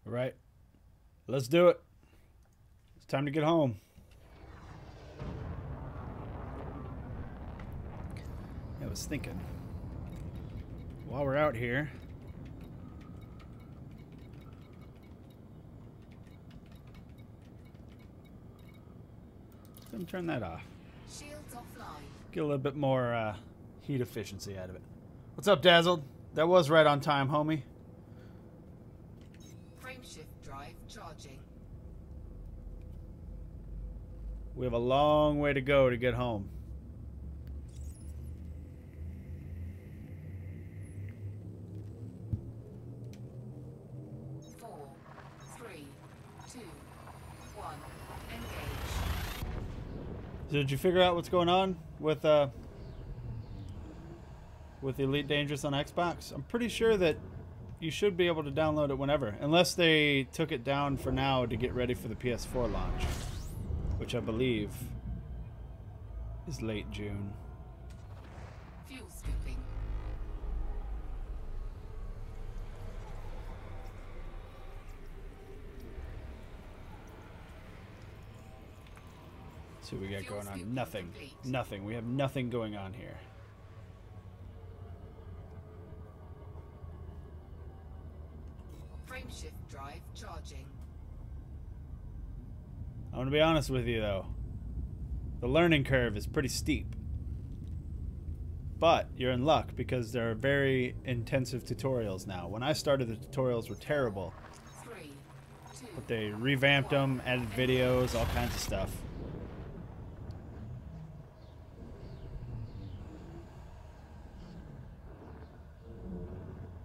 All right, let's do it. It's time to get home. I was thinking, while we're out here, let me turn that off. Shields offline. Get a little bit more heat efficiency out of it. What's up, Dazzled? That was right on time, homie. Frameshift drive charging. We have a long way to go to get home. So did you figure out what's going on with Elite Dangerous on Xbox? I'm pretty sure that you should be able to download it whenever, unless they took it down for now to get ready for the PS4 launch, which I believe is late June. Fuel scooping. See what we got going on. Nothing. Nothing. We have nothing going on here. Frameshift drive charging. I'm going to be honest with you, though. The learning curve is pretty steep. But you're in luck because there are very intensive tutorials now. When I started, the tutorials were terrible. 3, 2, but they revamped them, added videos, all kinds of stuff.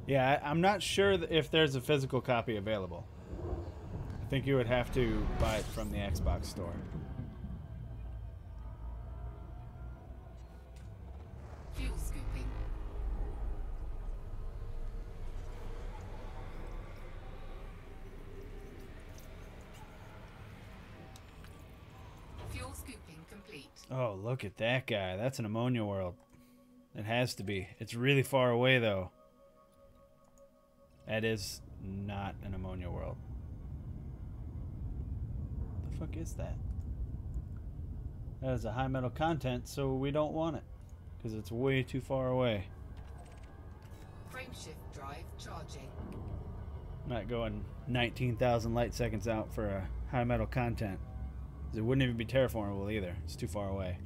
Yeah, I'm not sure if there's a physical copy available. I think you would have to buy it from the Xbox store. Fuel scooping. Fuel scooping complete. Oh, look at that guy. That's an ammonia world. It has to be. It's really far away, though. That is not an ammonia world. The fuck is that? That is a high metal content, so we don't want it. Because it's way too far away. Frameshift drive charging. I'm not going 19,000 light seconds out for a high metal content. It wouldn't even be terraformable either. It's too far away.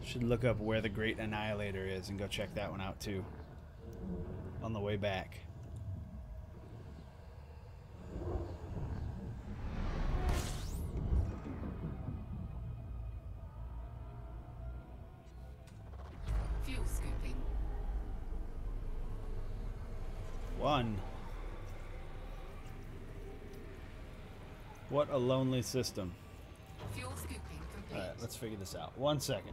Should look up where the Great Annihilator is and go check that one out too. On the way back. Fuel scooping. 1. What a lonely system. Fuel scooping complete. Alright, let's figure this out. 1 second.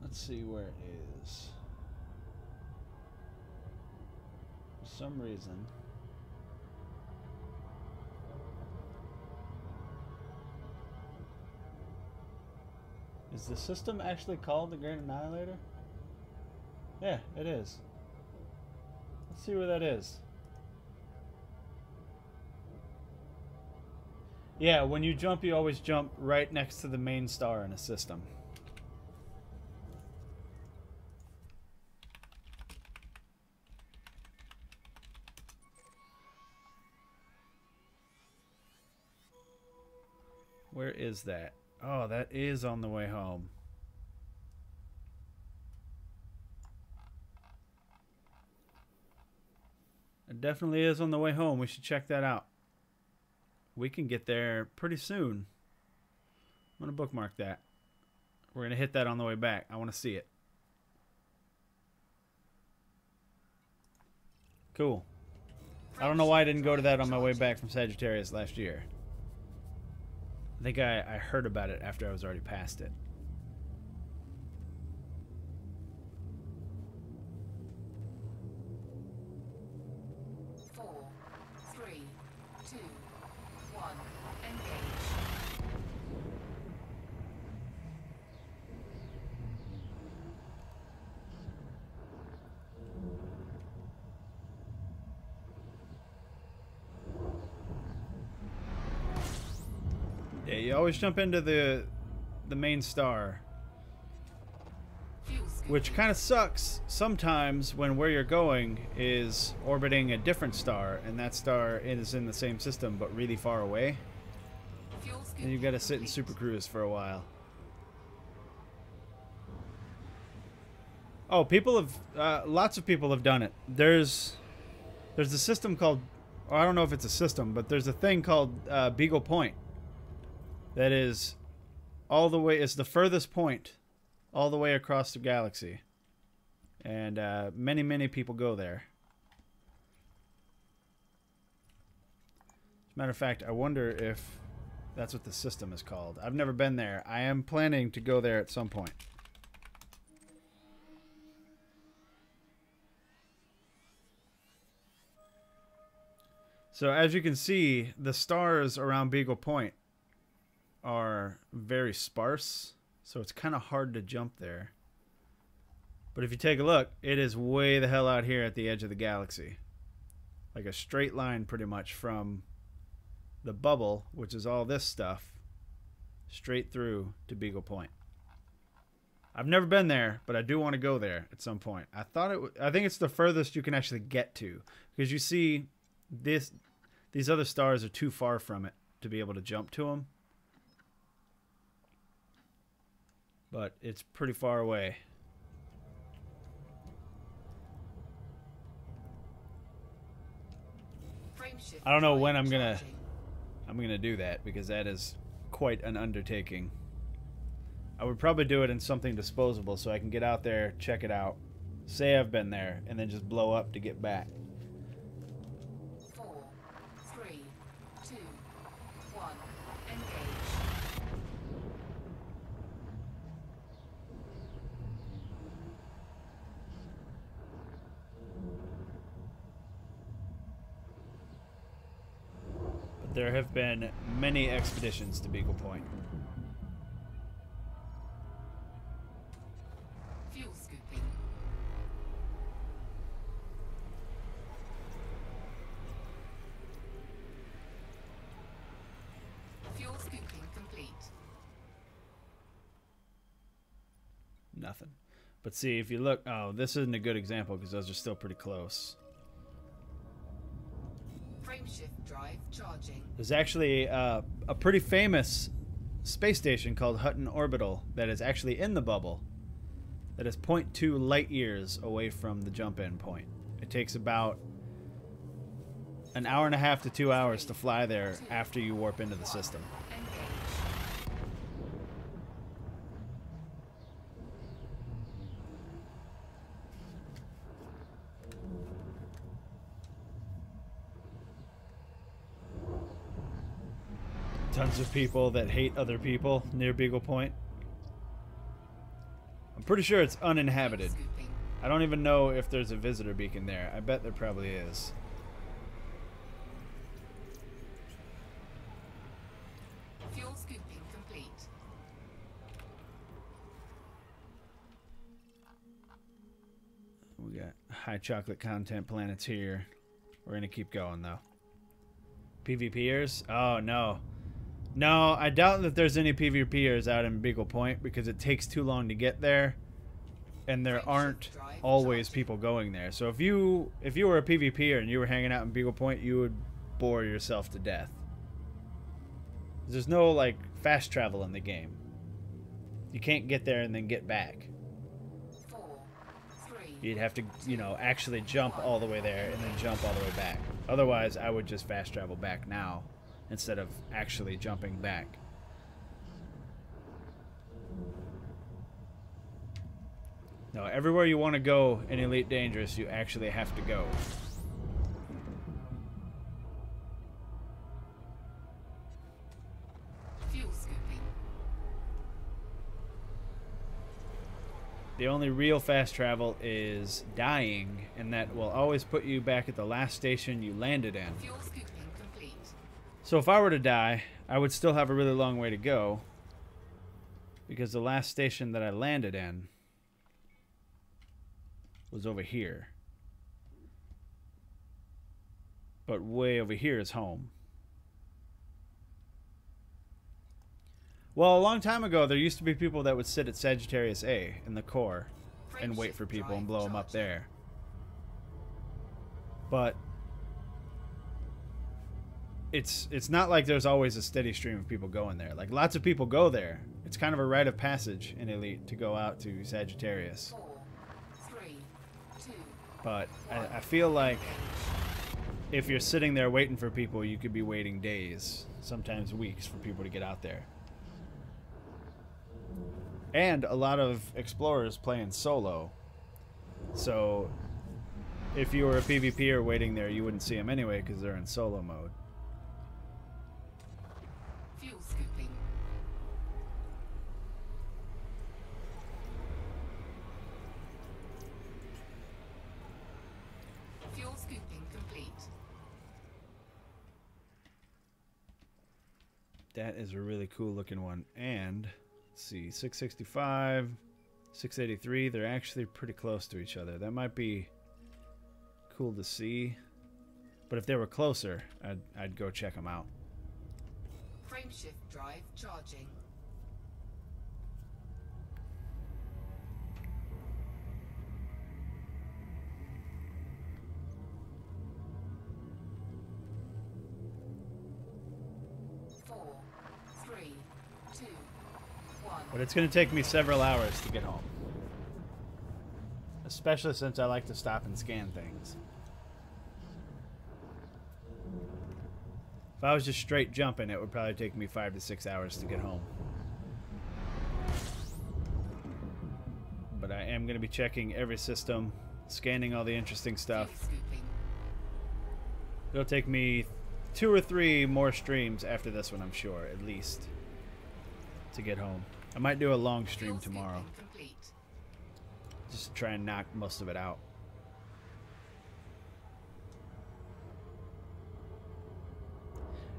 Let's see where it is. For some reason. Is the system actually called the Great Annihilator? Yeah, it is. Let's see where that is. Yeah, when you jump, you always jump right next to the main star in a system. Where is that? Oh, that is on the way home. It definitely is on the way home. We should check that out. We can get there pretty soon. I'm going to bookmark that. We're going to hit that on the way back. I want to see it. Cool. I don't know why I didn't go to that on my way back from Sagittarius last year. I think I heard about it after I was already past it. Yeah, you always jump into the main star, which kind of sucks sometimes when where you're going is orbiting a different star, and that star is in the same system but really far away. And you've got to sit in super cruise for a while. Oh, people have lots of people have done it. There's a system called, or I don't know if it's a system, but there's a thing called Beagle Point. That is all the way, it's the furthest point all the way across the galaxy. And many, many people go there. As a matter of fact, I wonder if that's what the system is called. I've never been there. I am planning to go there at some point. So as you can see, the stars around Beagle Point are very sparse, so it's kind of hard to jump there. But if you take a look, it is way the hell out here at the edge of the galaxy. Like a straight line pretty much from the bubble, which is all this stuff, straight through to Beagle Point. I've never been there, but I do want to go there at some point. I think it's the furthest you can actually get to, because you see these other stars are too far from it to be able to jump to them. But it's pretty far away. I don't know when I'm gonna do that, because that is quite an undertaking. I would probably do it in something disposable so I can get out there, check it out, say I've been there, and then just blow up to get back. 4, 3, 2, 1, engage. But there have been many expeditions to Beagle Point. Fuel scooping. Fuel scooping complete. Nothing. But see, if you look, oh, this isn't a good example because those are still pretty close. Frameshift drive charging. There's actually a pretty famous space station called Hutton Orbital that is actually in the bubble. That is 0.2 light years away from the jump-in point. It takes about an hour and a half to 2 hours to fly there after you warp into the system. Tons of people that hate other people near Beagle Point. I'm pretty sure it's uninhabited. I don't even know if there's a visitor beacon there. I bet there probably is. Fuel scooping complete. We got high chocolate content planets here. We're gonna keep going though. PvPers? Oh no. No, I doubt that there's any PvPers out in Beagle Point because it takes too long to get there, and there aren't always people going there. So if you were a PvPer and you were hanging out in Beagle Point, you would bore yourself to death. There's no like fast travel in the game. You can't get there and then get back. 4, 3. You'd have to, you know, actually jump all the way there and then jump all the way back. Otherwise, I would just fast travel back now instead of actually jumping back. No, everywhere you want to go in Elite Dangerous, you actually have to go. Fuel The only real fast travel is dying, and that will always put you back at the last station you landed in. Fuel scooping complete. So if I were to die, I would still have a really long way to go, because the last station that I landed in was over here. But way over here is home. Well, a long time ago, there used to be people that would sit at Sagittarius A in the core and wait for people and blow them up there. But it's not like there's always a steady stream of people going there. Like, lots of people go there. It's kind of a rite of passage in Elite to go out to Sagittarius. 4, 3, 2. But I feel like if you're sitting there waiting for people, you could be waiting days, sometimes weeks, for people to get out there. And a lot of explorers playing solo. So if you were a PvPer waiting there, you wouldn't see them anyway because they're in solo mode. Fuel scooping. Fuel scooping complete. That is a really cool looking one. And let's see, 665, 683, they're actually pretty close to each other. That might be cool to see. But if they were closer, I'd go check them out. Frameshift drive charging. Four, 3, 2, 1. But it's going to take me several hours to get home. Especially since I like to stop and scan things. If I was just straight jumping, it would probably take me 5 to 6 hours to get home. But I am going to be checking every system, scanning all the interesting stuff. Fuel scooping. It'll take me 2 or 3 more streams after this one, I'm sure, at least, to get home. I might do a long stream Fuel tomorrow, scooping complete. just to try and knock most of it out.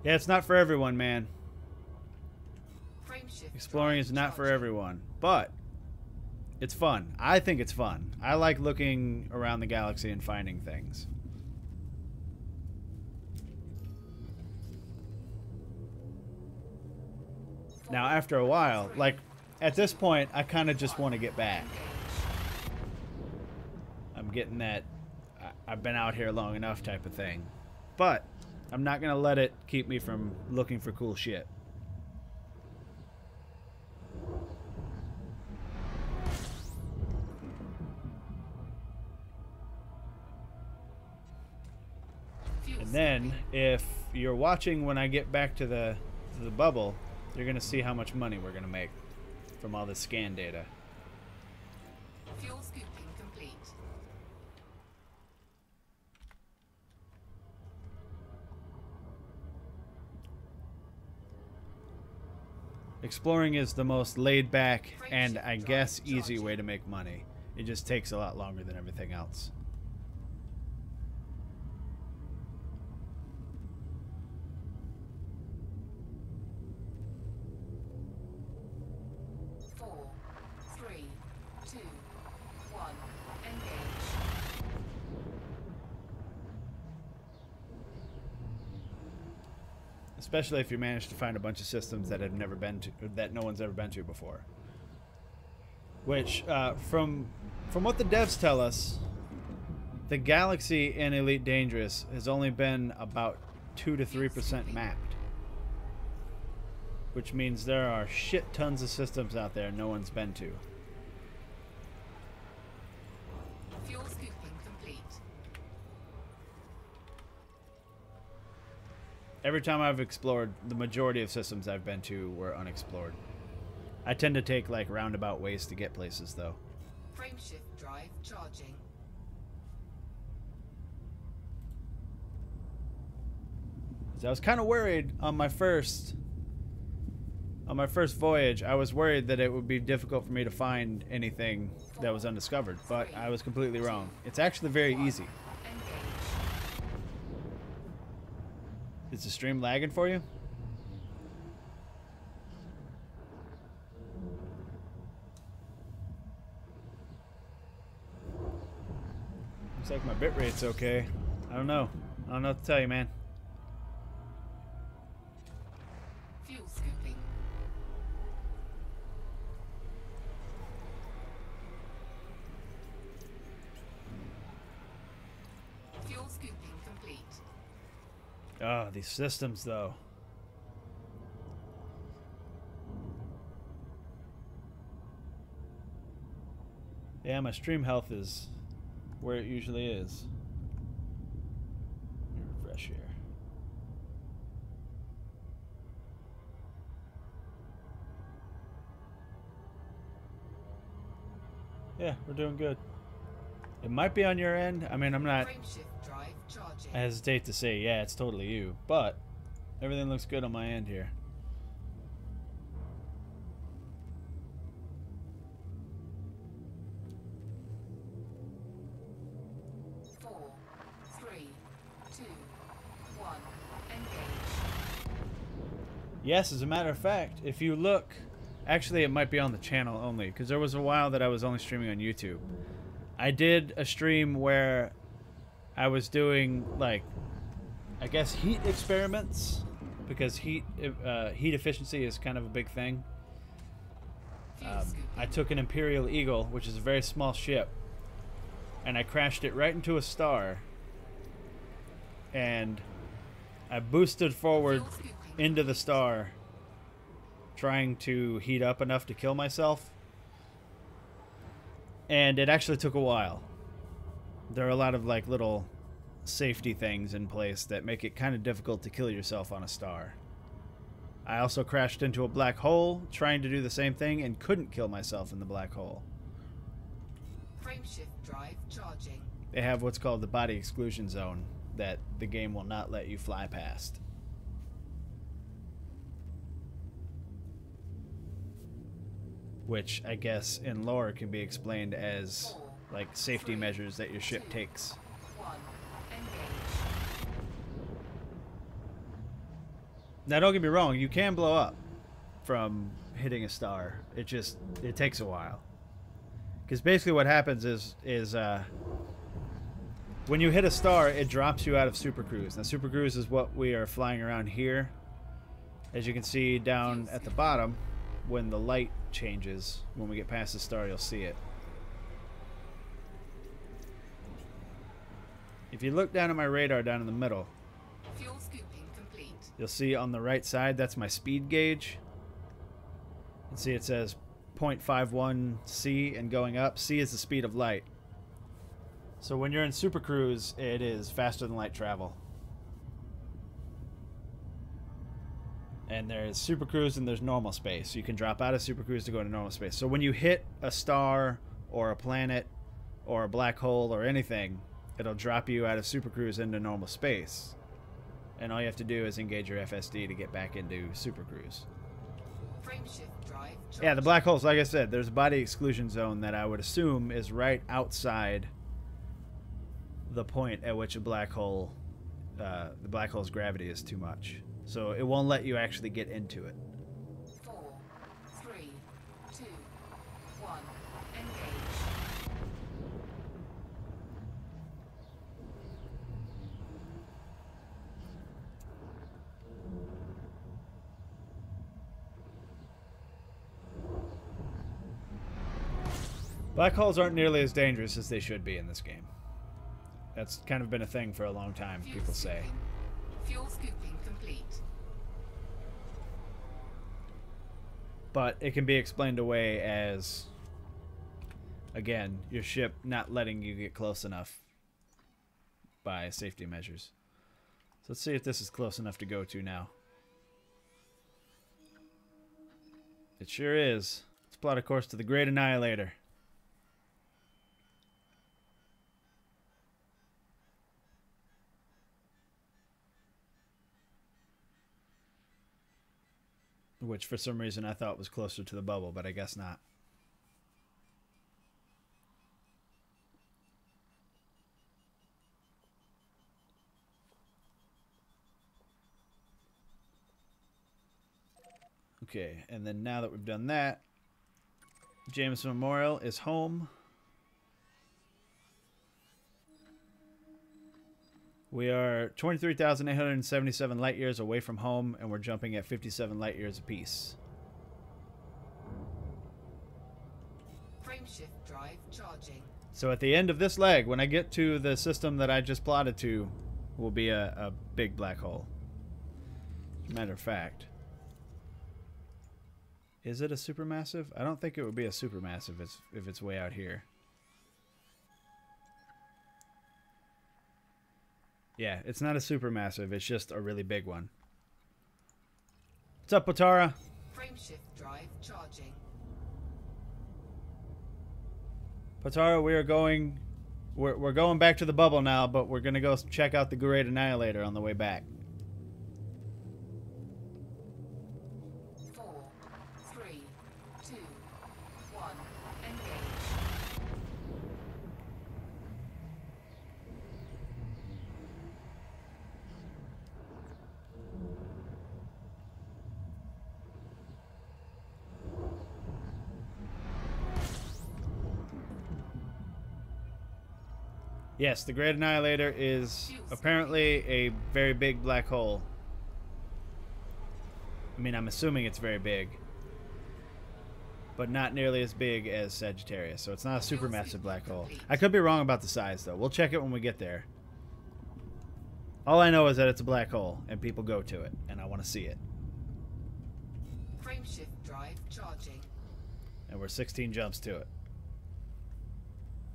Yeah, it's not for everyone, man. Frameshift Exploring drive is not for charging. everyone, but it's fun. I think it's fun. I like looking around the galaxy and finding things. Now, after a while, like, at this point, I kind of just want to get back. I'm getting that I've been out here long enough type of thing. But I'm not going to let it keep me from looking for cool shit. Fuel And then, scooping. if you're watching when I get back to the bubble, you're going to see how much money we're going to make from all this scan data. Fuel scooping complete. Exploring is the most laid back and, I guess, easy way to make money. It just takes a lot longer than everything else. Four, 3, 2, 1. Engage. Especially if you manage to find a bunch of systems that have never been to, that no one's ever been to before. Which, from what the devs tell us, the galaxy in Elite Dangerous has only been about 2 to 3% mapped. Which means there are shit tons of systems out there no one's been to. Fuel scooping complete. Every time I've explored, the majority of systems I've been to were unexplored. I tend to take like roundabout ways to get places though. Frameshift drive charging. So I was kind of worried on my first On my first voyage, I was worried that it would be difficult for me to find anything that was undiscovered, but I was completely wrong. It's actually very easy. Is the stream lagging for you? Looks like my bitrate's okay. I don't know. I don't know what to tell you, man. Fuel scooping. Fuel scooping complete. Oh, these systems, though. Yeah, my stream health is where it usually is. Let me refresh here. Yeah, we're doing good. It might be on your end. I mean, I'm not... Frameshift drive charging. I hesitate to say, yeah, it's totally you. But everything looks good on my end here. Yes, as a matter of fact, if you look... Actually, it might be on the channel only, because there was a while that I was only streaming on YouTube. I did a stream where I was doing, like, I guess heat experiments, because heat efficiency is kind of a big thing. I took an Imperial Eagle, which is a very small ship, and I crashed it right into a star, and I boosted forward into the star, trying to heat up enough to kill myself, and it actually took a while. There are a lot of like little safety things in place that make it kind of difficult to kill yourself on a star. I also crashed into a black hole trying to do the same thing and couldn't kill myself in the black hole. Frameshift drive charging. They have what's called the body exclusion zone that the game will not let you fly past. Which I guess in lore can be explained as like safety measures that your ship takes. Now don't get me wrong, you can blow up from hitting a star. It takes a while. Because basically what happens is when you hit a star, it drops you out of supercruise. Now supercruise is what we are flying around here. As you can see down at the bottom, when the light changes, when we get past the star, you'll see it. If you look down at my radar down in the middle, Fuel scooping complete. you'll see on the right side, that's my speed gauge. And see it says 0.51 C and going up. C is the speed of light. So when you're in supercruise, it is faster than light travel. And there's supercruise and there's normal space. So you can drop out of supercruise to go into normal space. So when you hit a star or a planet or a black hole or anything, it'll drop you out of supercruise into normal space. And all you have to do is engage your FSD to get back into supercruise. Frameshift drive charging. Yeah, the black holes, like I said, there's a body exclusion zone that I would assume is right outside the point at which a black hole, the black hole's gravity is too much. So it won't let you actually get into it. 4, 3, 2, 1, engage. Black holes aren't nearly as dangerous as they should be in this game. That's kind of been a thing for a long time, Fuel people say. scooping. Fuel scooping complete. But it can be explained away as, again, your ship not letting you get close enough by safety measures. So let's see if this is close enough to go to now. It sure is. Let's plot a course to the Great Annihilator. which for some reason I thought was closer to the bubble, but I guess not. Okay, and then now that we've done that, Jameson Memorial is home. We are 23,877 light years away from home, and we're jumping at 57 light years apiece. Frameshift drive charging. So at the end of this leg, when I get to the system that I just plotted to, will be a big black hole. As a matter of fact. Is it a supermassive? I don't think it would be a supermassive if it's way out here. Yeah, it's not a supermassive. It's just a really big one. What's up, Potara? Frameshift drive charging. Potara, we're going back to the bubble now, but we're gonna go check out the Great Annihilator on the way back. 4, 3, 2, 1, engage. Yes, the Great Annihilator is apparently a very big black hole. I mean, I'm assuming it's very big, but not nearly as big as Sagittarius, so it's not a supermassive black hole. I could be wrong about the size, though. We'll check it when we get there. All I know is that it's a black hole, and people go to it, and I want to see it. Frameshift drive charging. And we're 16 jumps to it.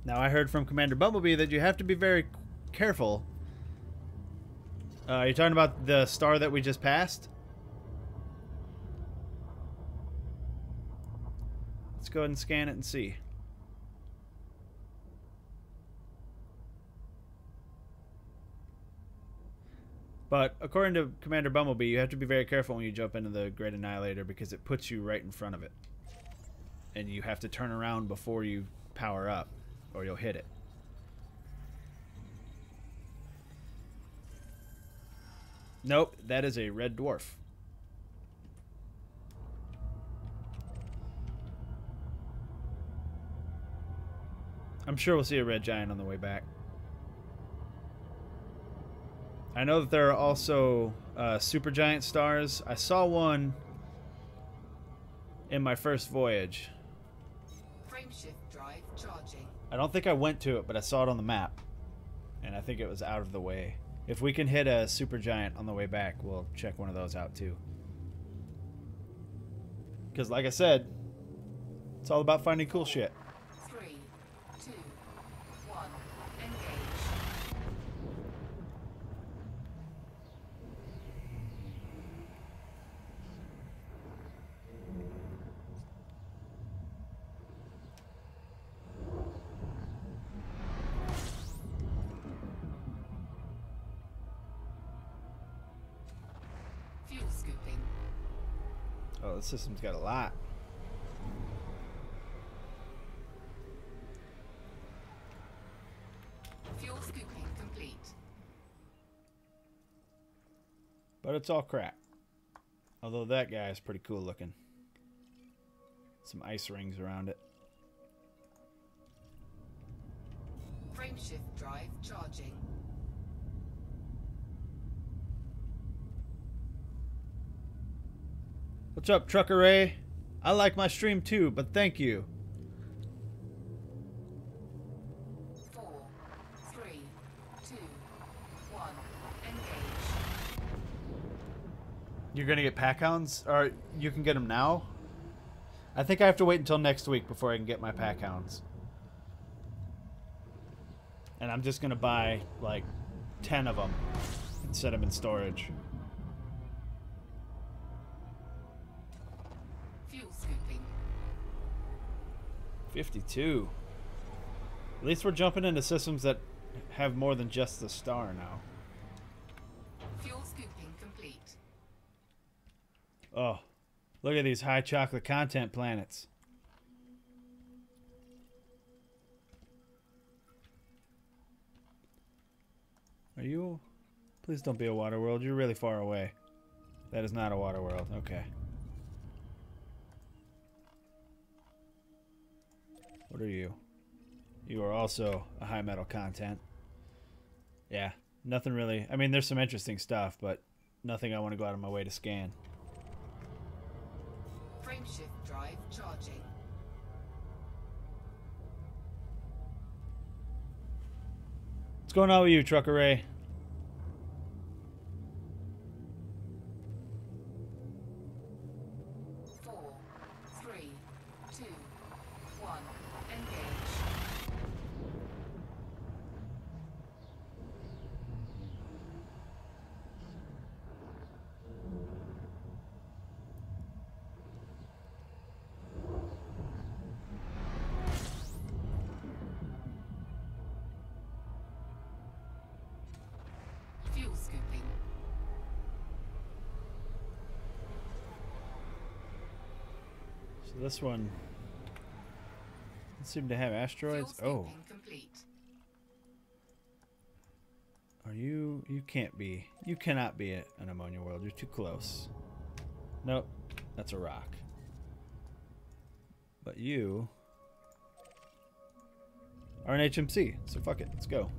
Now, I heard from Commander Bumblebee that you have to be very careful. You're talking about the star that we just passed? Let's go ahead and scan it and see. But according to Commander Bumblebee, you have to be very careful when you jump into the Great Annihilator because it puts you right in front of it. And you have to turn around before you power up, or you'll hit it. Nope, that is a red dwarf. I'm sure we'll see a red giant on the way back. I know that there are also supergiant stars. I saw one in my first voyage. Frameshift drive charging. I don't think I went to it, but I saw it on the map. And I think it was out of the way. If we can hit a supergiant on the way back, we'll check one of those out too. Because like I said, it's all about finding cool shit. 3, 2, 1, engage. Fuel scooping. Oh, the system's got a lot. Fuel scooping complete. But it's all crap. Although that guy is pretty cool looking. Some ice rings around it. Frameshift drive charging. What's up, Trucker Ray? I like my stream too, but thank you. 4, 3, 2, 1, engage. You're gonna get pack hounds? Or you can get them now? I think I have to wait until next week before I can get my pack hounds. And I'm just gonna buy like 10 of them and set them in storage. Fuel scooping. 52. At least we're jumping into systems that have more than just the star now. Fuel scooping complete. Oh, Look at these high chocolate content planets. Are you... Please don't be a water world. You're really far away. That is not a water world. Okay. What are you? You are also a high metal content. Yeah. Nothing really... I mean, there's some interesting stuff, but nothing I want to go out of my way to scan. Frameshift drive charging. What's going on with you, Trucker Ray? This one doesn't seem to have asteroids. Oh. Complete. Are you... You can't be... You cannot be an ammonia world. You're too close. Nope. That's a rock. But you are an HMC, so fuck it. Let's go.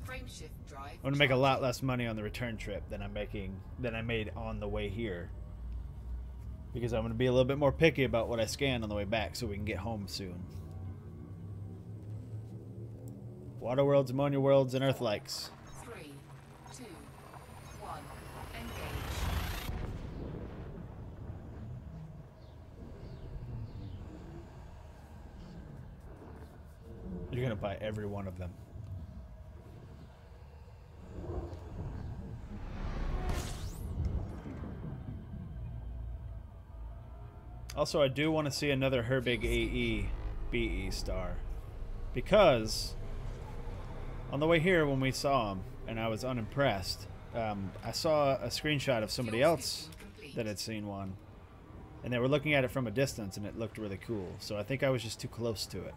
Frameshift drive. I'm gonna make a lot less money on the return trip than I made on the way here. Because I'm going to be a little bit more picky about what I scan on the way back so we can get home soon. Water worlds, ammonia worlds, and Earth likes. 3, 2, 1, engage. You're going to buy every one of them. Also, I do want to see another Herbig AE BE star. Because on the way here when we saw him, and I was unimpressed, I saw a screenshot of somebody else that had seen one. And they were looking at it from a distance, and it looked really cool. So I think I was just too close to it.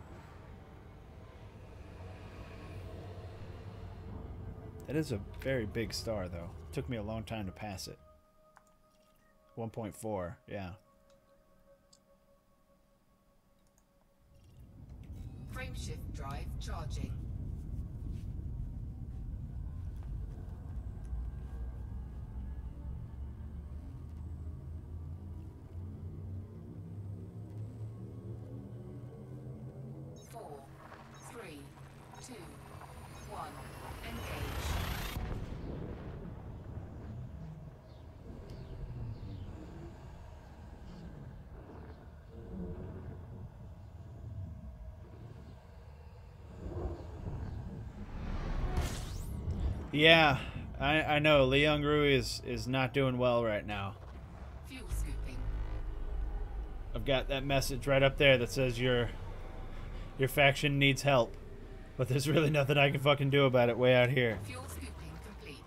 That is a very big star, though. It took me a long time to pass it. 1.4, yeah. Frameshift drive charging. Four, three, two, one, engage. Yeah, I know. Leon Rui is not doing well right now. Fuel scooping. I've got that message right up there that says your faction needs help. But there's really nothing I can fucking do about it way out here. Fuel scooping complete.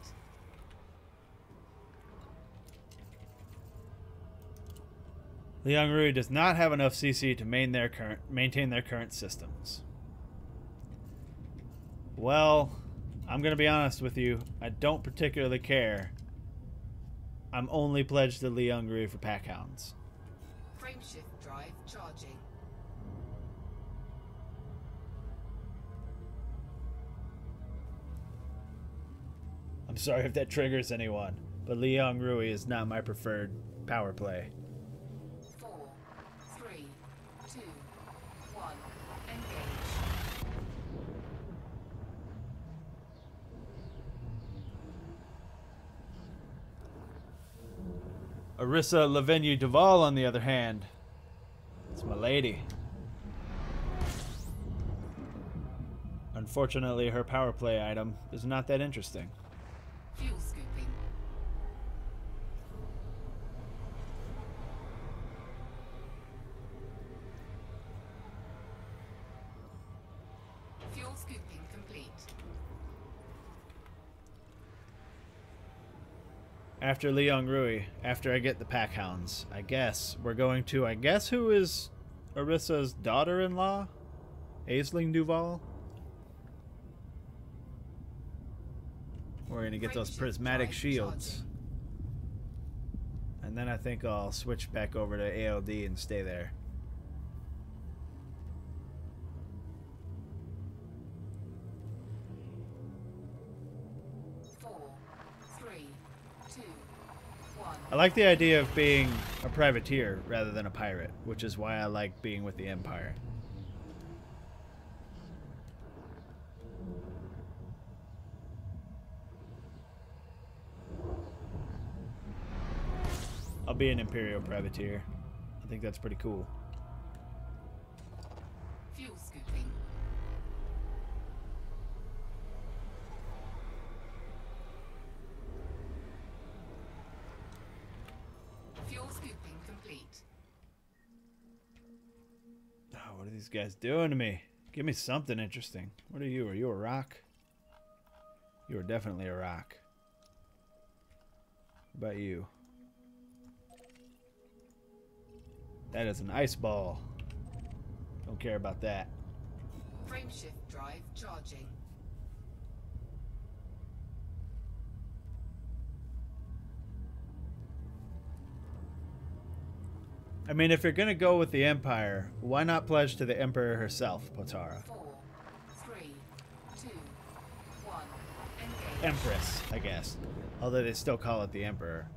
Leon Rui does not have enough CC to maintain their current systems. Well, I'm going to be honest with you. I don't particularly care. I'm only pledged to Leon Rui for pack hounds. Frameshift drive charging. I'm sorry if that triggers anyone, but Leon Rui is not my preferred power play. 4, 3, 2, 1, engage. Arissa Lavenue Duval, on the other hand, it's my lady. Unfortunately, her power play item is not that interesting. Fuel scooping. Fuel scooping complete. After Leon Rui, after I get the pack hounds, I guess we're going to, I guess who is Orissa's daughter-in-law? Aisling Duval? We're going to get those prismatic shields. And then I think I'll switch back over to ALD and stay there. I like the idea of being a privateer rather than a pirate, which is why I like being with the Empire. I'll be an Imperial privateer. I think that's pretty cool. Fuel scooping. Fuel scooping complete. Oh, what are these guys doing to me? Give me something interesting. What are you? Are you a rock? You are definitely a rock. What about you? That is an ice ball. Don't care about that. Frameshift drive charging. I mean, if you're gonna go with the Empire, why not pledge to the Emperor herself, Potara? 4, 3, 2, 1. Engage. Empress, I guess. Although they still call it the Emperor.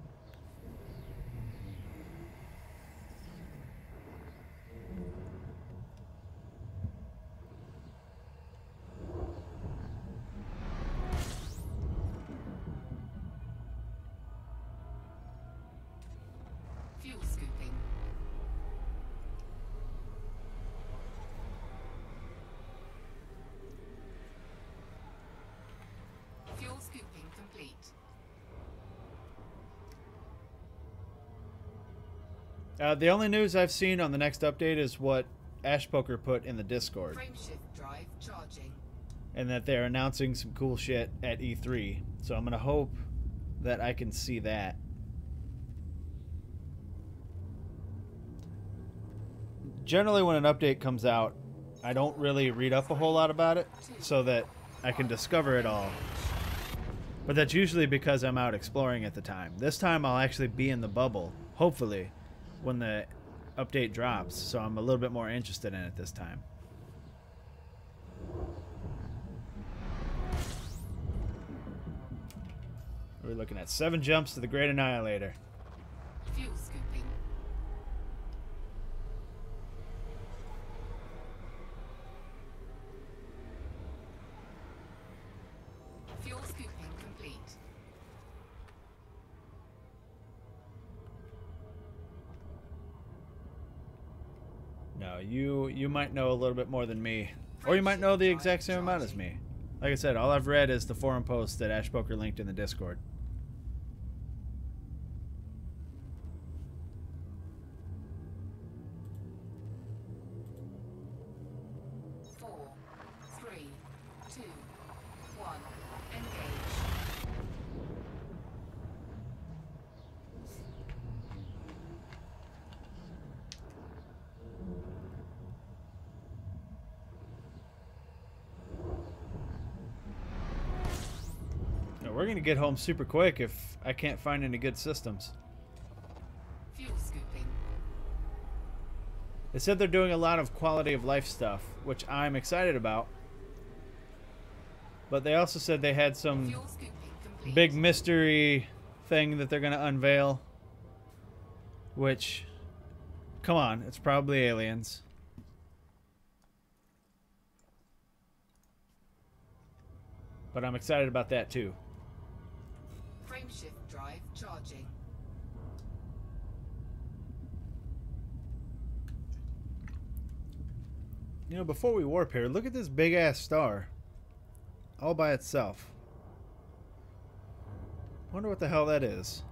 Fuel scooping. Fuel scooping complete. The only news I've seen on the next update is what Ashpoker put in the Discord. Frameshift drive charging. And that they're announcing some cool shit at E3. So I'm gonna hope that I can see that. Generally when an update comes out, I don't really read up a whole lot about it so that I can discover it all. But that's usually because I'm out exploring at the time. This time I'll actually be in the bubble, hopefully, when the update drops, so I'm a little bit more interested in it this time. We're looking at 7 jumps to the Great Annihilator. Fuel scooping. Fuel scooping complete. No, you might know a little bit more than me. Or you might know the exact same amount as me. Like I said, all I've read is the forum post that Ashpoker linked in the Discord. 4, 3, 2, 1. Engage. No, we're gonna get home super quick if I can't find any good systems. Fuel scooping. They said they're doing a lot of quality of life stuff, which I'm excited about. But they also said they had some Fuel scooping complete. big mystery thing that they're going to unveil. Which, come on, it's probably aliens. But I'm excited about that too. Frameshift drive charging. You know, before we warp here, look at this big ass star. All by itself. Wonder what the hell that is.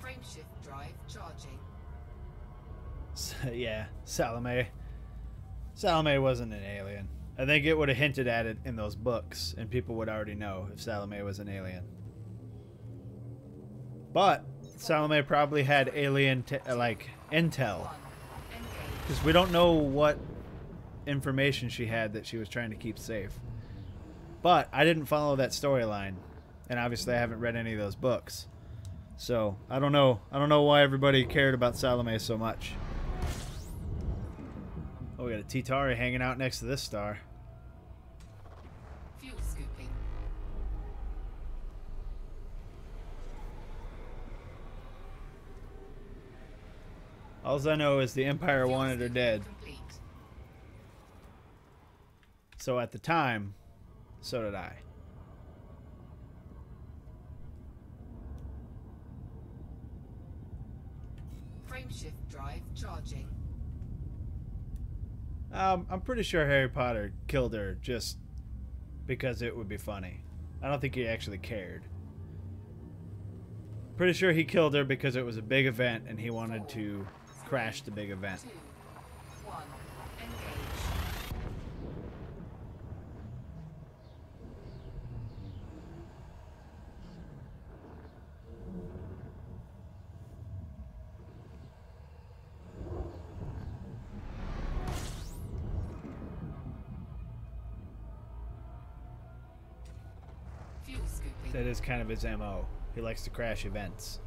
Frameshift drive charging. Yeah, Salome. Salome wasn't an alien. I think it would have hinted at it in those books, and people would already know if Salome was an alien. But Salome probably had alien like intel, because we don't know what information she had that she was trying to keep safe. But I didn't follow that storyline, and obviously I haven't read any of those books, so I don't know why everybody cared about Salome so much. Oh, we got a T-Tari hanging out next to this star. Fuel scooping. All I know is the Empire wanted her dead. Complete. So at the time, so did I. Frameshift drive charging. I'm pretty sure Harry Potter killed her just because it would be funny. I don't think he actually cared. Pretty sure he killed her because it was a big event and he wanted to crash the big event. 2, 1, engage. Fuel scooping. That is kind of his MO. He likes to crash events.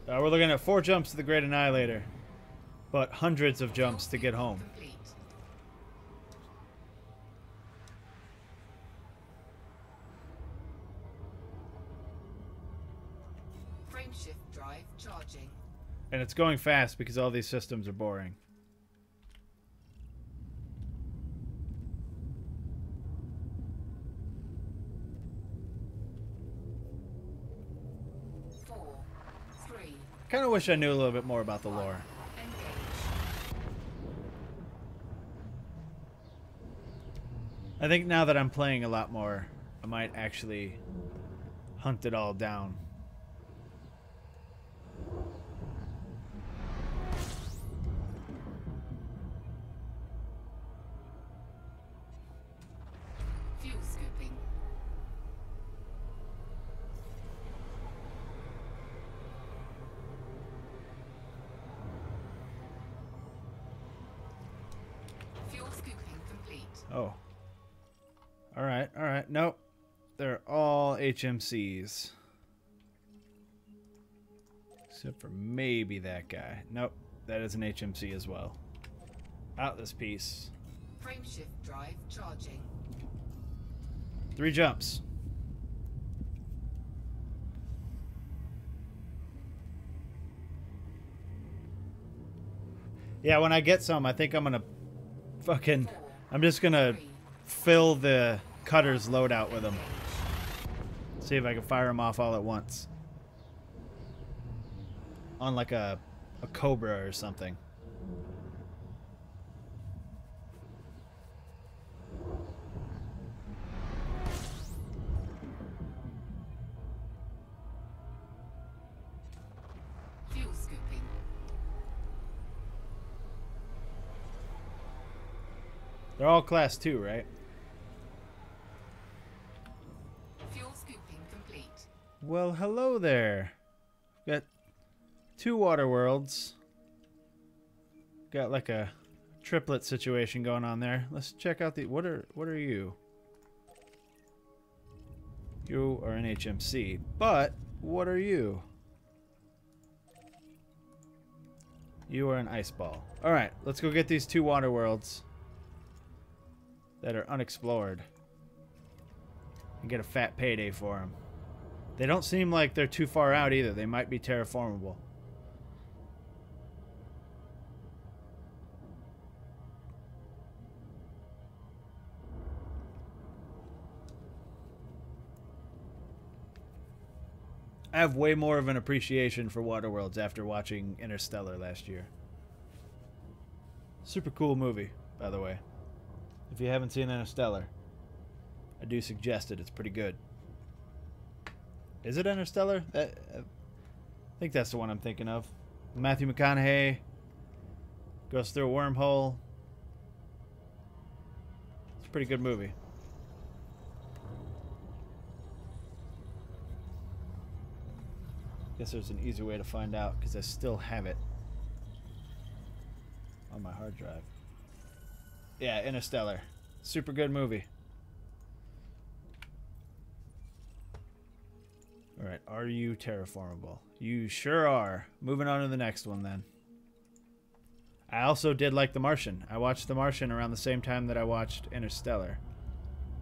We're looking at 4 jumps to the Great Annihilator, but hundreds of jumps to get home. Complete. Frameshift drive charging. And it's going fast because all these systems are boring. Kind of wish I knew a little bit more about the lore. I think now that I'm playing a lot more, I might actually hunt it all down. Fuel scooping. Fuel scooping complete. Oh. Alright, alright. Nope. They're all HMCs. Except for maybe that guy. Nope. That is an HMC as well. Out this piece. Frameshift drive charging. 3 jumps. Yeah, when I get some, I think I'm gonna fucking... I'm just gonna fill the cutter's loadout with them. See if I can fire them off all at once. On like a Cobra or something. Fuel scooping. They're all class 2, right? Fuel scooping complete. Well, hello there. Got 2 water worlds. Got like a triplet situation going on there. Let's check out the... What are you? You are an HMC. But, what are you? You are an ice ball. Alright, let's go get these 2 water worlds that are unexplored and get a fat payday for them. They don't seem like they're too far out either. They might be terraformable. I have way more of an appreciation for Waterworlds after watching Interstellar last year. Super cool movie, by the way. If you haven't seen Interstellar, I do suggest it. It's pretty good. Is it Interstellar? I think that's the one I'm thinking of. Matthew McConaughey goes through a wormhole. It's a pretty good movie. Guess there's an easy way to find out because I still have it on my hard drive. Yeah, Interstellar. Super good movie. Alright, are you terraformable? You sure are. Moving on to the next one then. I also did like The Martian. I watched The Martian around the same time that I watched Interstellar.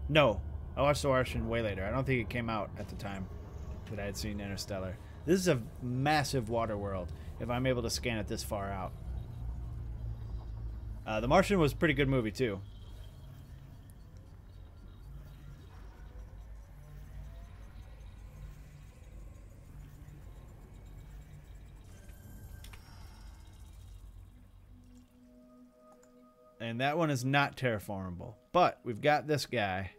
No, I watched The Martian way later. I don't think it came out at the time that I had seen Interstellar. This is a massive water world if I'm able to scan it this far out. The Martian was a pretty good movie too. And that one is not terraformable. But we've got this guy.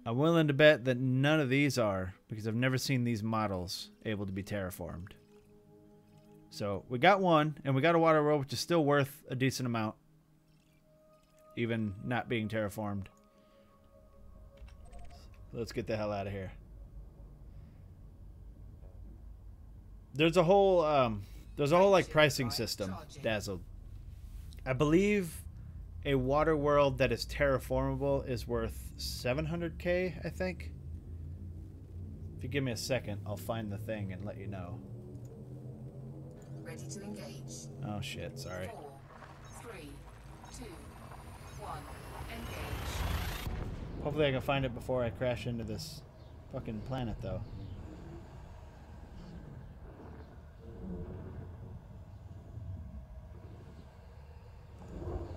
I'm willing to bet that none of these are, because I've never seen these models able to be terraformed. So we got one, and we got a water world, which is still worth a decent amount, even not being terraformed. Let's get the hell out of here. There's a whole like pricing system, Dazzled. I believe a water world that is terraformable is worth 700k, I think. If you give me a second, I'll find the thing and let you know. Ready to engage. Oh shit, sorry. 4, 3, 2, 1, engage. Hopefully I can find it before I crash into this fucking planet though.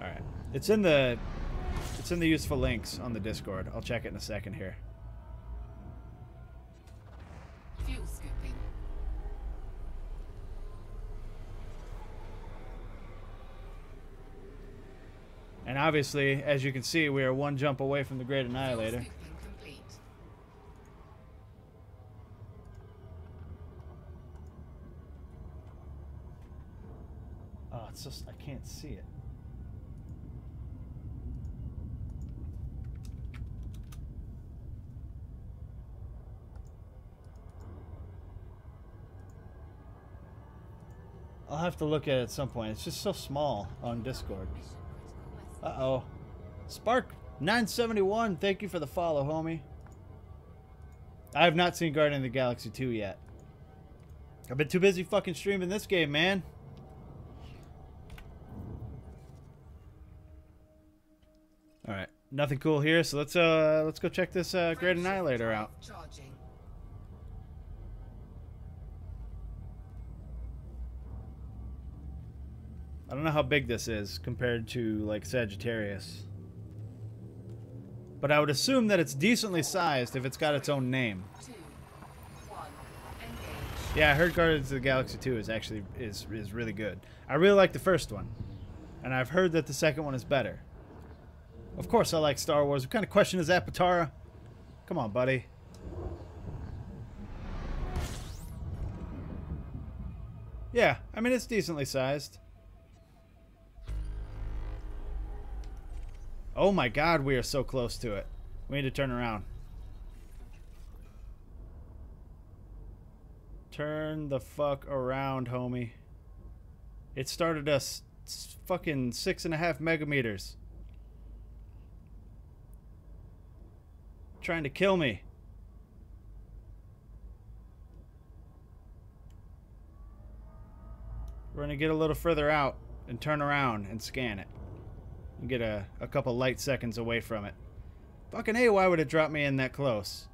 Alright. It's in the useful links on the Discord. I'll check it in a second here. Fuel scooping. And obviously, as you can see, we are one jump away from the Great Annihilator. Fuel scooping complete. Oh, it's just I can't see it. I'll have to look at it at some point. It's just so small on Discord. Uh-oh. Spark 971, thank you for the follow, homie. I have not seen Guardian of the Galaxy 2 yet. I've been too busy fucking streaming this game, man. Alright. Nothing cool here, so let's go check this Great Annihilator out. Charging. I don't know how big this is compared to, like, Sagittarius. But I would assume that it's decently sized if it's got its own name. 2, 1, engage. Yeah, I heard Guardians of the Galaxy 2 is actually is really good. I really like the first one. And I've heard that the second one is better. Of course I like Star Wars. What kind of question is that, Patara? Come on, buddy. Yeah, I mean, it's decently sized. Oh my god, we are so close to it. We need to turn around. Turn the fuck around, homie. It started us fucking 6.5 megameters. Trying to kill me. We're gonna get a little further out and turn around and scan it. And get a couple light seconds away from it. Fucking A, why would it drop me in that close?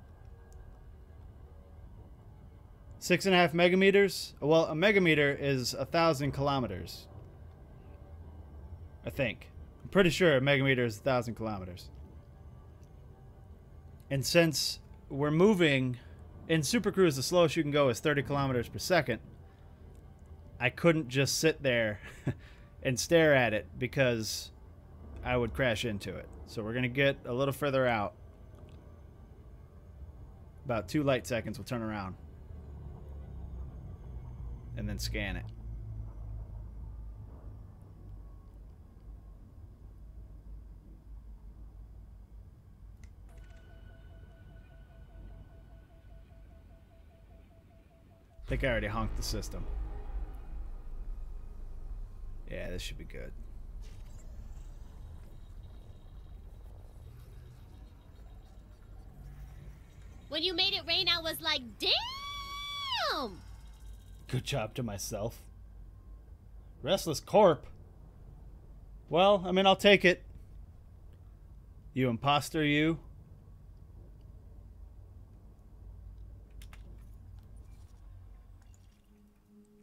6.5 megameters? Well, a megameter is 1,000 kilometers. I think. I'm pretty sure a megameter is 1,000 kilometers. And since we're moving in Super Cruise, the slowest you can go is 30 kilometers per second. I couldn't just sit there and stare at it because I would crash into it. So we're going to get a little further out. About 2 light seconds, we'll turn around. And then scan it. think I already honked the system. Yeah, this should be good. When you made it rain, I was like, damn! Good job to myself. RestlessCorpse. Well, I mean, I'll take it. You imposter, you.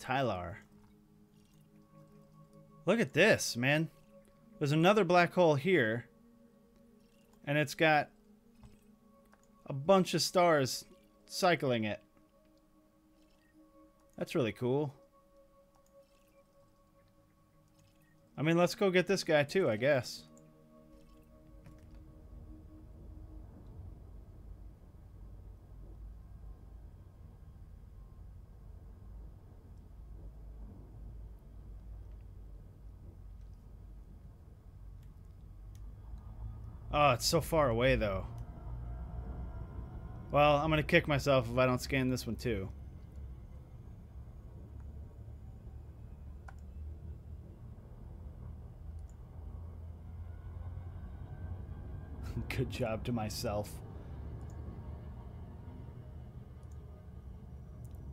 Tylar. Look at this, man. There's another black hole here. And it's got a bunch of stars cycling it. That's really cool. I mean, let's go get this guy too, I guess. Oh, it's so far away, though. Well, I'm going to kick myself if I don't scan this one, too. Good job to myself.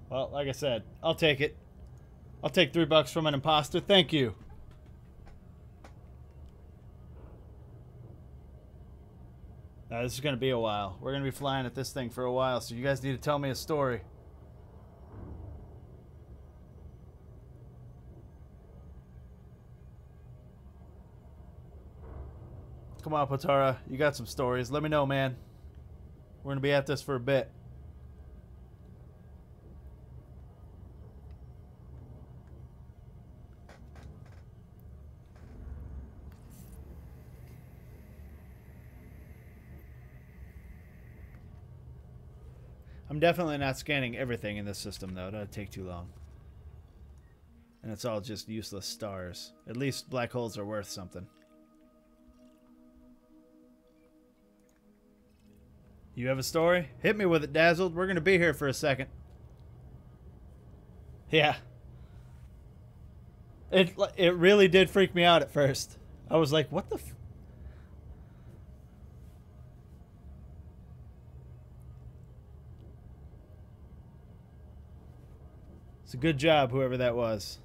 Well, like I said, I'll take it. I'll take $3 from an imposter. Thank you. This is going to be a while. We're going to be flying at this thing for a while, so you guys need to tell me a story. Come on, Potara. You got some stories. Let me know, man. We're going to be at this for a bit. I'm definitely not scanning everything in this system, though. That'd take too long. And it's all just useless stars. At least black holes are worth something. You have a story? Hit me with it, Dazzled. We're going to be here for a second. Yeah. It really did freak me out at first. I was like, what the f... It's a good job, whoever that was.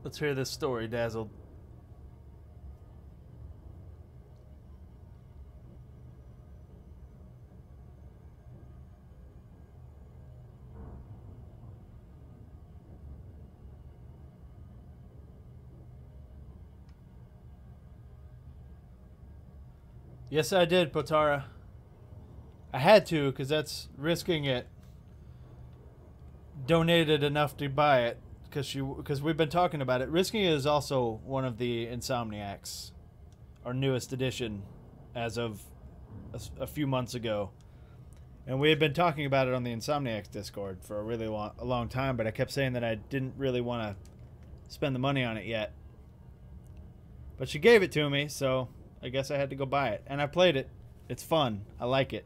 Let's hear this story, Dazzled. Yes, I did, Potara. I had to, because that's risking it. Donated enough to buy it. Because we've been talking about it. Risking It is also one of the Insomniacs, our newest edition, as of a few months ago, and we had been talking about it on the Insomniacs Discord for a really long time. But I kept saying that I didn't really want to spend the money on it yet. But she gave it to me, so I guess I had to go buy it, and I played it. It's fun. I like it.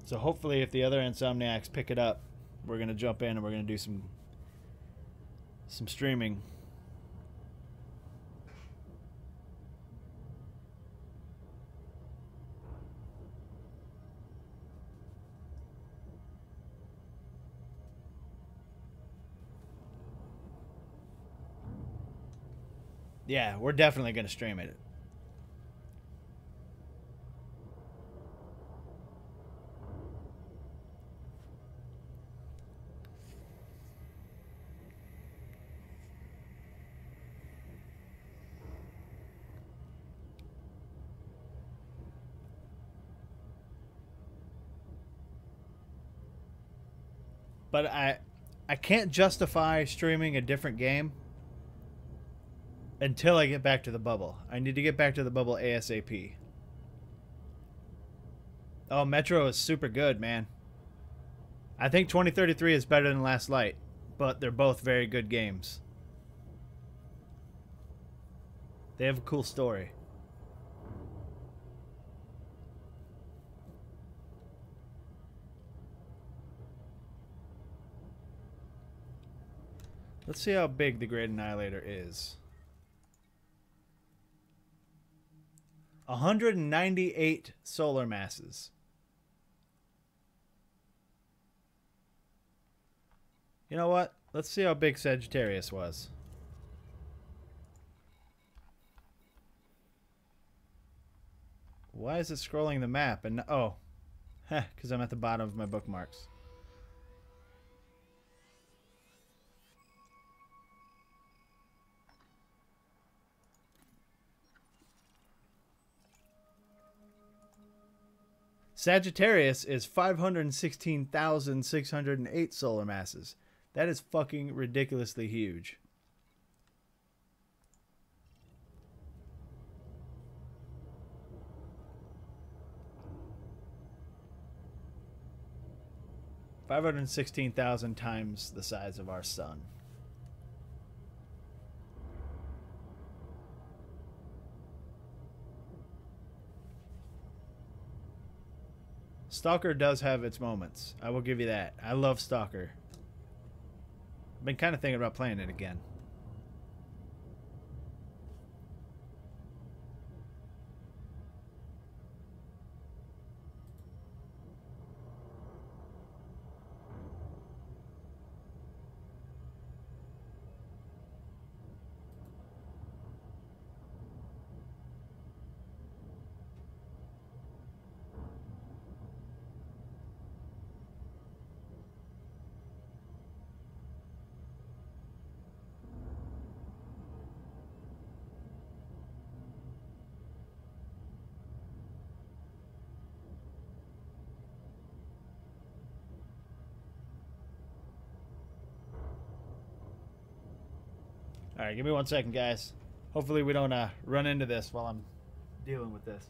So hopefully if the other Insomniacs pick it up, we're going to jump in and we're going to do some streaming. Yeah, we're definitely going to stream it. But I can't justify streaming a different game until I get back to the bubble. I need to get back to the bubble ASAP. Oh, Metro is super good, man. I think 2033 is better than Last Light, but they're both very good games. They have a cool story. Let's see how big the Great Annihilator is. 198 solar masses. You know what? Let's see how big Sagittarius was. Why is it scrolling the map? And oh, because I'm at the bottom of my bookmarks. Sagittarius is 516,608 solar masses. That is fucking ridiculously huge. $516,000 times the size of our sun. Stalker does have its moments. I will give you that. I love Stalker. I've been kind of thinking about playing it again. Alright, give me 1 second, guys. Hopefully we don't run into this while I'm dealing with this.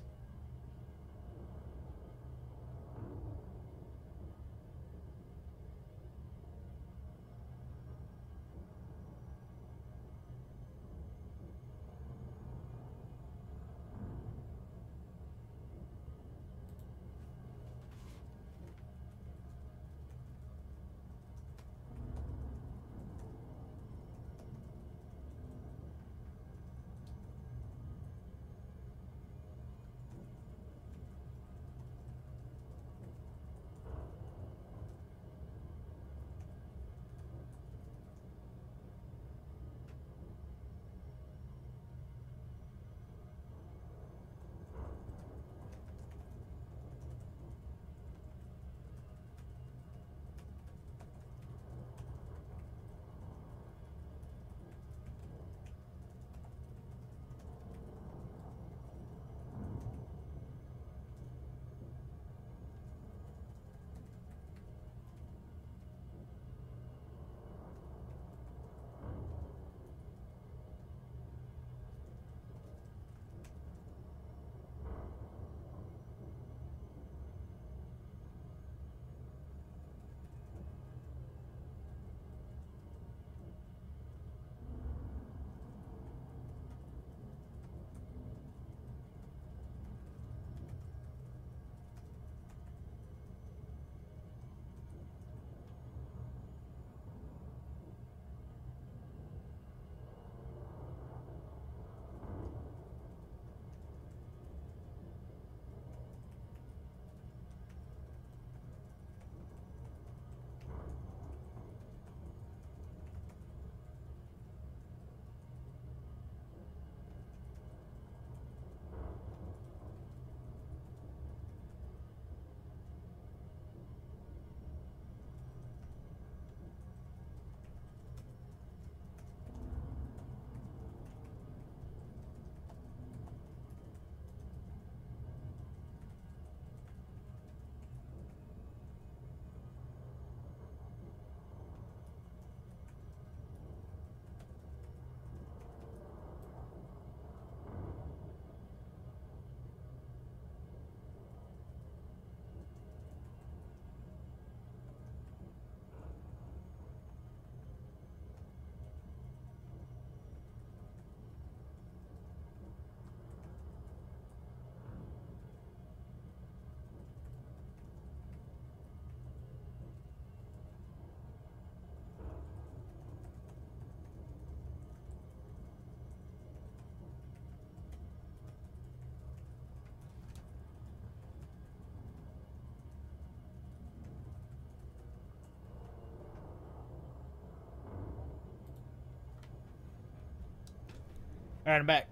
Alright, I'm back.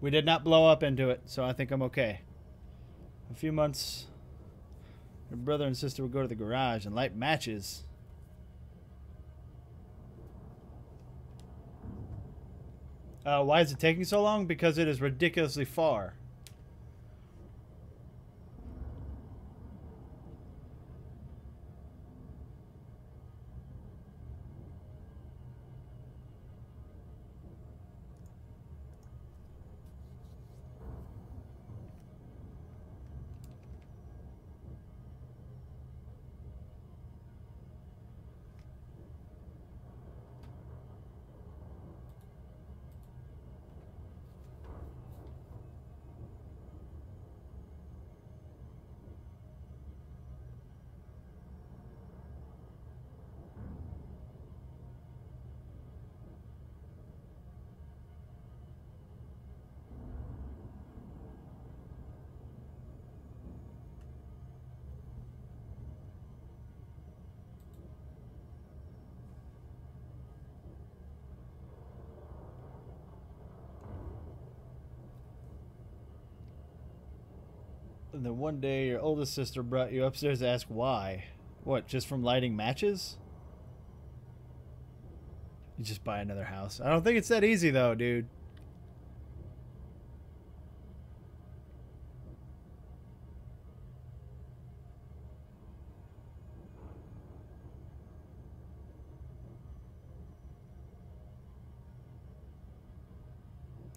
We did not blow up into it, so I think I'm okay. A few months, your brother and sister would go to the garage and light matches. Why is it taking so long? Because it is ridiculously far. And then one day your oldest sister brought you upstairs to ask why. What, just from lighting matches? You just buy another house. I don't think it's that easy though, dude.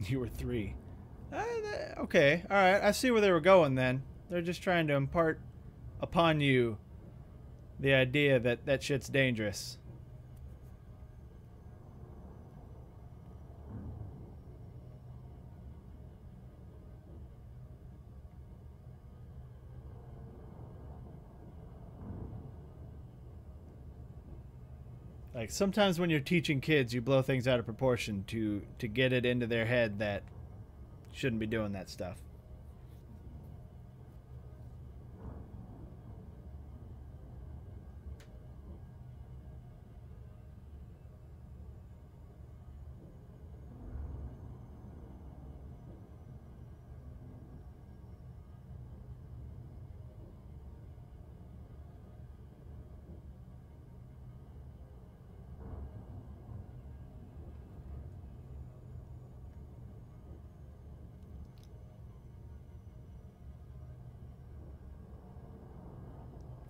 You were 3. Okay, alright. I see where they were going then. They're just trying to impart upon you the idea that that shit's dangerous. Like, sometimes when you're teaching kids, you blow things out of proportion to get it into their head that shouldn't be doing that stuff.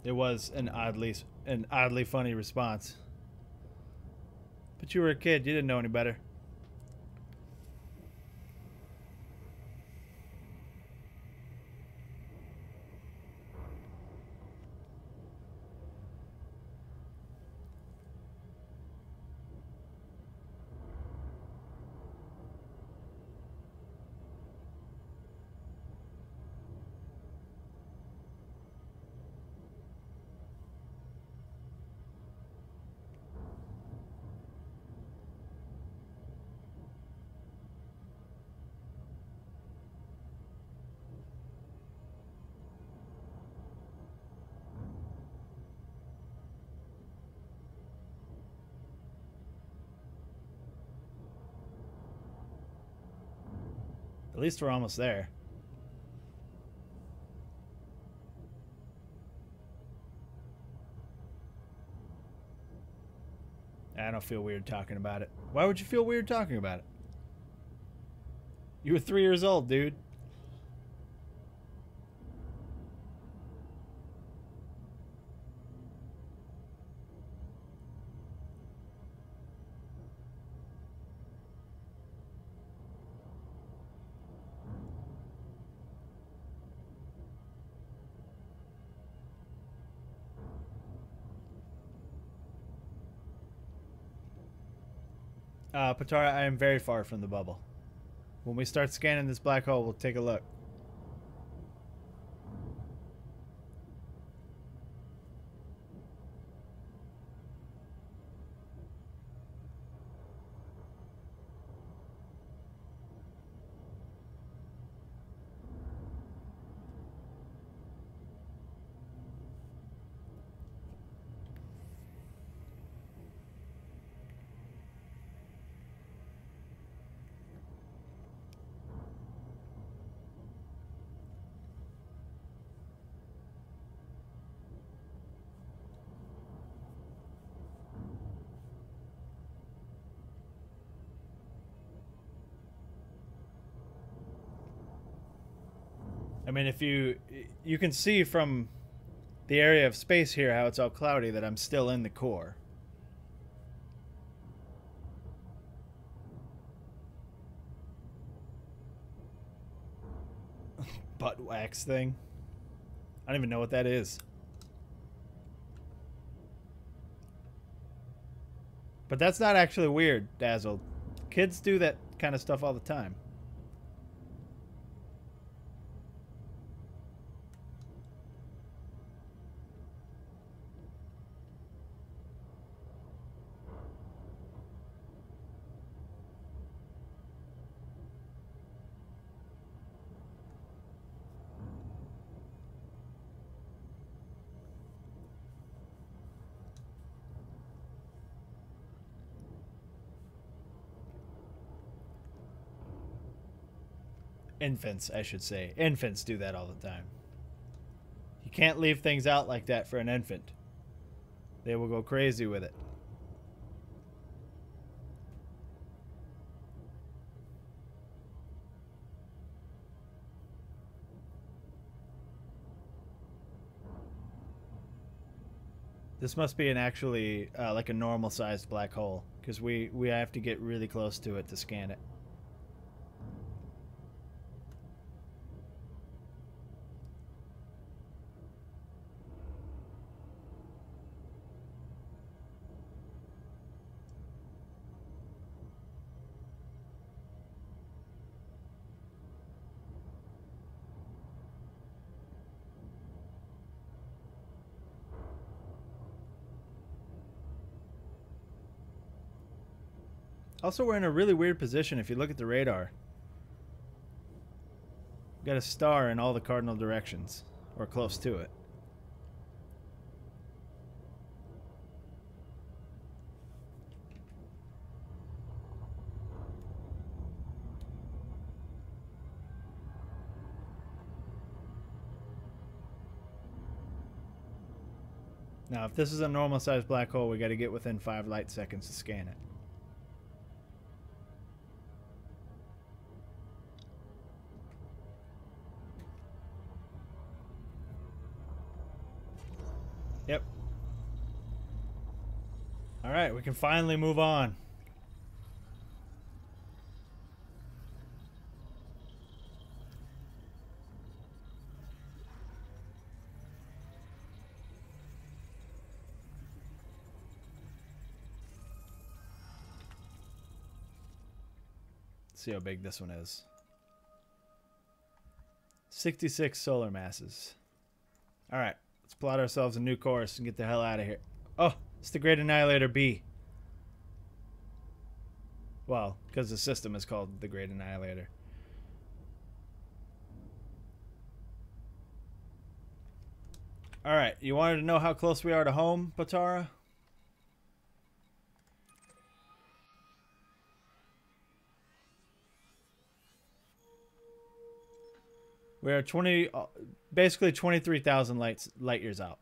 It was an oddly funny response. But you were a kid, you didn't know any better. At least we're almost there. I don't feel weird talking about it. Why would you feel weird talking about it? You were 3 years old, dude. Patara, I am very far from the bubble. When we start scanning this black hole, we'll take a look. I mean, if you can see from the area of space here how it's all cloudy that I'm still in the core. Butt wax thing. I don't even know what that is. But that's not actually weird, Dazzle. Kids do that kind of stuff all the time. Infants, I should say. Infants do that all the time. You can't leave things out like that for an infant. They will go crazy with it. This must be an actually like a normal sized black hole, because we have to get really close to it to scan it. Also, we're in a really weird position if you look at the radar. We've got a star in all the cardinal directions, or close to it. Now, if this is a normal-sized black hole, we got to get within 5 light seconds to scan it. Yep. All right, we can finally move on. Let's see how big this one is. 66 solar masses. All right. Let's plot ourselves a new course and get the hell out of here. Oh, it's the Great Annihilator B. Well, because the system is called the Great Annihilator. Alright, you wanted to know how close we are to home, Potara? We are basically 23,000 light years out.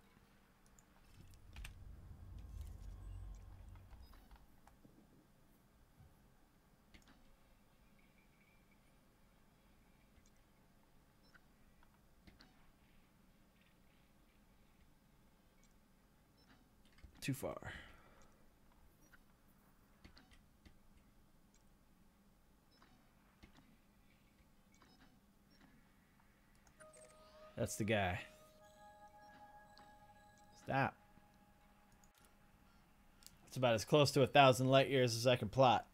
Too far. That's the guy. Stop. It's about as close to 1,000 light years as I can plot.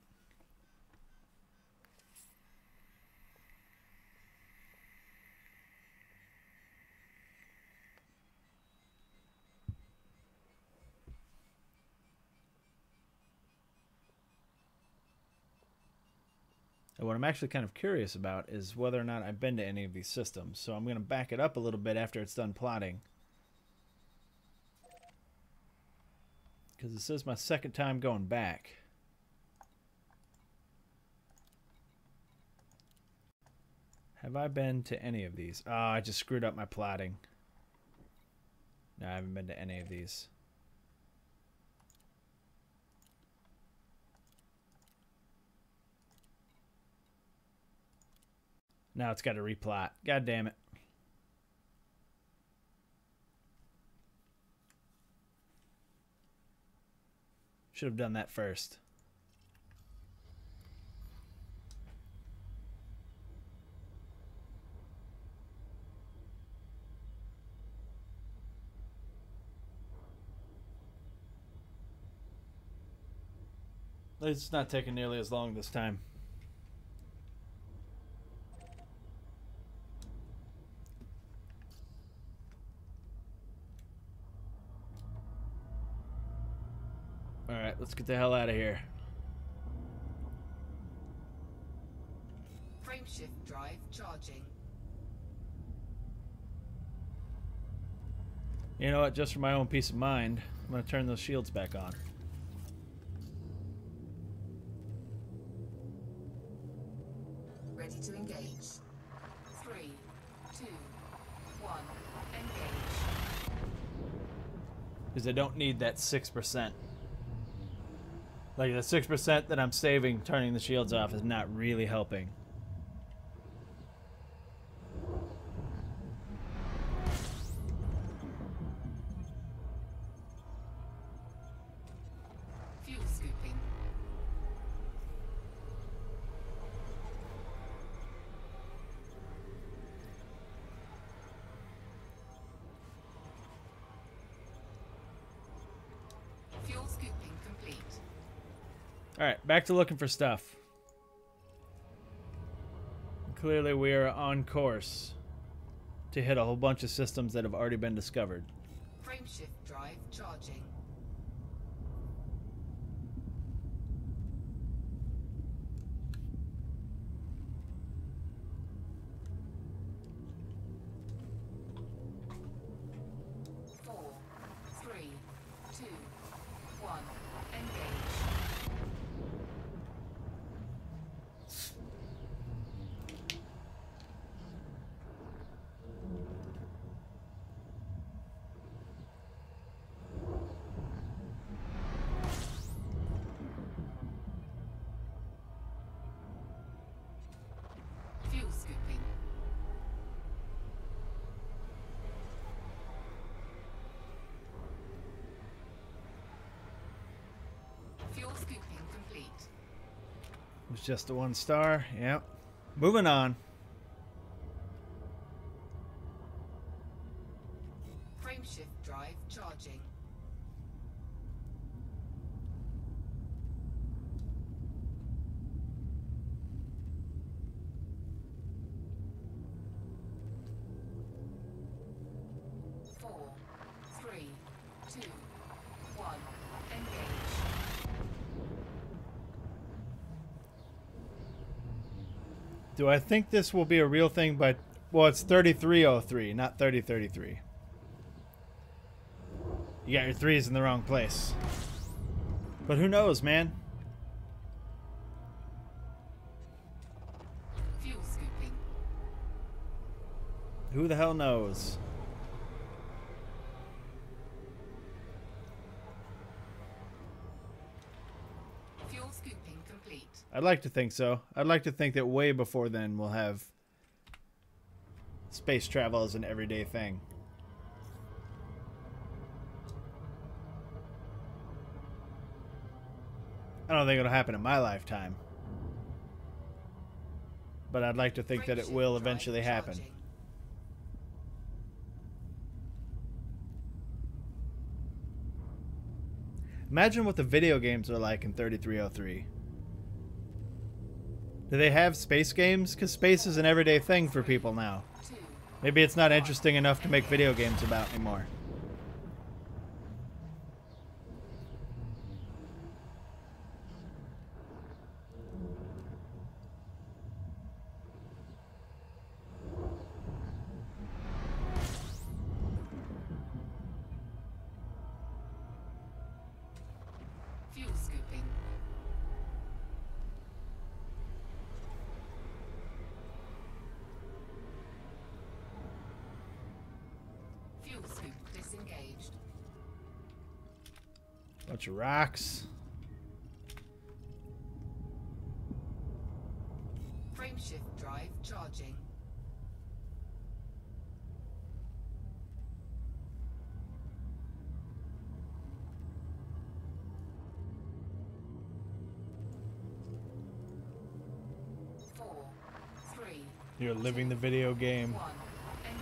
And what I'm actually kind of curious about is whether or not I've been to any of these systems. So I'm going to back it up a little bit after it's done plotting. Because this is my second time going back. Have I been to any of these? Oh, I just screwed up my plotting. No, I haven't been to any of these. Now it's got to replot. God damn it. Should have done that first. It's not taking nearly as long this time. Alright, let's get the hell out of here. Frameshift drive charging. You know what? Just for my own peace of mind, I'm going to turn those shields back on. Ready to engage. 3, 2, 1, engage. Because I don't need that 6%. Like, the 6% that I'm saving turning the shields off is not really helping. Fuel scooping. Fuel scooping complete. Alright, back to looking for stuff. Clearly we are on course to hit a whole bunch of systems that have already been discovered. Frameshift drive charging. Four, three, two, one, engage. Fuel scooping. Fuel scooping complete. It was just a 1 star. Yep. Moving on. Frameshift drive charging. Four, three, two, one, engage. Do I think this will be a real thing? But well, it's 3303, not 3033. You got your 3's in the wrong place. But who knows, man? Fuel scooping. Who the hell knows? Fuel scooping complete. I'd like to think so. I'd like to think that way before then we'll have space travel as an everyday thing. I don't think it'll happen in my lifetime. But I'd like to think that it will eventually happen. Imagine what the video games are like in 3303. Do they have space games? Because space is an everyday thing for people now. Maybe it's not interesting enough to make video games about anymore. Fuel scooping. Fuel scoop disengaged. Bunch of rocks. Frameshift drive charging. You're living the video game. 1.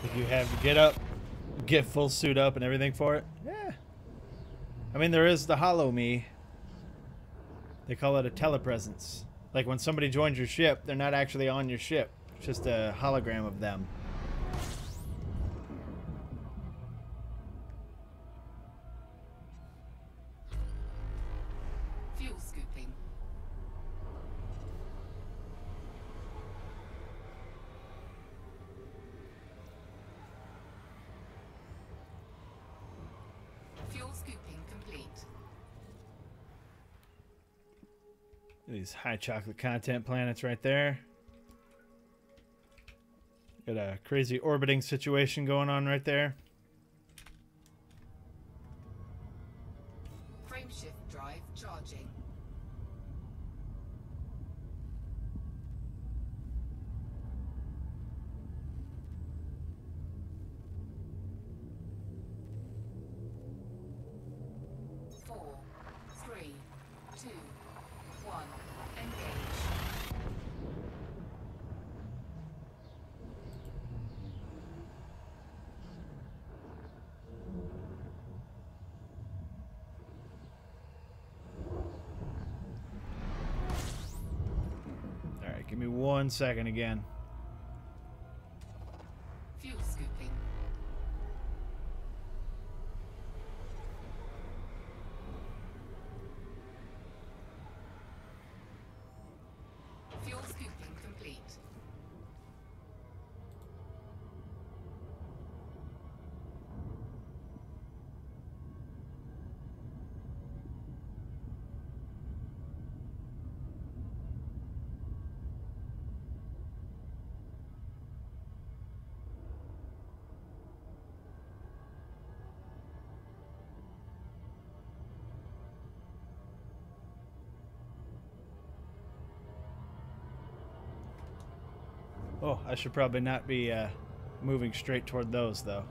If you have to get up, get full suit up and everything for it. Yeah. I mean, there is the Hollow Me. They call it a telepresence. Like when somebody joins your ship, they're not actually on your ship. It's just a hologram of them. Fuel scooping. Fuel scooping complete. These high chocolate content planets right there. Got a crazy orbiting situation going on right there. Frameshift drive charging. Four, three, two, one. Engage. All right, give me 1 second again. Fuel scooping. Fuel scooping complete. Oh, I should probably not be moving straight toward those, though.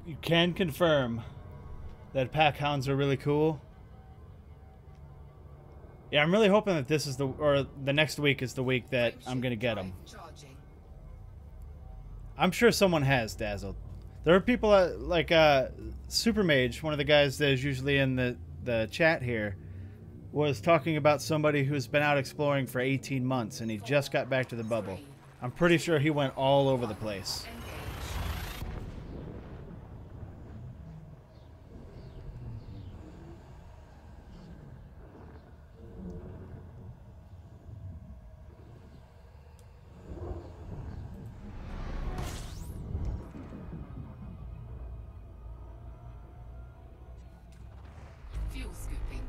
You can confirm that pack hounds are really cool. Yeah, I'm really hoping that this is the next week is the week that I'm gonna get them. Charging. I'm sure someone has, Dazzled. There are people like Super Mage, one of the guys that is usually in the chat here, was talking about somebody who's been out exploring for 18 months and he just got back to the bubble. I'm pretty sure he went all over the place. Engage. Fuel scooping.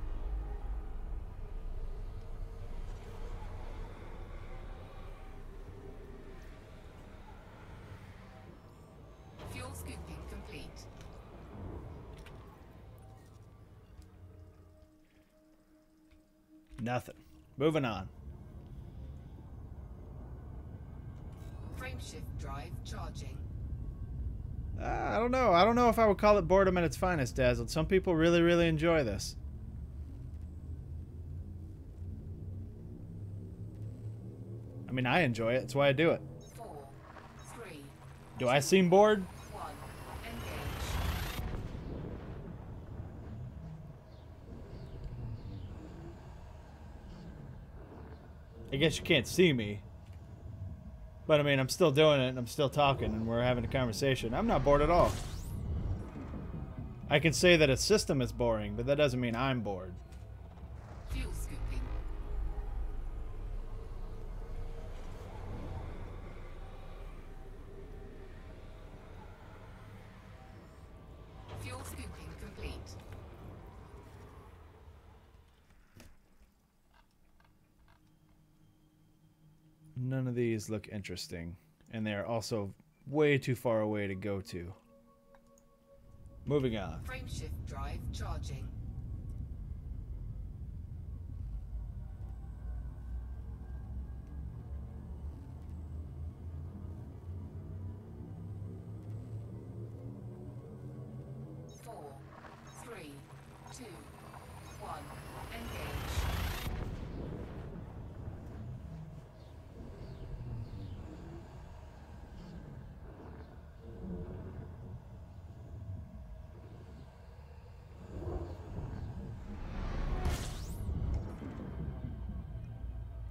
Fuel scooping complete. Nothing. Moving on. Frameshift drive charging. I don't know. I don't know if I would call it boredom at its finest, Dazzled. Some people really, really enjoy this. I mean, I enjoy it. That's why I do it. 4, 3, Do I seem bored? 1. Engage. I guess you can't see me. But I mean, I'm still doing it and I'm still talking and we're having a conversation. I'm not bored at all. I can say that a system is boring, but that doesn't mean I'm bored. Fuel scooping. None of these look interesting. And they're also way too far away to go to. Moving on. Frameshift drive charging. Four, three, two, one. Engage.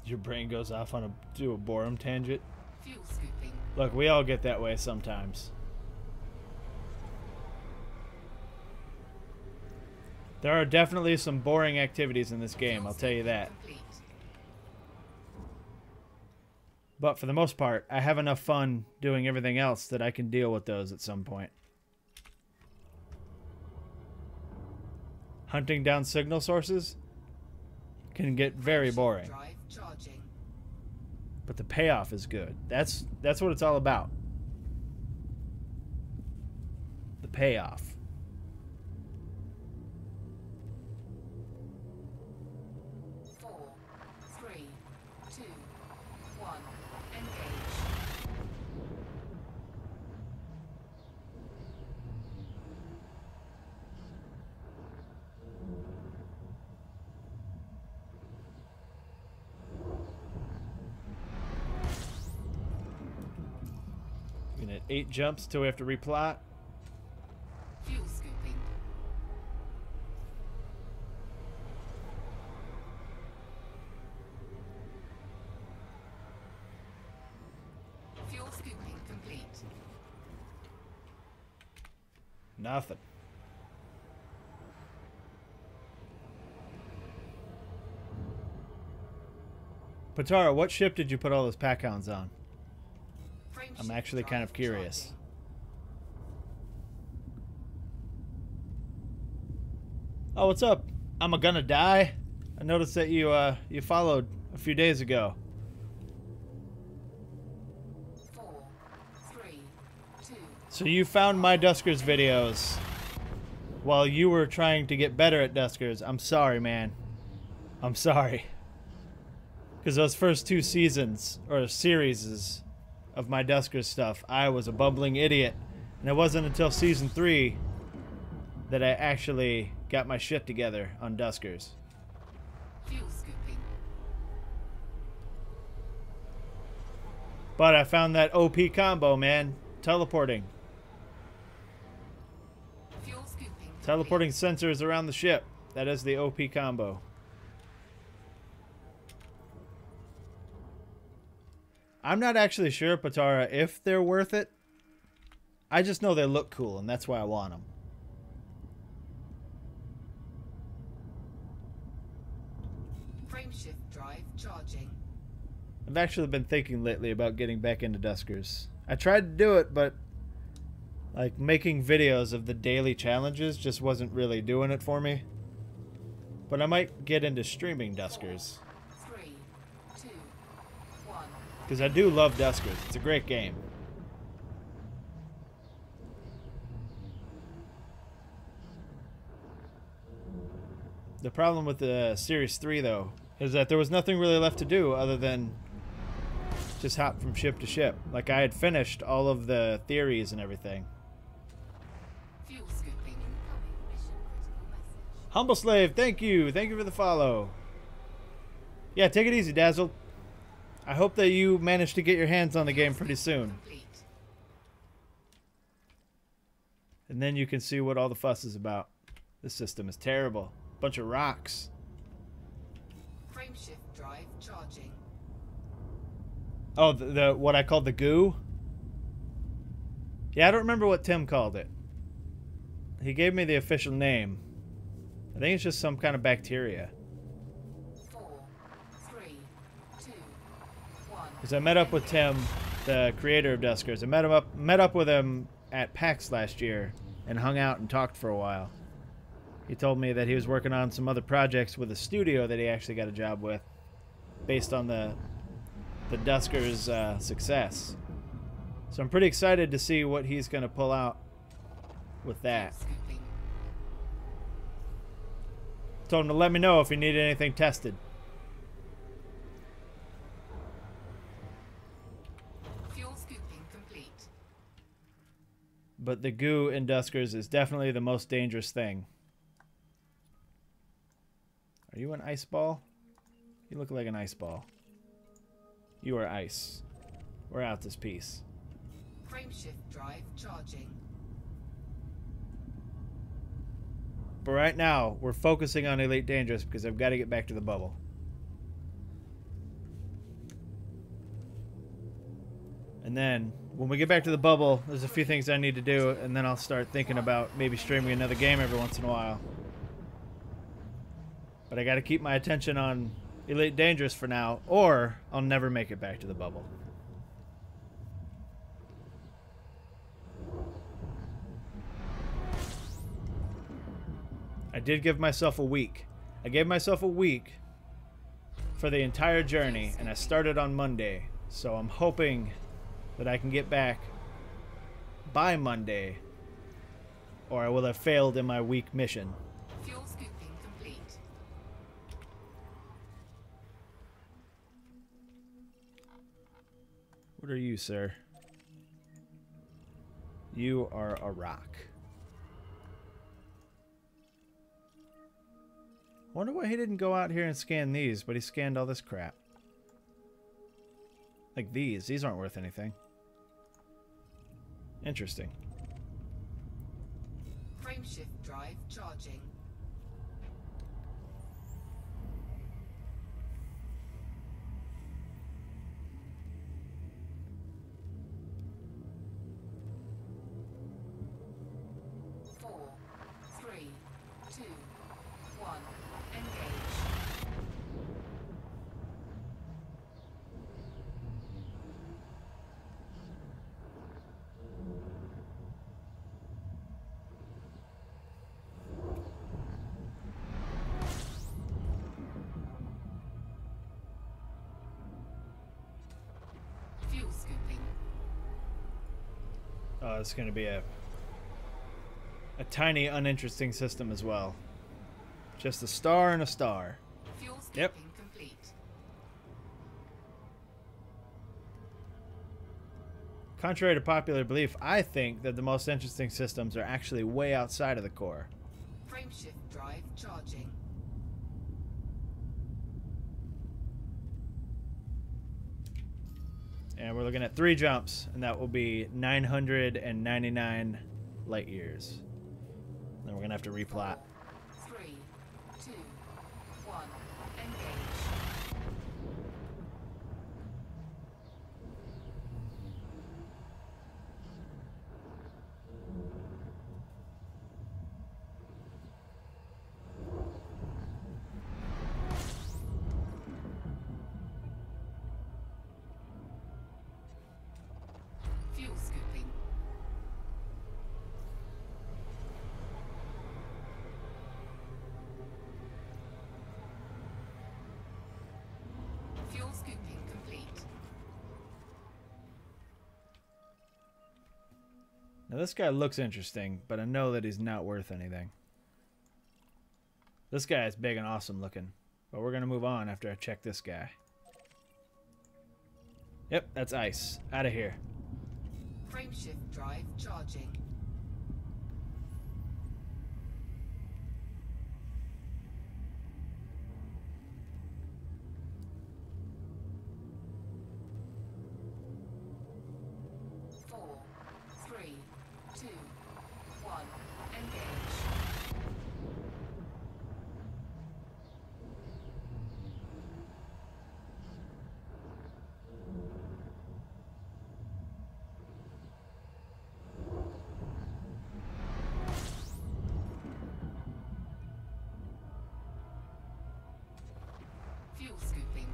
Your brain goes off on a boredom tangent. Fuel scooping. Look, we all get that way sometimes. There are definitely some boring activities in this game, I'll tell you that. Complete. But for the most part, I have enough fun doing everything else that I can deal with those at some point. Hunting down signal sources can get very boring. Drive charging. But the payoff is good. That's what it's all about. The payoff. Four, three, two, one. Engage. Looking at 8 jumps till we have to replot. Fuel scooping. Fuel scooping complete. Nothing. Patara, what ship did you put all those pack hounds on? I'm actually kind of curious. Oh, what's up? I'm gonna die. I noticed that you followed a few days ago. 4, 3, 2. So you found my Duskers videos while you were trying to get better at Duskers. I'm sorry, man. I'm sorry. Because those first 2 seasons, or series of my Duskers stuff, I was a bumbling idiot. And it wasn't until season 3 that I actually got my shit together on Duskers. Fuel scooping. But I found that OP combo, man. Teleporting. Fuel scooping. Teleporting sensors around the ship. That is the OP combo. I'm not actually sure, Patara, if they're worth it. I just know they look cool, and that's why I want them. Frameshift drive charging. I've actually been thinking lately about getting back into Duskers. I tried to do it, but like making videos of the daily challenges just wasn't really doing it for me. But I might get into streaming Duskers. 3, 2, 1. Because I do love Duskers. It's a great game. The problem with the Series 3, though, is that there was nothing really left to do other than just hop from ship to ship. Like, I had finished all of the theories and everything. Fuel scooping. Humble Slave, thank you. Thank you for the follow. Yeah, take it easy, Dazzle. I hope that you manage to get your hands on the game pretty soon. Complete. And then you can see what all the fuss is about. This system is terrible. Bunch of rocks. Frameshift drive charging. Oh, the what I called the goo? Yeah, I don't remember what Tim called it. He gave me the official name. I think it's just some kind of bacteria. 4, 3, 2, 1. Because I met up with Tim, the creator of Duskers. I met up with him at PAX last year and hung out and talked for a while. He told me that he was working on some other projects with a studio that he actually got a job with, based on the the Dusker's success. So I'm pretty excited to see what he's going to pull out with that. Scooping. Told him to let me know if he needed anything tested. Fuel scooping complete. But the goo in Duskers is definitely the most dangerous thing. Are you an ice ball? You look like an ice ball. You are ice. We're out this piece. Frameshift drive charging. But right now, we're focusing on Elite Dangerous because I've got to get back to the bubble. And then, when we get back to the bubble, there's a few things I need to do, and then I'll start thinking about maybe streaming another game every once in a while. But I got to keep my attention on Elite Dangerous for now, or I'll never make it back to the bubble. I did give myself a week. I gave myself a week for the entire journey, and I started on Monday. So I'm hoping that I can get back by Monday, or I will have failed in my week mission. Fuel scooping complete. What are you, sir? You are a rock. I wonder why he didn't go out here and scan these, but he scanned all this crap. Like these. These aren't worth anything. Interesting. Frameshift drive charging. Four, three, two, one. Engage. Fuel scooping. Oh, it's going to be a tiny, uninteresting system as well. Just a star and a star. Fuel scooping Yep. complete. Contrary to popular belief, I think that the most interesting systems are actually way outside of the core. Frameshift drive charging. And we're looking at 3 jumps, and that will be 999 light years. Then we're going to have to replot. 3, 2, 1. Engage. Fuel scooping. Fuel scooping complete. Now this guy looks interesting, but I know that he's not worth anything. This guy is big and awesome looking, but we're going to move on after I check this guy. Yep, that's ice. Out of here. Frameshift drive charging. Four, three, two, one. Engage. Fuel scooping.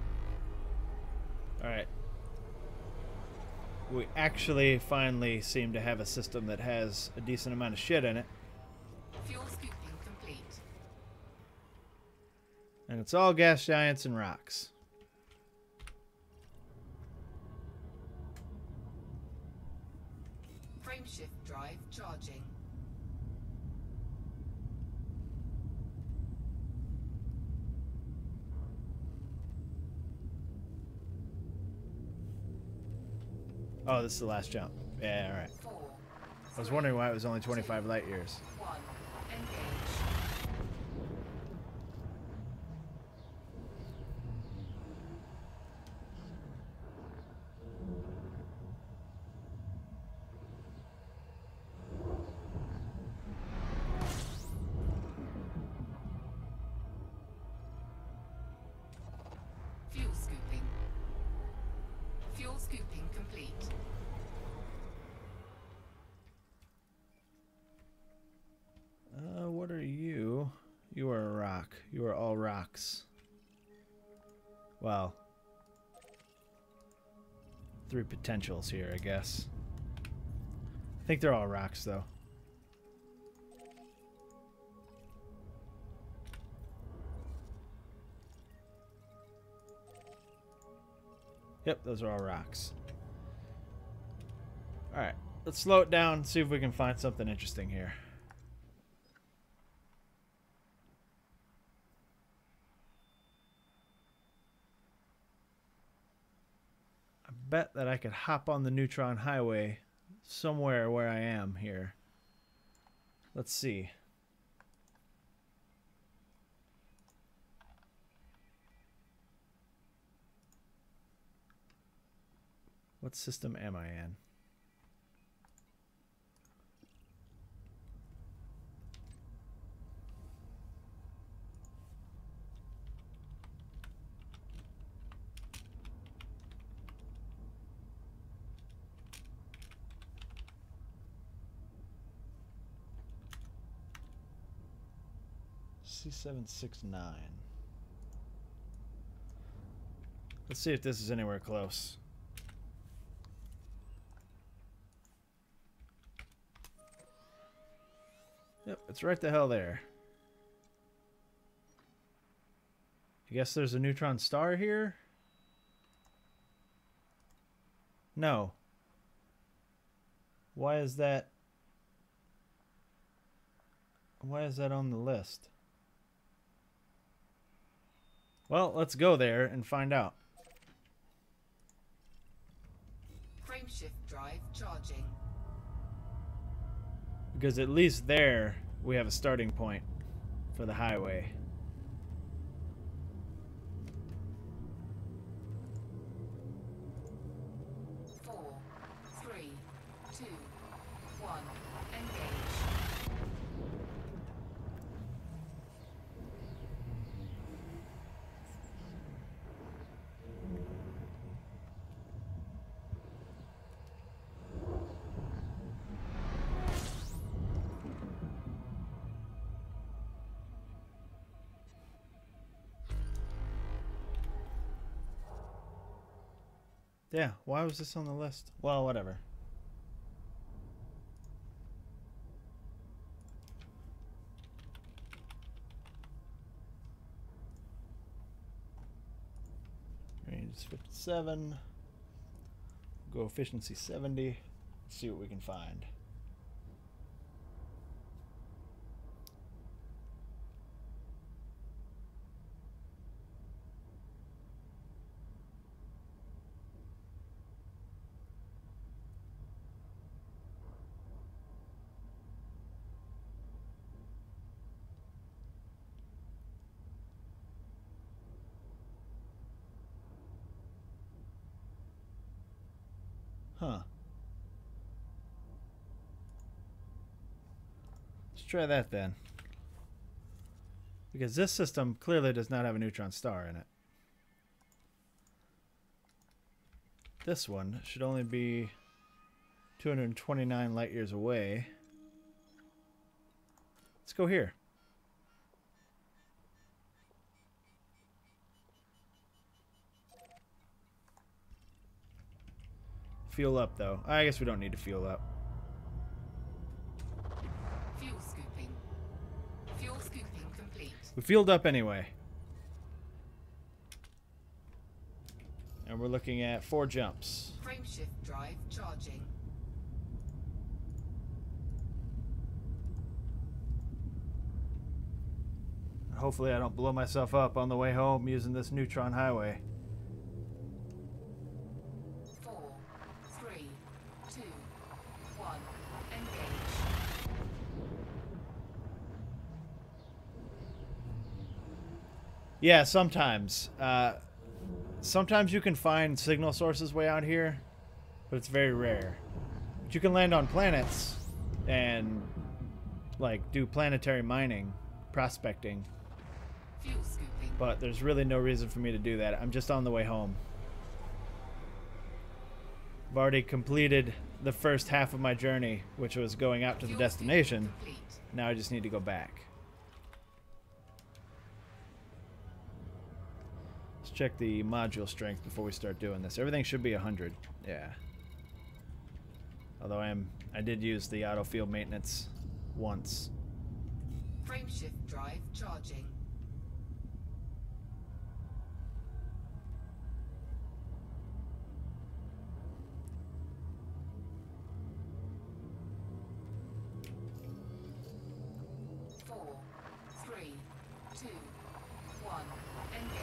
Alright. We actually finally seem to have a system that has a decent amount of shit in it. Fuel scooping complete. And it's all gas giants and rocks. Frameshift drive charging. Oh, this is the last jump. Yeah, alright. 4, I was wondering why it was only 25 light years. 1. Engage. Fuel scooping. Fuel scooping complete. What are you? You are a rock. You are all rocks. Well, 3 potentials here, I guess. I think they're all rocks, though. Yep, those are all rocks. Alright, let's slow it down and see if we can find something interesting here. I bet that I could hop on the Neutron highway somewhere where I am here. Let's see. What system am I in? C769. Let's see if this is anywhere close. Yep, it's right the hell there. I guess there's a neutron star here? No. Why is that? Why is that on the list? Well, let's go there and find out. Frameshift drive charging. Because at least there we have a starting point for the highway. Four, three, two, one. Engage. Yeah, why was this on the list? Well, whatever. Range is 57. Go efficiency 70. See what we can find. Huh. Let's try that then. Because this system clearly does not have a neutron star in it. This one should only be 229 light years away. Let's go here. Fuel up, though. I guess we don't need to fuel up. Fuel scooping. Fuel scooping complete. We fueled up anyway. And we're looking at 4 jumps. Frameshift drive charging. hopefully I don't blow myself up on the way home using this Neutron highway. 4, 3, 2, 1, engage. Yeah, sometimes. Sometimes you can find signal sources way out here, but it's very rare. But you can land on planets and, like, do planetary mining, prospecting. Fuel scooping. But there's really no reason for me to do that. I'm just on the way home. I've already completed the first half of my journey, which was going out to the Fuel destination. scooping complete. Now I just need to go back. Let's check the module strength before we start doing this. Everything should be 100. Yeah. Although I did use the auto field maintenance once. Frameshift drive charging. Four, three, two, one, engage.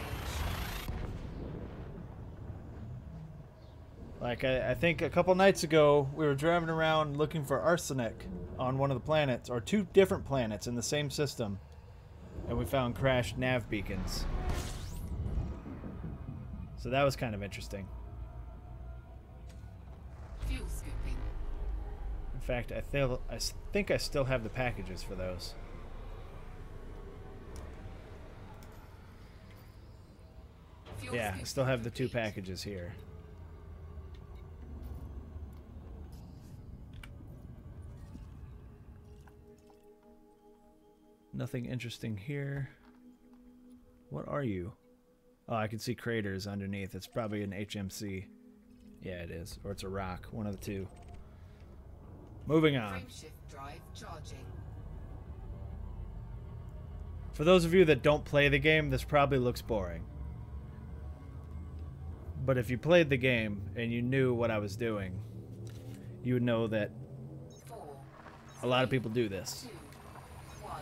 Like, I think a couple nights ago, we were driving around looking for arsenic on one of the planets, or two different planets in the same system, and we found crashed nav beacons. So that was kind of interesting. Fuel scooping. In fact, I think I still have the packages for those. Fuel Yeah, I scooping still have the 2 complete. packages here. Nothing interesting here. What are you? Oh, I can see craters underneath. It's probably an HMC. Yeah, it is. Or it's a rock. One of the two. Moving on. Frameshift drive charging. For those of you that don't play the game, this probably looks boring. But if you played the game and you knew what I was doing, you would know that 4, a lot of people do this. 2, 1,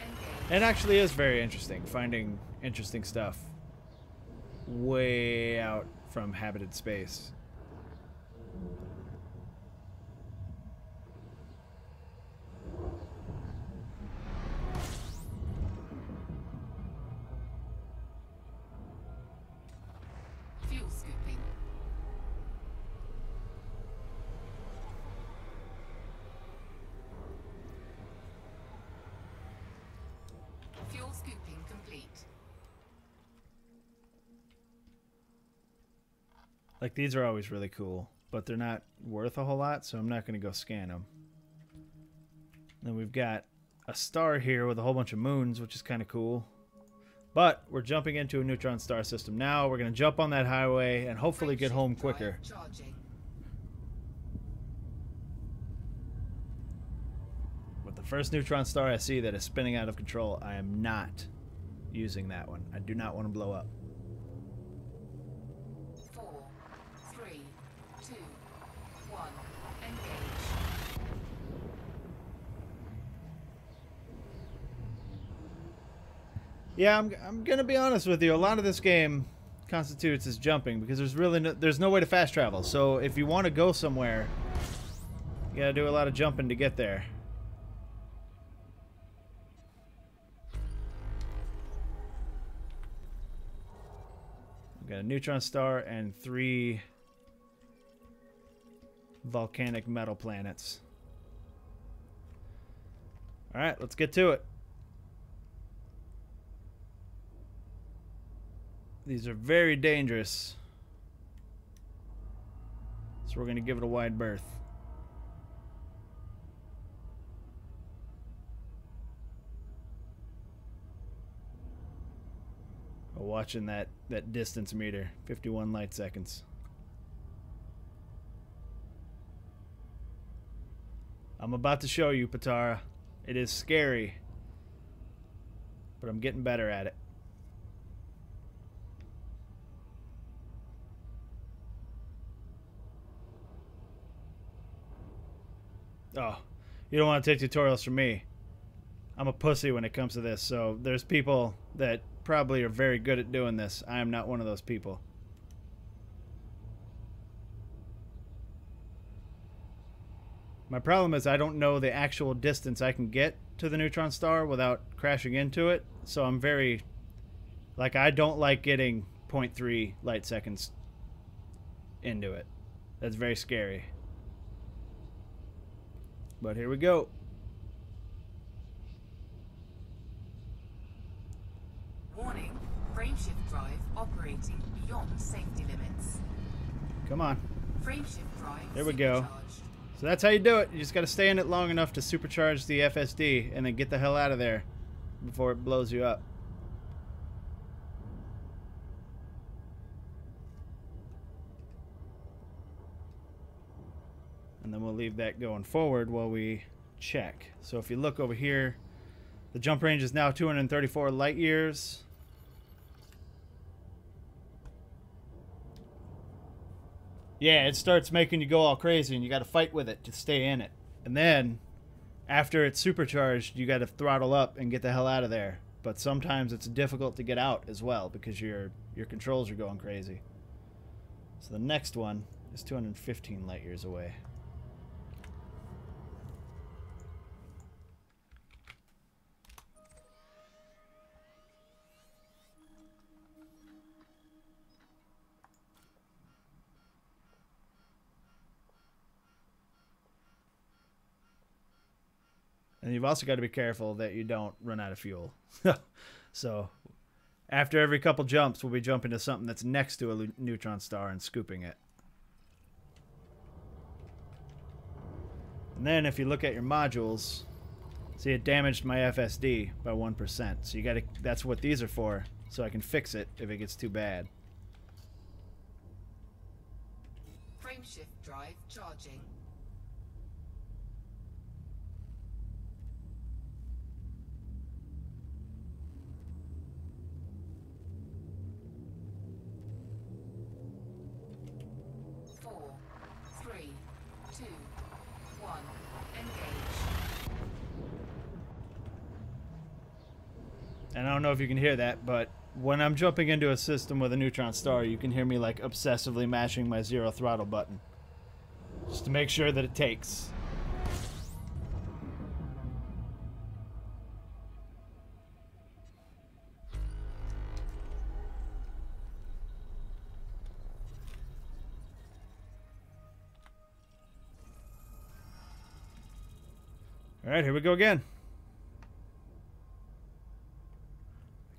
engage. It actually is very interesting, finding interesting stuff way out from habited space. Fuel scooping. Fuel scooping complete. Like, these are always really cool, but they're not worth a whole lot, so I'm not going to go scan them. Then we've got a star here with a whole bunch of moons, which is kind of cool. But we're jumping into a neutron star system now. We're going to jump on that highway and hopefully get home Frameshift quicker. drive charging. But the first neutron star I see that is spinning out of control, I am not using that one. I do not want to blow up. 4, 3, 2, 1, engage. Yeah, I'm gonna be honest with you. A lot of this game constitutes as jumping because there's no way to fast travel. So if you want to go somewhere, you gotta do a lot of jumping to get there. We've got a neutron star and 3 volcanic metal planets. All right, let's get to it. These are very dangerous, so we're going to give it a wide berth. Oh, watching that distance meter, 51 light seconds. I'm about to show you, Patara. It is scary, but I'm getting better at it. Oh, you don't want to take tutorials from me. I'm a pussy when it comes to this, so there's people that probably are very good at doing this. I am not one of those people. My problem is I don't know the actual distance I can get to the neutron star without crashing into it, so I'm very... Like, I don't like getting 0.3 light seconds into it. That's very scary. But here we go. Warning, frameshift drive operating beyond safety limits. Come on. Frameshift drive There we go. supercharged. So that's how you do it. You just got to stay in it long enough to supercharge the FSD and then get the hell out of there before it blows you up. And then we'll leave that going forward while we check. So if you look over here, the jump range is now 234 light years. Yeah, it starts making you go all crazy and you got to fight with it to stay in it. And then after it's supercharged, you got to throttle up and get the hell out of there. But sometimes it's difficult to get out as well because your controls are going crazy. So the next one is 215 light years away. And you've also got to be careful that you don't run out of fuel. So after every couple jumps, we'll be jumping to something that's next to a neutron star and scooping it. And then if you look at your modules, see it damaged my FSD by 1%. So you got to, that's what these are for, so I can fix it if it gets too bad. Frameshift drive charging. And I don't know if you can hear that, but when I'm jumping into a system with a neutron star, you can hear me like obsessively mashing my 0 throttle button. Just to make sure that it takes. Alright, here we go again.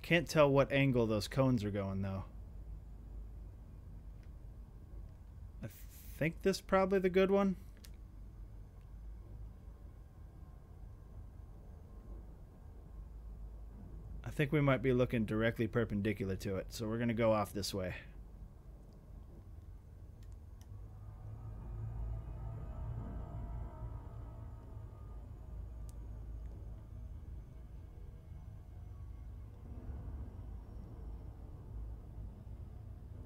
Can't tell what angle those cones are going, though. I think this is probably the good one. I think we might be looking directly perpendicular to it, so we're going to go off this way.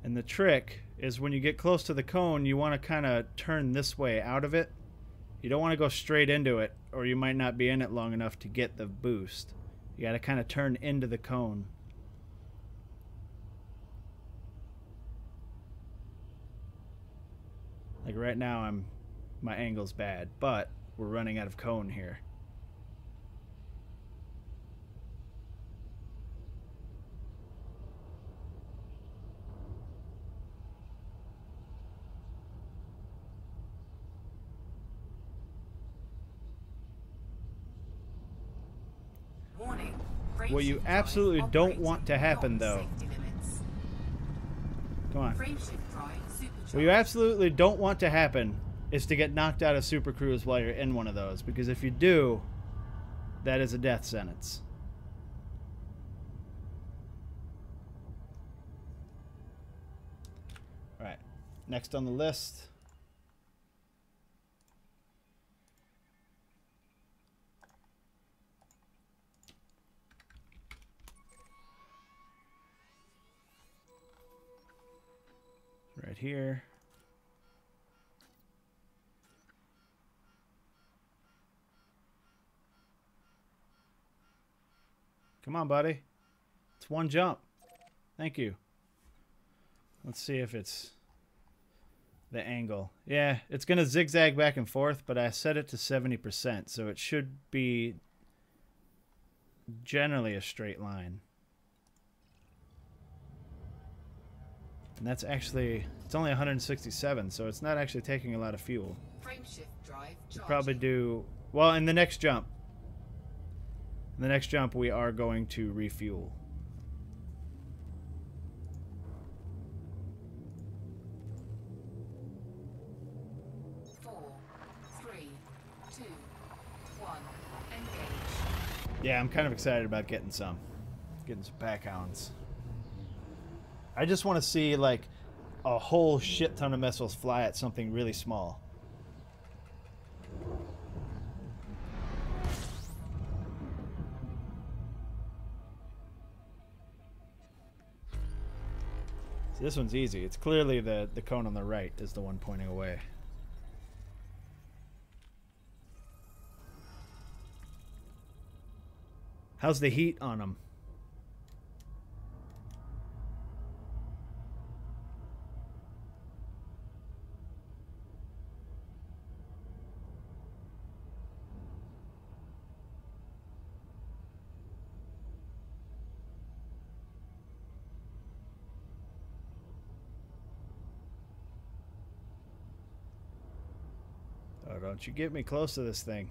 And the trick is when you get close to the cone, you want to kind of turn this way out of it. You don't want to go straight into it, or you might not be in it long enough to get the boost. You got to kind of turn into the cone. Like right now, my angle's bad, but we're running out of cone here. What you absolutely don't want to happen, though. Come on. What you absolutely don't want to happen is to get knocked out of Super Cruise while you're in one of those, because if you do, that is a death sentence. Alright, next on the list. Right here. Come on, buddy. It's one jump. Thank you. Let's see if it's the angle. Yeah, it's going to zigzag back and forth, but I set it to 70%, so it should be generally a straight line. And that's actually, it's only 167, so it's not actually taking a lot of fuel. Frameshift drive charging. Probably do, well, in the next jump. In the next jump, we are going to refuel. Yeah, I'm kind of excited about getting some pack hounds. I just want to see like a whole shit ton of missiles fly at something really small. So this one's easy. It's clearly the cone on the right is the one pointing away. How's the heat on them? Oh, don't you get me close to this thing.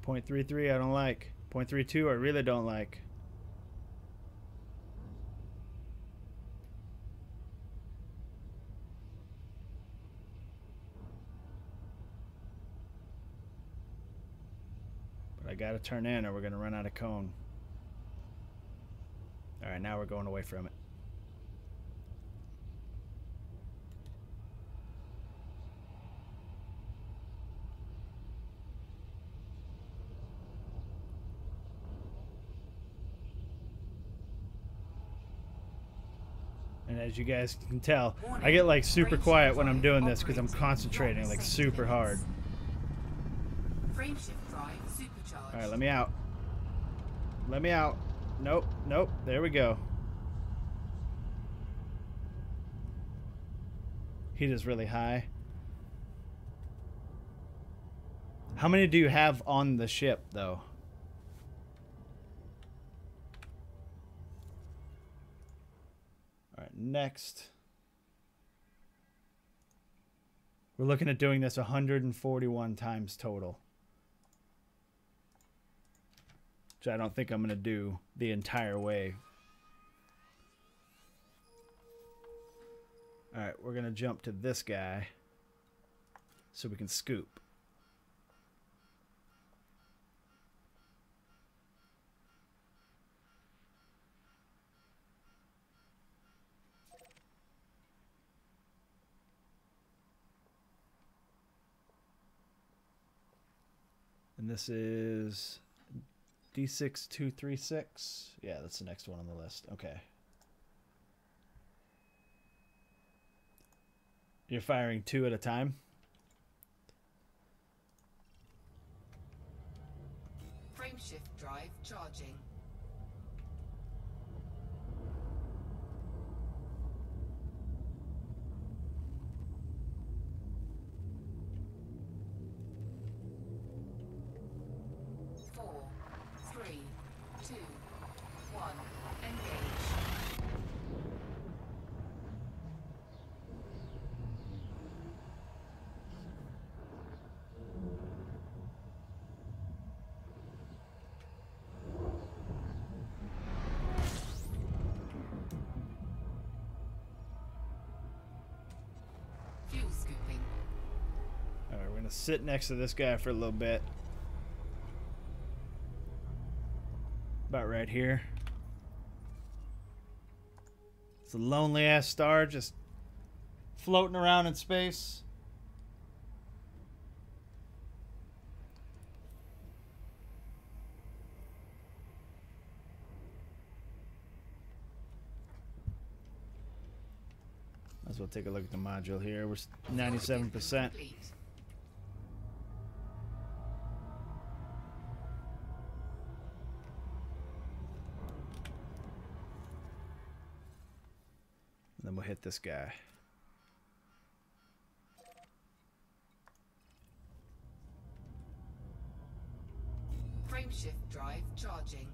.33 I don't like. .32 I really don't like. But I gotta turn in or we're gonna run out of cone. Alright, now we're going away from it. And as you guys can tell, I get like super quiet when I'm doing this because I'm concentrating like super hard. Alright, let me out. Let me out. Nope, nope, there we go. Heat is really high. How many do you have on the ship, though? Alright, next. We're looking at doing this 141 times total. Which I don't think I'm going to do the entire way. Alright, we're going to jump to this guy so we can scoop. And this is D6236. Yeah, that's the next one on the list. Okay. You're firing 2 at a time? Frameshift drive charging. Sit next to this guy for a little bit. About right here. It's a lonely ass star just floating around in space. Might as well take a look at the module here. We're 97%. then we'll hit this guy. Frameshift drive charging.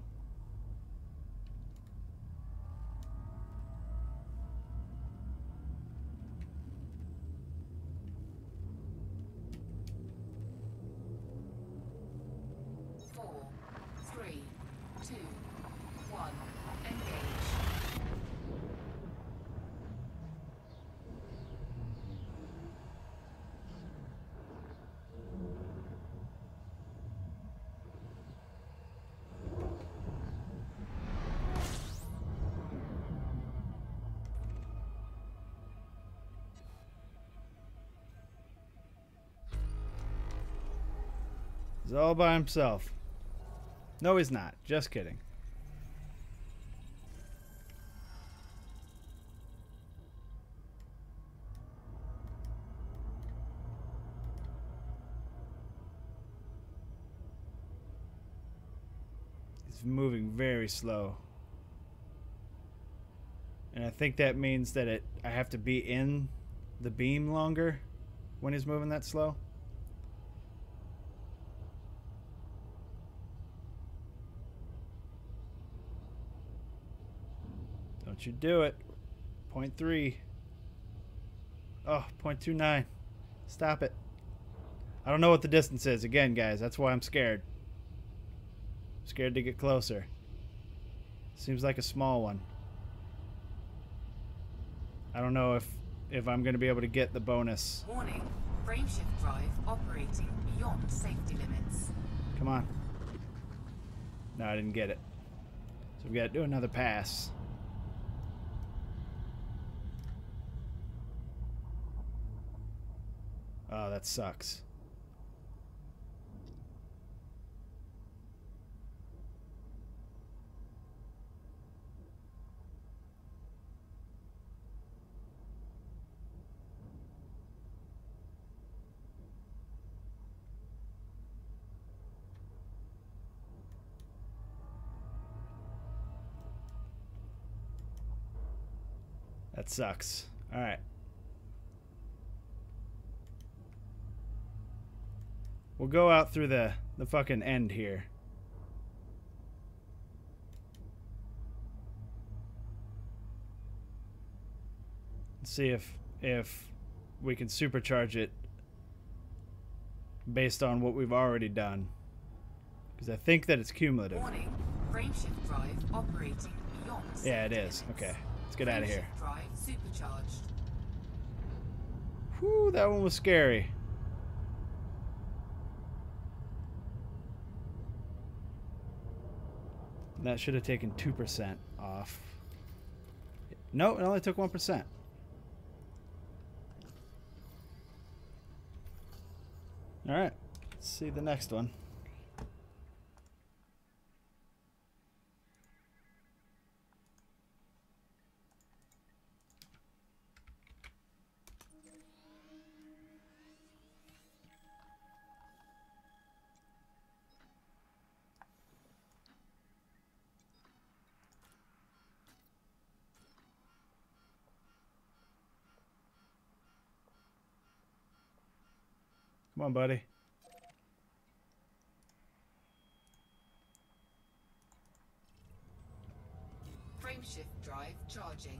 Four, three, two, one, engage. He's all by himself. No, he's not. Just kidding. He's moving very slow. And I think that means that I have to be in the beam longer when he's moving that slow. Don't you do it. 0.3. Oh, 0.29. Stop it. I don't know what the distance is. Again, guys, that's why I'm scared. I'm scared to get closer. Seems like a small one. I don't know if I'm going to be able to get the bonus. Warning. Frameshift drive operating beyond safety limits. Come on. No, I didn't get it. So we got to do another pass. Oh, that sucks. That sucks. All right. We'll go out through the fucking end here. See if we can supercharge it based on what we've already done. Because I think that it's cumulative. Warning. Frameshift drive operating beyond safety Yeah, it is. limits. Okay. Let's get out of here. Frameshift drive supercharged. Whew, that one was scary. That should have taken 2% off. No, it only took 1%. All right, let's see the next one. Come on, buddy. Frameshift drive charging.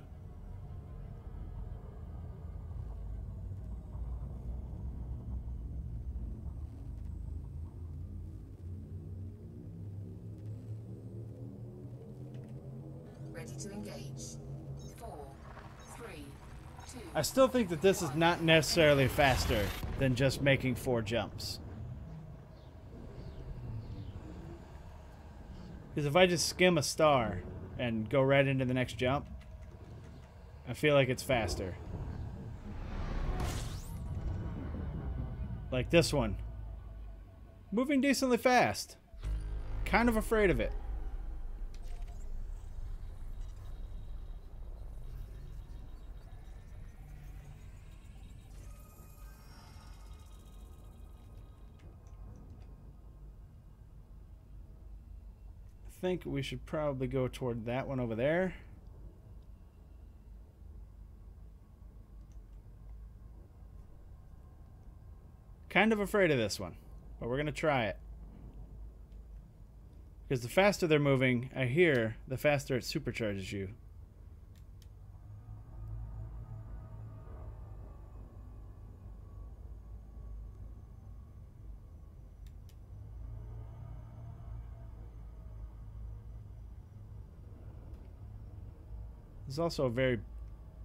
Ready to engage. 4, 3, 2. I still think that this is not necessarily faster than just making 4 jumps. Because if I just skim a star and go right into the next jump, I feel like it's faster. Like this one. Moving decently fast. Kind of afraid of it. I think we should probably go toward that one over there. Kind of afraid of this one, but we're going to try it. Because the faster they're moving, I hear, the faster it supercharges you. This is also a very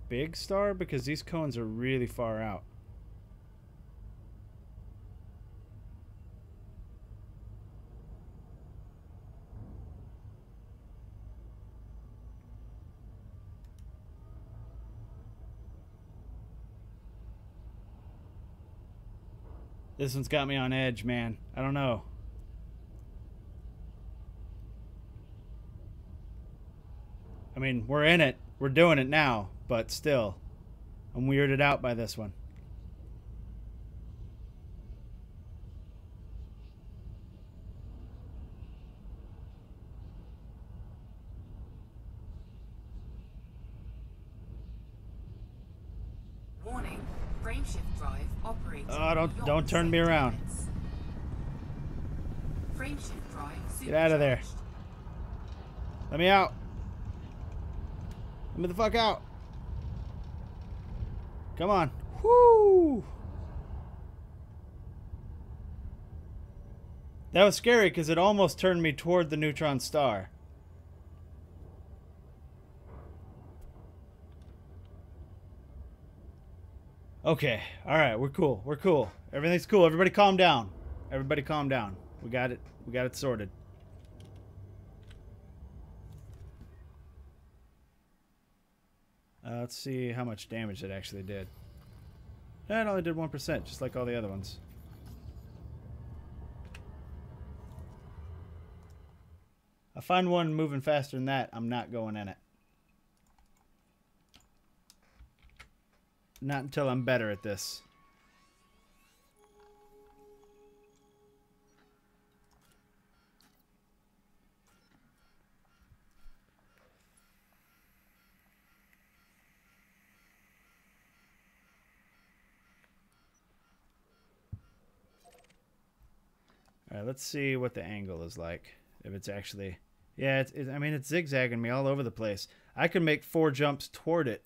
big star because these cones are really far out. This one's got me on edge, man. I don't know. I mean, we're in it. We're doing it now, but still. I'm weirded out by this one. Warning, frameshift drive operating. Oh, don't turn me around. Frameshift drive supercharged. Get out of there. Let me out. Let me the fuck out. Come on. Whoo! That was scary because it almost turned me toward the neutron star. Okay. Alright, we're cool. We're cool. Everything's cool. Everybody calm down. Everybody calm down. We got it. We got it sorted. Let's see how much damage it actually did. It only did 1%, just like all the other ones. I find one moving faster than that, I'm not going in it. Not until I'm better at this. Alright, let's see what the angle is like. If it's actually... Yeah, I mean, it's zigzagging me all over the place. I can make 4 jumps toward it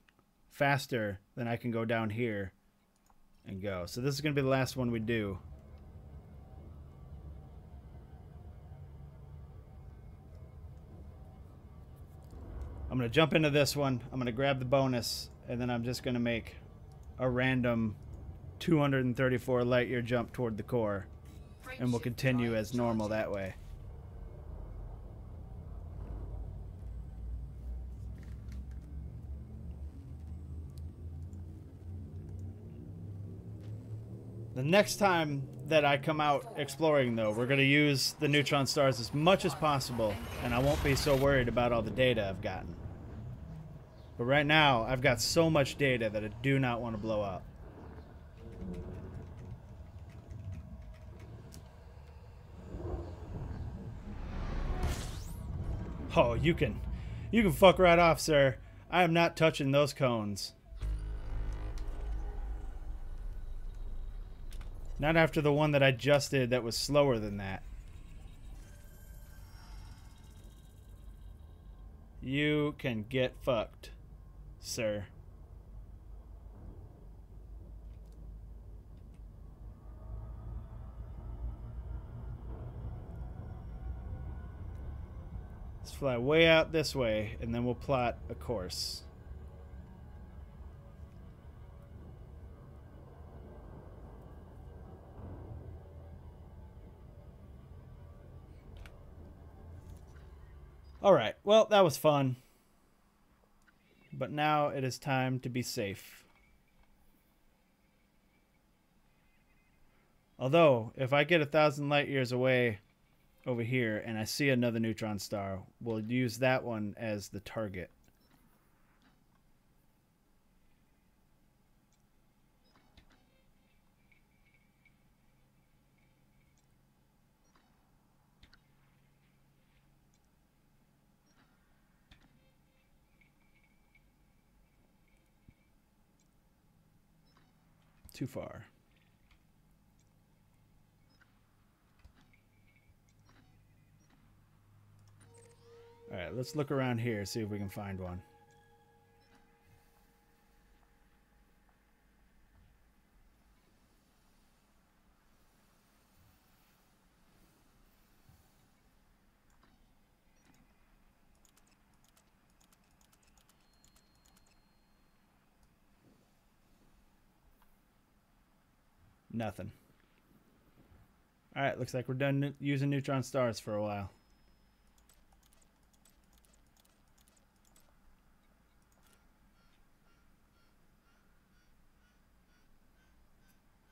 faster than I can go down here and go. So this is going to be the last one we do. I'm going to jump into this one. I'm going to grab the bonus, and then I'm just going to make a random 234 light year jump toward the core. And we'll continue as normal that way. The next time that I come out exploring, though, we're going to use the neutron stars as much as possible, and I won't be so worried about all the data I've gotten. But right now, I've got so much data that I do not want to blow up. Oh, you can fuck right off, sir. I am not touching those cones. Not after the one that I just did that was slower than that. You can get fucked, sir. Let's fly way out this way, and then we'll plot a course. Alright, well, that was fun. But now it is time to be safe. Although, if I get 1,000 light years away over here and I see another neutron star, we'll use that one as the target. Too far. Alright, let's look around here, see if we can find one. Nothing. Alright, looks like we're done using neutron stars for a while.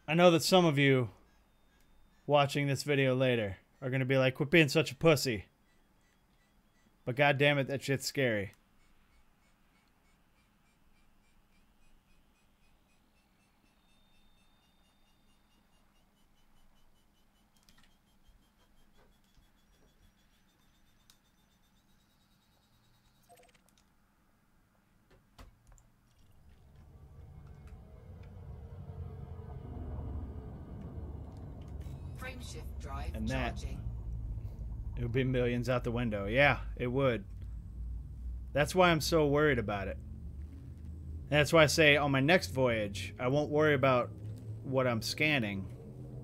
I know that some of you watching this video later are going to be like, quit being such a pussy. But god damn it, that shit's scary. Frameshift drive And that, charging. it would be millions out the window. Yeah, it would. That's why I'm so worried about it. And that's why I say on my next voyage, I won't worry about what I'm scanning,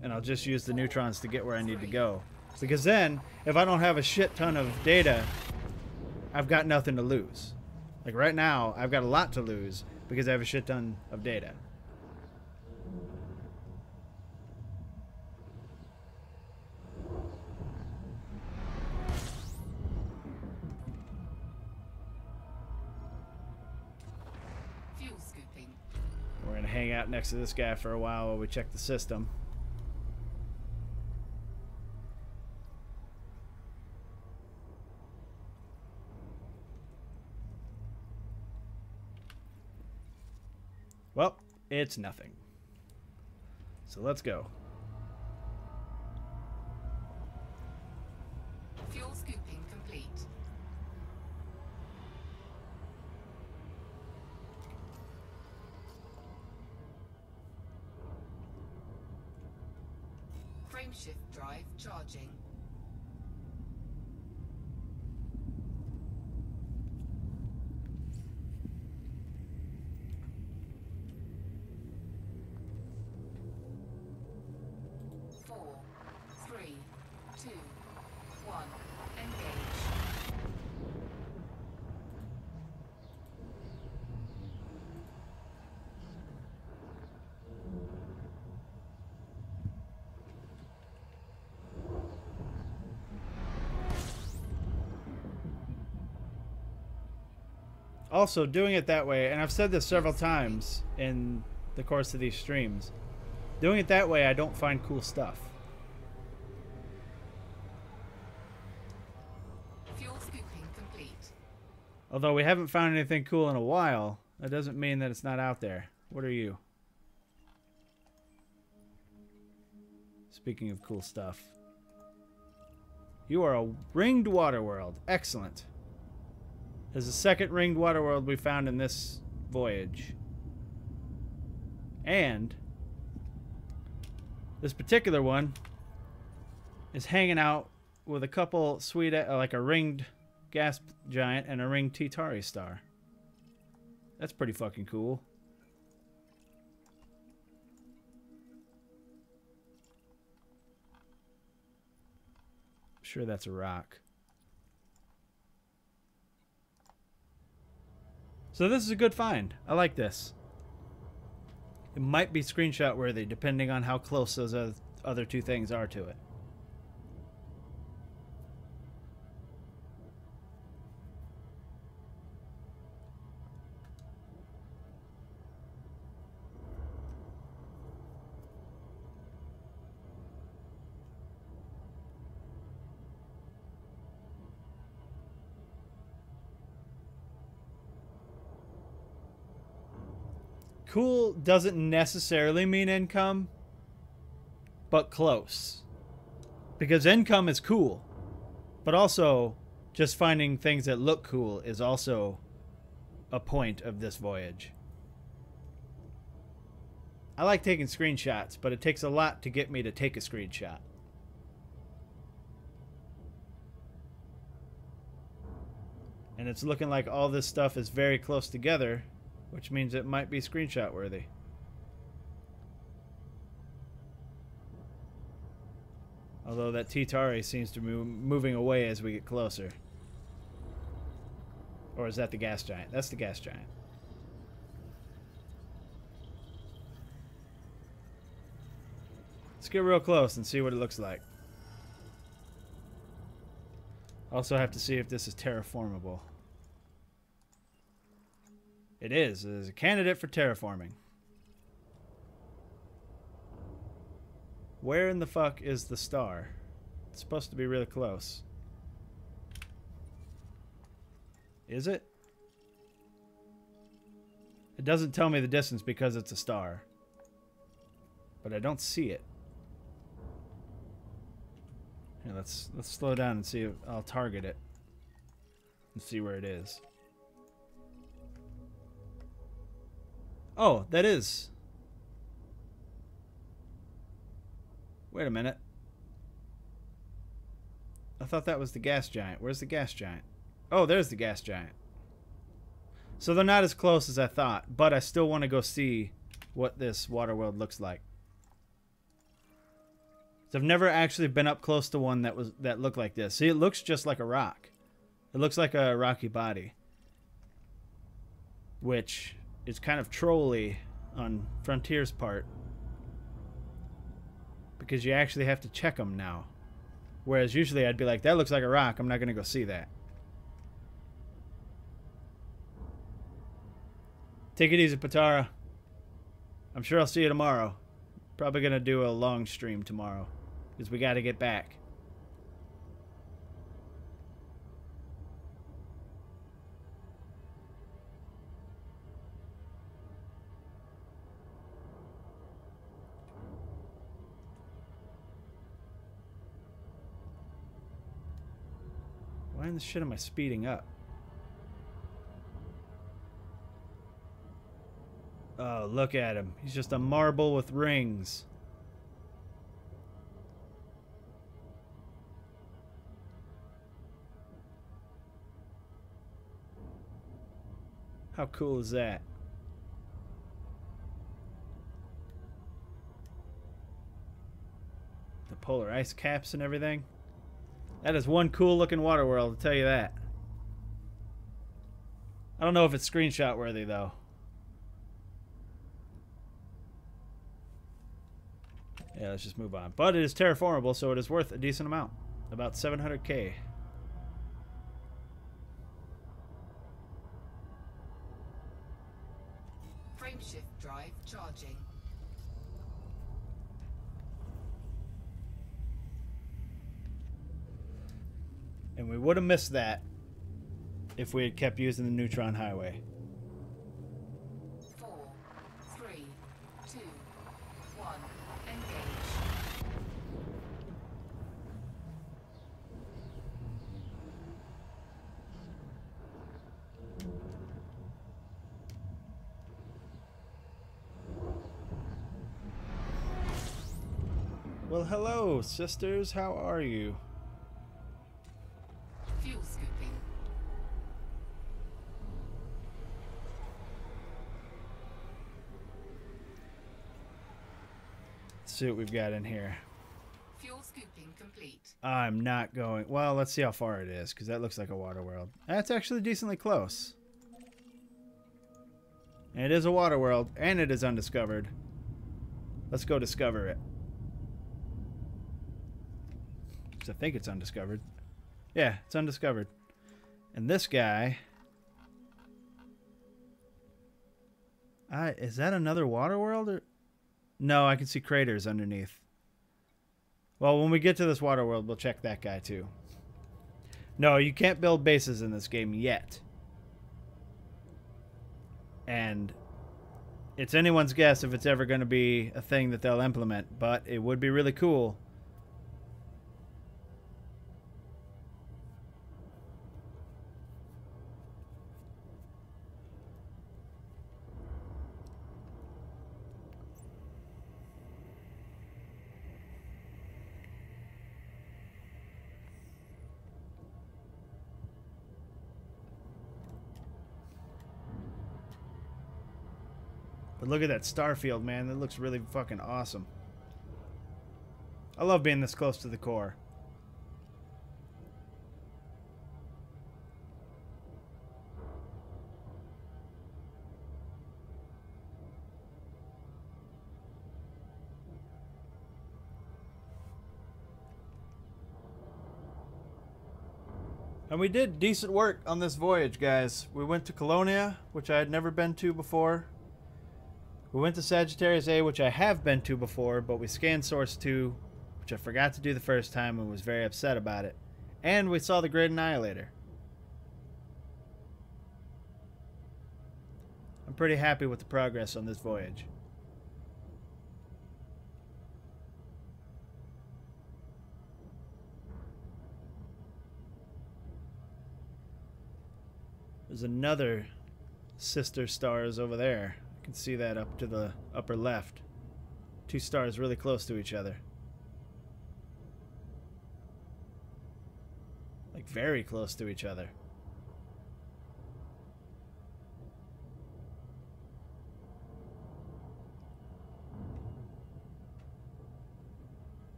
and I'll just use the neutrons to get where I need to go. Because then, if I don't have a shit ton of data, I've got nothing to lose. Like right now, I've got a lot to lose because I have a shit ton of data. Fuel scooping. We're going to hang out next to this guy for a while we check the system. Well, it's nothing. So let's go. Fuel scooping complete. Frameshift drive charging. Four, three, two, one. Engage. Also, doing it that way, and I've said this several times in the course of these streams, doing it that way, I don't find cool stuff. Fuel scooping complete. Although we haven't found anything cool in a while, that doesn't mean that it's not out there. What are you? Speaking of cool stuff. You are a ringed water world. Excellent. There's a second ringed water world we found in this voyage. And this particular one is hanging out with a couple sweet, like a ringed gas giant and a ringed T-Tari star. That's pretty fucking cool. I'm sure that's a rock. So this is a good find. I like this. It might be screenshot worthy depending on how close those other two things are to it. Cool doesn't necessarily mean income, but close. Because income is cool, but also just finding things that look cool is also a point of this voyage. I like taking screenshots, but it takes a lot to get me to take a screenshot. And it's looking like all this stuff is very close together, which means it might be screenshot worthy. Although that T-Tari seems to be moving away as we get closer. Or is that the gas giant? That's the gas giant. Let's get real close and see what it looks like. Also have to see if this is terraformable. It is. It is a candidate for terraforming. Where in the fuck is the star? It's supposed to be really close. Is it? It doesn't tell me the distance because it's a star. But I don't see it. Here, let's slow down and see if I'll target it. And see where it is. Oh, that is. Wait a minute. I thought that was the gas giant. Where's the gas giant? Oh, there's the gas giant. So they're not as close as I thought, but I still want to go see what this water world looks like. So I've never actually been up close to one that looked like this. See, it looks just like a rock. It looks like a rocky body, which is kind of trolly on Frontier's part, because you actually have to check them now. Whereas usually I'd be like, that looks like a rock, I'm not going to go see that. Take it easy, Patara. I'm sure I'll see you tomorrow. Probably going to do a long stream tomorrow, because we got to get back. Why in the shit am I speeding up? Oh, look at him. He's just a marble with rings. How cool is that? The polar ice caps and everything. That is one cool looking water world, I'll tell you that. I don't know if it's screenshot worthy though. Yeah, let's just move on. But it is terraformable, so it is worth a decent amount. About 700k. Frameshift drive charging. And we would have missed that if we had kept using the Neutron highway. 4, 3, 2, 1, engage. Well, hello, sisters. How are you? Fuel scooping. Let's see what we've got in here. Fuel scooping complete. I'm not going... Well, let's see how far it is, because that looks like a water world. That's actually decently close. And it is a water world, and it is undiscovered. Let's go discover it. 'Cause I think it's undiscovered. Yeah, it's undiscovered. And this guy... is that another water world? Or... No, I can see craters underneath. Well, when we get to this water world, we'll check that guy too. No, you can't build bases in this game yet. And it's anyone's guess if it's ever going to be a thing that they'll implement, but it would be really cool. But look at that star field, man. That looks really fucking awesome. I love being this close to the core. And we did decent work on this voyage, guys. We went to Colonia, which I had never been to before. We went to Sagittarius A, which I have been to before, but we scanned Source 2, which I forgot to do the first time and was very upset about it. And we saw the Great Annihilator. I'm pretty happy with the progress on this voyage. There's another sister stars over there. You can see that up to the upper left. Two stars really close to each other. Like very close to each other.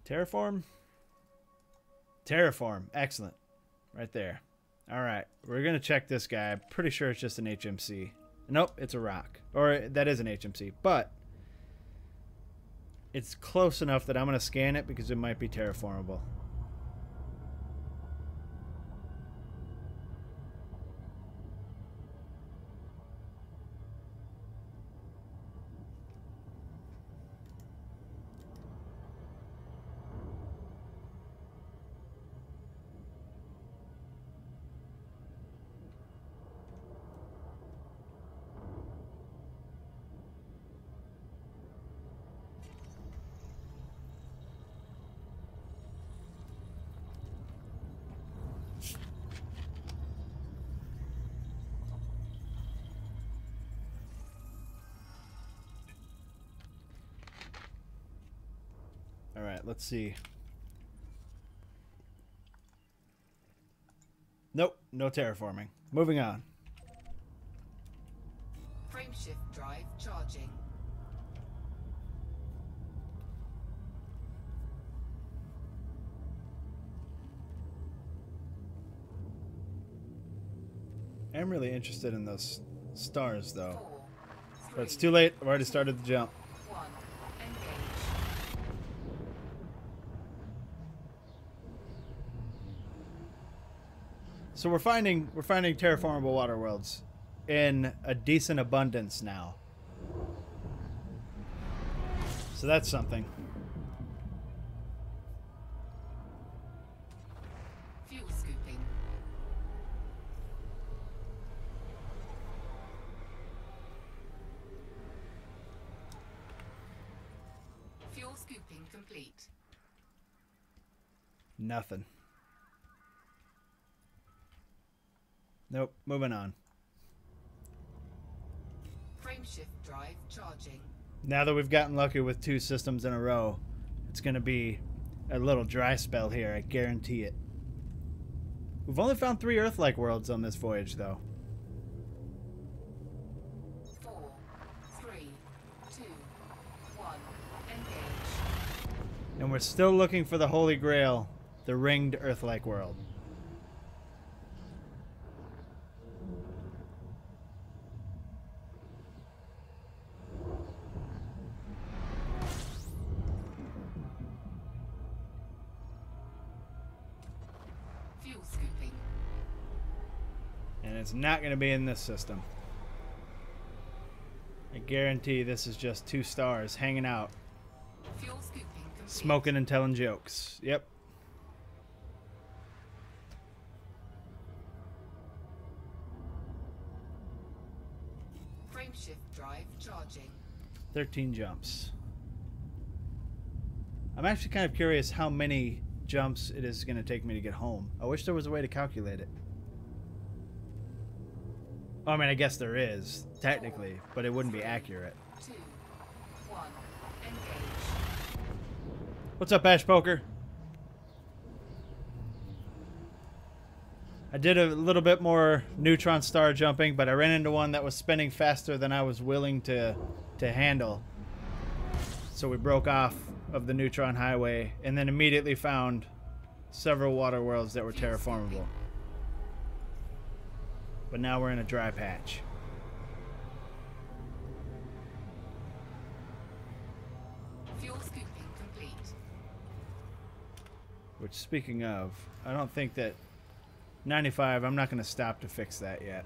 Terraform? Terraform. Excellent. Right there. Alright. We're going to check this guy. I'm pretty sure it's just an HMC. Nope, it's a rock. Or that is an HMC. But it's close enough that I'm going to scan it because it might be terraformable. Alright, let's see. Nope, no terraforming. Moving on. Frameshift drive charging. I'm really interested in those stars, though. 4, But it's 3, too late. I've already started the jump. 1. Engage. So we're finding terraformable water worlds in a decent abundance now. So that's something. Fuel scooping. Fuel scooping complete. Nothing. Nope, moving on. Frameshift drive charging. Now that we've gotten lucky with 2 systems in a row, it's going to be a little dry spell here, I guarantee it. We've only found 3 Earth-like worlds on this voyage, though. 4, 3, 2, 1. Engage. And we're still looking for the Holy Grail, the ringed Earth-like world. Fuel scooping. And it's not going to be in this system. I guarantee this is just 2 stars hanging out, Fuel scooping complete. smoking and telling jokes. Yep. Frameshift drive charging. 13 jumps. I'm actually kind of curious how many jumps it is going to take me to get home. I wish there was a way to calculate it. I mean, I guess there is, technically, but it wouldn't be accurate. 2, 1, engage. What's up, Ash Poker? I did a little bit more Neutron star jumping, but I ran into one that was spinning faster than I was willing to handle. So we broke off of the Neutron highway and then immediately found several water worlds that were terraformable. But now we're in a dry patch. Fuel scooping complete. Which, speaking of, I don't think that 95, I'm not going to stop to fix that yet.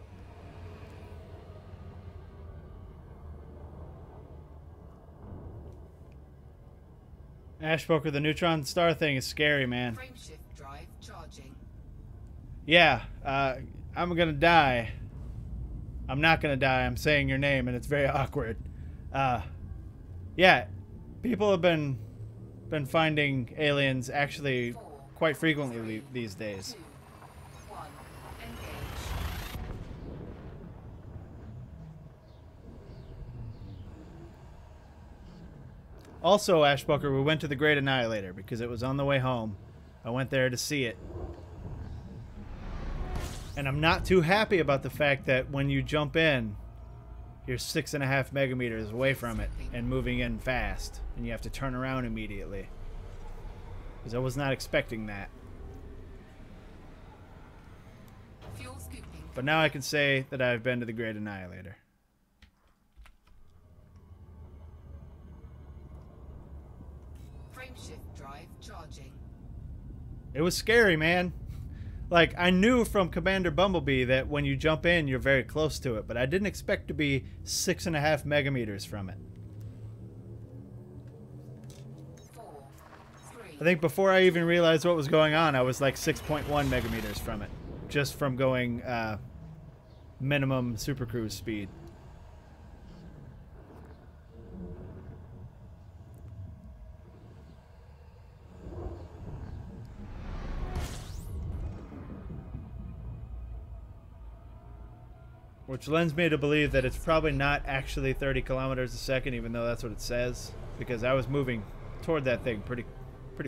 Ash Poker, the Neutron star thing is scary, man. Frameshift drive charging. Yeah, I'm gonna die. I'm not gonna die. I'm saying your name, and it's very awkward. Yeah, people have been finding aliens actually quite frequently these days. 2, 1, engage. Also, Ash Poker, we went to the Great Annihilator because it was on the way home. I went there to see it. And I'm not too happy about the fact that when you jump in, you're 6.5 megameters away from it and moving in fast. And you have to turn around immediately. Because I was not expecting that. Fuel scooping. But now I can say that I've been to the Great Annihilator. Frameshift drive charging. It was scary, man. Like, I knew from Commander Bumblebee that when you jump in, you're very close to it, but I didn't expect to be 6.5 megameters from it. 4, 3. I think before I even realized what was going on, I was like 6.1 megameters from it, just from going minimum supercruise speed. Which lends me to believe that it's probably not actually 30 kilometers a second, even though that's what it says, because I was moving toward that thing pretty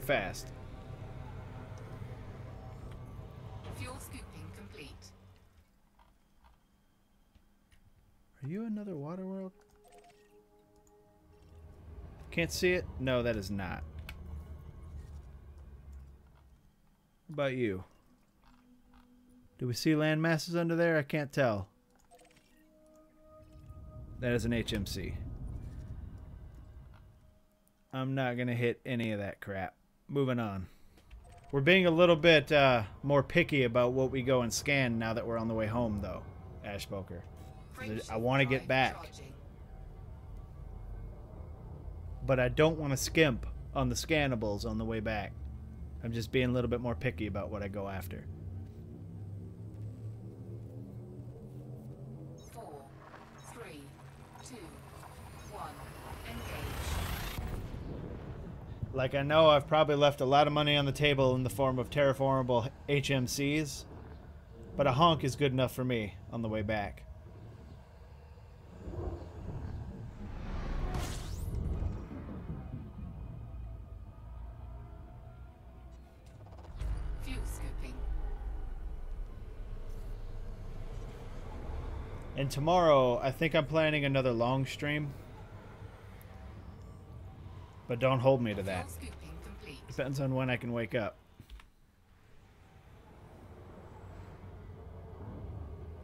fast. Fuel scooping complete. Are you another water world? Can't see it? No, that is not. What about you? Do we see land masses under there? I can't tell. That is an HMC. I'm not going to hit any of that crap. Moving on. We're being a little bit more picky about what we go and scan now that we're on the way home, though, Ash Poker. I want to get back. Charging. But I don't want to skimp on the scannables on the way back. I'm just being a little bit more picky about what I go after. 4, 3, 2, 1, engage. Like, I know I've probably left a lot of money on the table in the form of terraformable HMCs, but a honk is good enough for me on the way back. Fuel scooping. And tomorrow, I think I'm planning another long stream. But don't hold me to that. Fuel scooping complete. Depends on when I can wake up.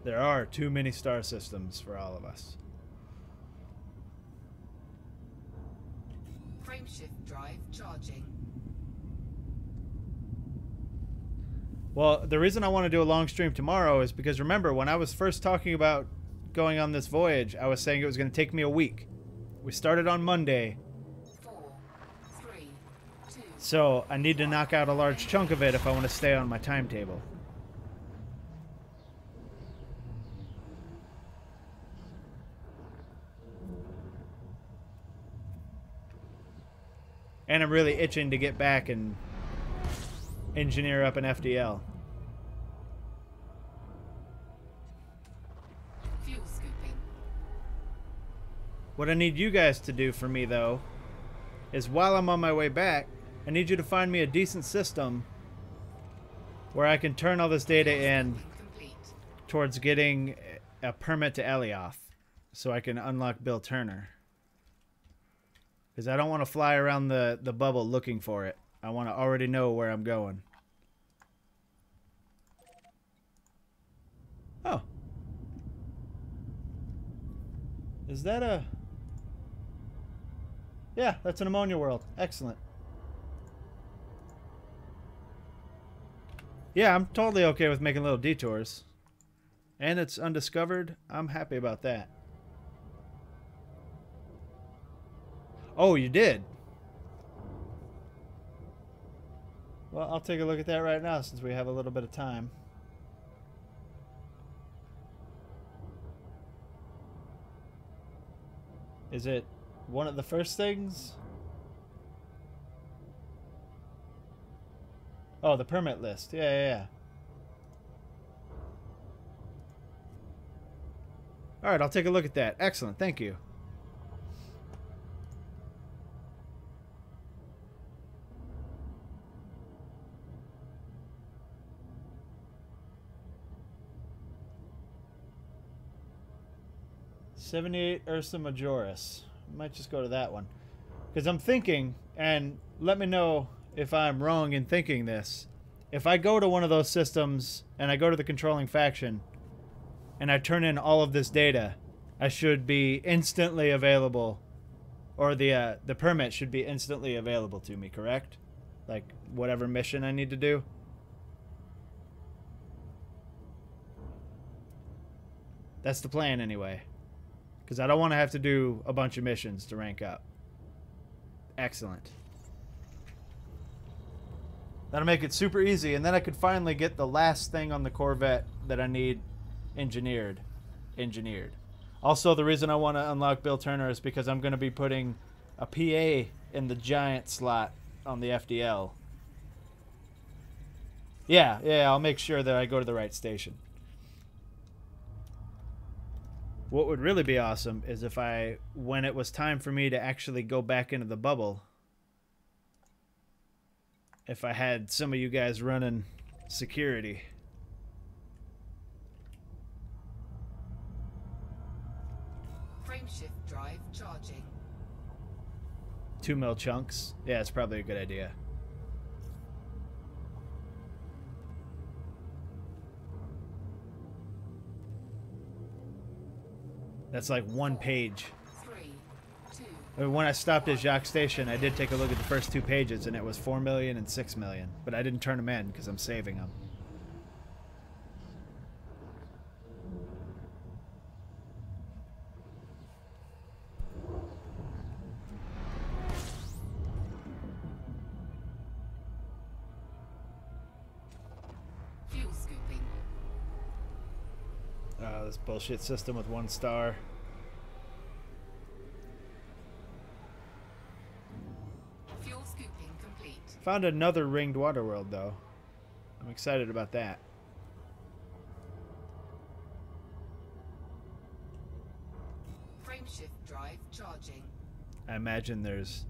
There are too many star systems for all of us. Frameshift drive charging. Well, the reason I want to do a long stream tomorrow is because, remember, when I was first talking about going on this voyage, I was saying it was going to take me a week. We started on Monday, 4, 3, 2. so I need to knock out a large chunk of it if I want to stay on my timetable. And I'm really itching to get back and engineer up an FDL. What I need you guys to do for me, though, is while I'm on my way back, I need you to find me a decent system where I can turn all this data in towards getting a permit to Elioth so I can unlock Bill Turner. Because I don't want to fly around the bubble looking for it. I want to already know where I'm going. Oh. Is that a... Yeah, that's an ammonia world. Excellent. Yeah, I'm totally okay with making little detours. And it's undiscovered. I'm happy about that. Oh, you did? Well, I'll take a look at that right now since we have a little bit of time. Is it one of the first things? Oh, the permit list. Yeah. Alright, I'll take a look at that. Excellent, thank you. '78 Ursa Majoris. Might just go to that one. Because I'm thinking, and let me know if I'm wrong in thinking this. If I go to one of those systems and I go to the controlling faction and I turn in all of this data, I should be instantly available, or the permit should be instantly available to me, correct? Like whatever mission I need to do. That's the plan anyway. Because I don't want to have to do a bunch of missions to rank up. Excellent. That'll make it super easy, and then I could finally get the last thing on the Corvette that I need engineered. Also, the reason I want to unlock Bill Turner is because I'm going to be putting a PA in the giant slot on the FDL. Yeah, I'll make sure that I go to the right station. What would really be awesome is if when it was time for me to actually go back into the bubble, if I had some of you guys running security. Frameshift drive charging. 2 mil chunks. Yeah, it's probably a good idea. That's like 1 page. 3, 2. I mean, when I stopped at Jacques Station, I did take a look at the first 2 pages, and it was 4 million and 6 million. But I didn't turn them in because I'm saving them. Fuel scooping. This bullshit system with 1 star. Fuel scooping complete. Found another ringed water world, though. I'm excited about that. Frameshift drive charging. I imagine there's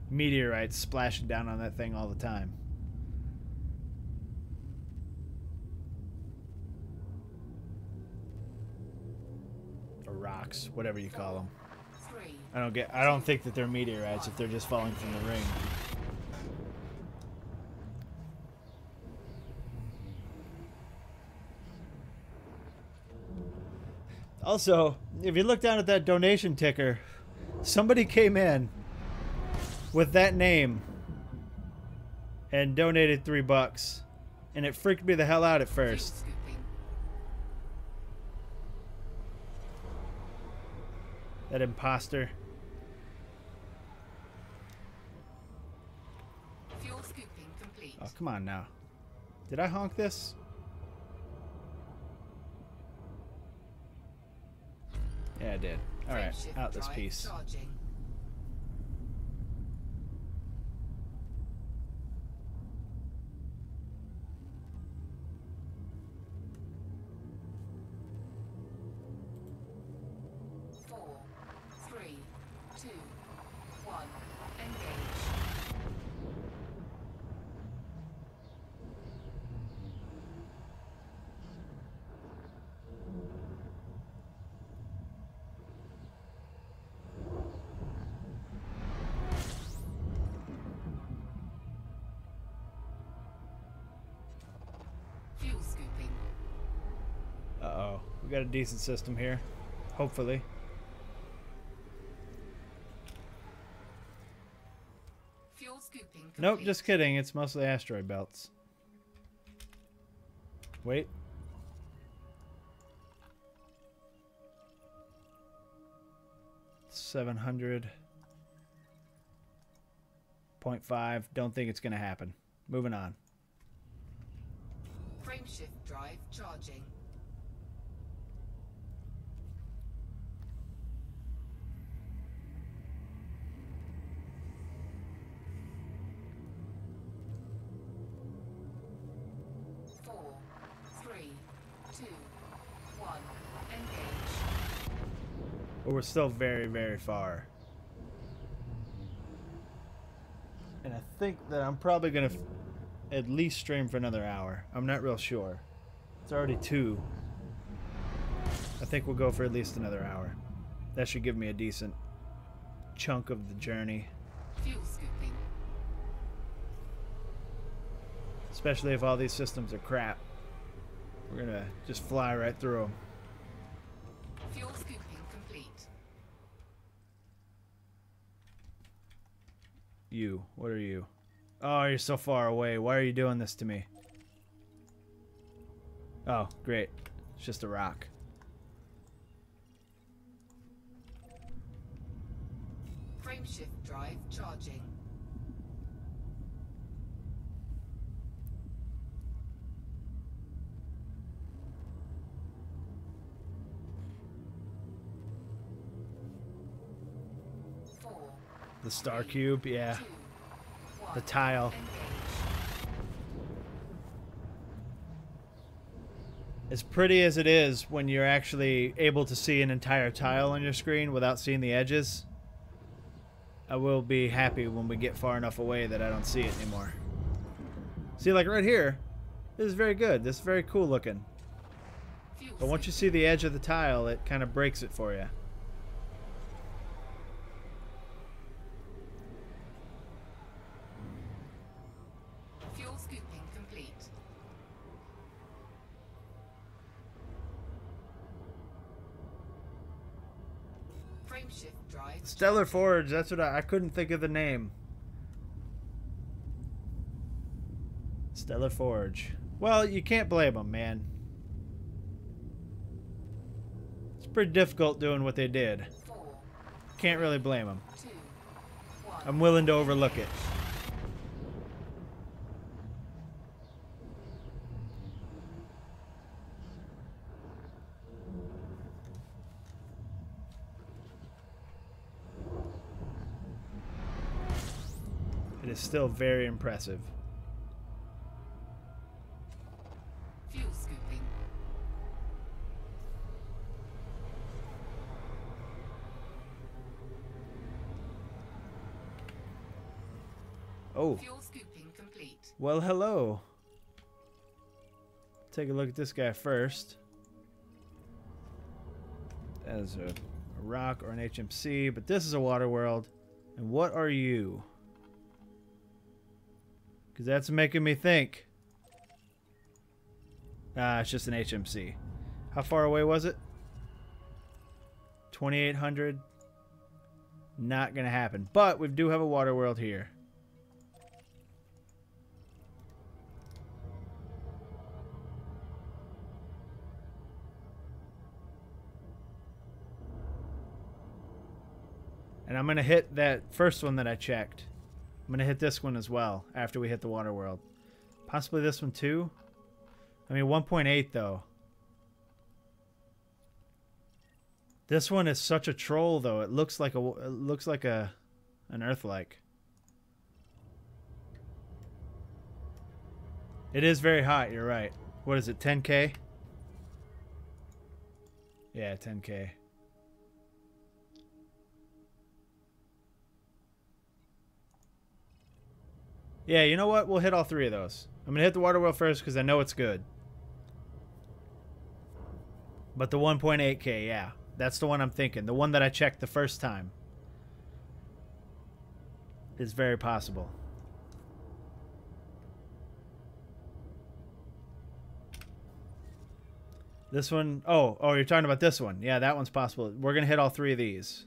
meteorites splashing down on that thing all the time. Or rocks, whatever you call them. 3. I don't think that they're meteorites if they're just falling from the ring. Also, if you look down at that donation ticker, somebody came in with that name and donated $3, and it freaked me the hell out at first. Fuel scooping. That imposter. Fuel scooping complete. Oh, come on now. Did I honk this? Yeah, I did. Alright, Frameshift out this drive piece. charging. got a decent system here. Hopefully. Fuel scooping complete. Nope, just kidding. It's mostly asteroid belts. Wait. $700.5. Don't think it's gonna happen. Moving on. Frameshift drive charging. Four, three, two, one. Engage. But we're still very, very far. And I think that I'm probably gonna at least stream for another hour. I'm not real sure. It's already 2. I think we'll go for at least another hour. That should give me a decent chunk of the journey. Fuel scooping. Especially if all these systems are crap. We're gonna just fly right through them. Fuel scooping complete. You, what are you? Oh, you're so far away. Why are you doing this to me? Oh, great. It's just a rock. Frameshift drive charging. Four, The star cube, yeah. 2, 1. The tile. Engage. As pretty as it is when you're actually able to see an entire tile on your screen without seeing the edges, I will be happy when we get far enough away that I don't see it anymore. See, like right here, this is very good. This is very cool looking. Fuel But once you see the edge of the tile, it kind of breaks it for you. Fuel scooping complete. Frameshift drive. Stellar Forge, that's what I couldn't think of the name. Stellar Forge. Well, you can't blame them, man. It's pretty difficult doing what they did. 4, Can't really blame them. 2, 1. I'm willing to overlook it. It is still very impressive. Fuel scooping. Oh, Fuel scooping complete. well, hello. Take a look at this guy first. That is a rock or an HMC, but this is a water world. And what are you? Because that's making me think. Ah, it's just an HMC. How far away was it? 2,800. Not gonna happen. But we do have a water world here. And I'm gonna hit that first one that I checked. I'm gonna hit this one as well after we hit the water world. Possibly this one too. I mean 1.8 though. This one is such a troll though. It looks like an Earth-like. It is very hot. You're right. What is it? 10K? Yeah, 10K. Yeah, you know what? We'll hit all 3 of those. I'm going to hit the water world first because I know it's good. But the 1.8K, yeah. That's the one I'm thinking. The one that I checked the first time. Is very possible. This one, oh, you're talking about this one. Yeah, that one's possible. We're going to hit all 3 of these.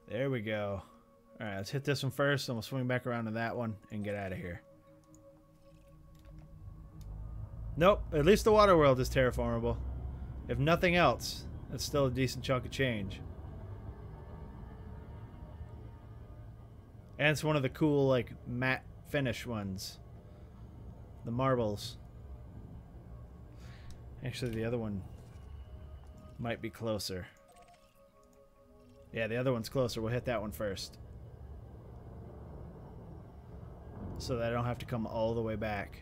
There we go. All right, let's hit this one first, and we'll swing back around to that one and get out of here. Nope, at least the water world is terraformable. If nothing else, that's still a decent chunk of change. And it's one of the cool, like, matte finish ones. The marbles. Actually, the other one might be closer. Yeah, the other one's closer. We'll hit that one first. So that I don't have to come all the way back.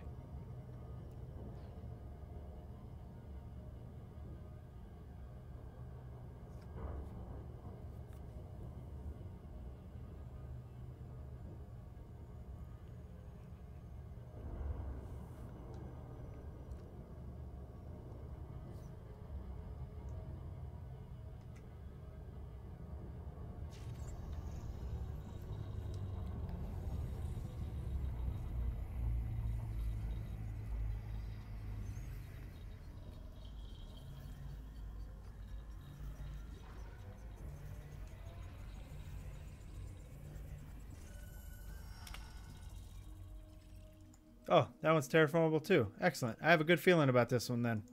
Oh, that one's terraformable too. Excellent. I have a good feeling about this one then.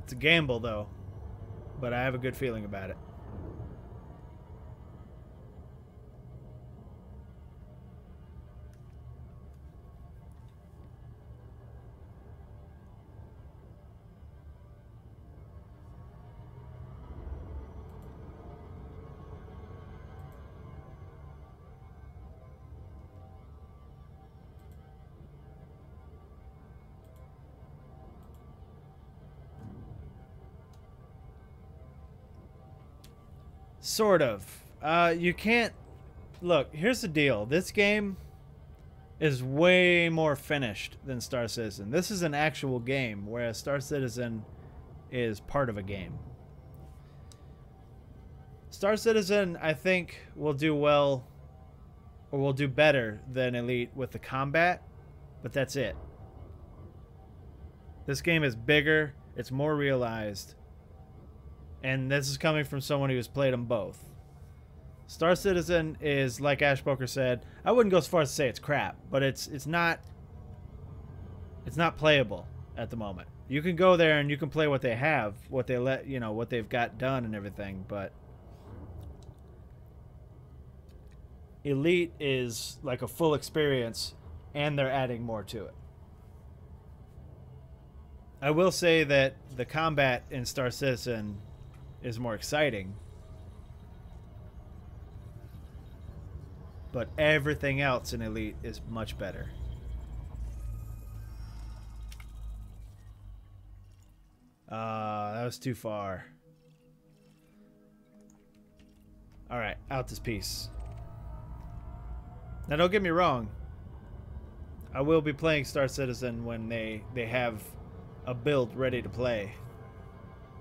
It's a gamble though, but I have a good feeling about it. Sort of. You can't... Look, here's the deal. This game is way more finished than Star Citizen. This is an actual game, whereas Star Citizen is part of a game. Star Citizen, I think, will do well, or will do better than Elite with the combat, but that's it. This game is bigger, it's more realized, and this is coming from someone who has played them both. Star Citizen is, like Ashpoker said, I wouldn't go as far as to say it's crap, but it's not playable at the moment. You can go there and you can play what they have, what they let, you know, what they've got done and everything, but Elite is like a full experience and they're adding more to it. I will say that the combat in Star Citizen is more exciting, but everything else in Elite is much better. That was too far. Alright, out this piece. Now don't get me wrong, I will be playing Star Citizen when they have a build ready to play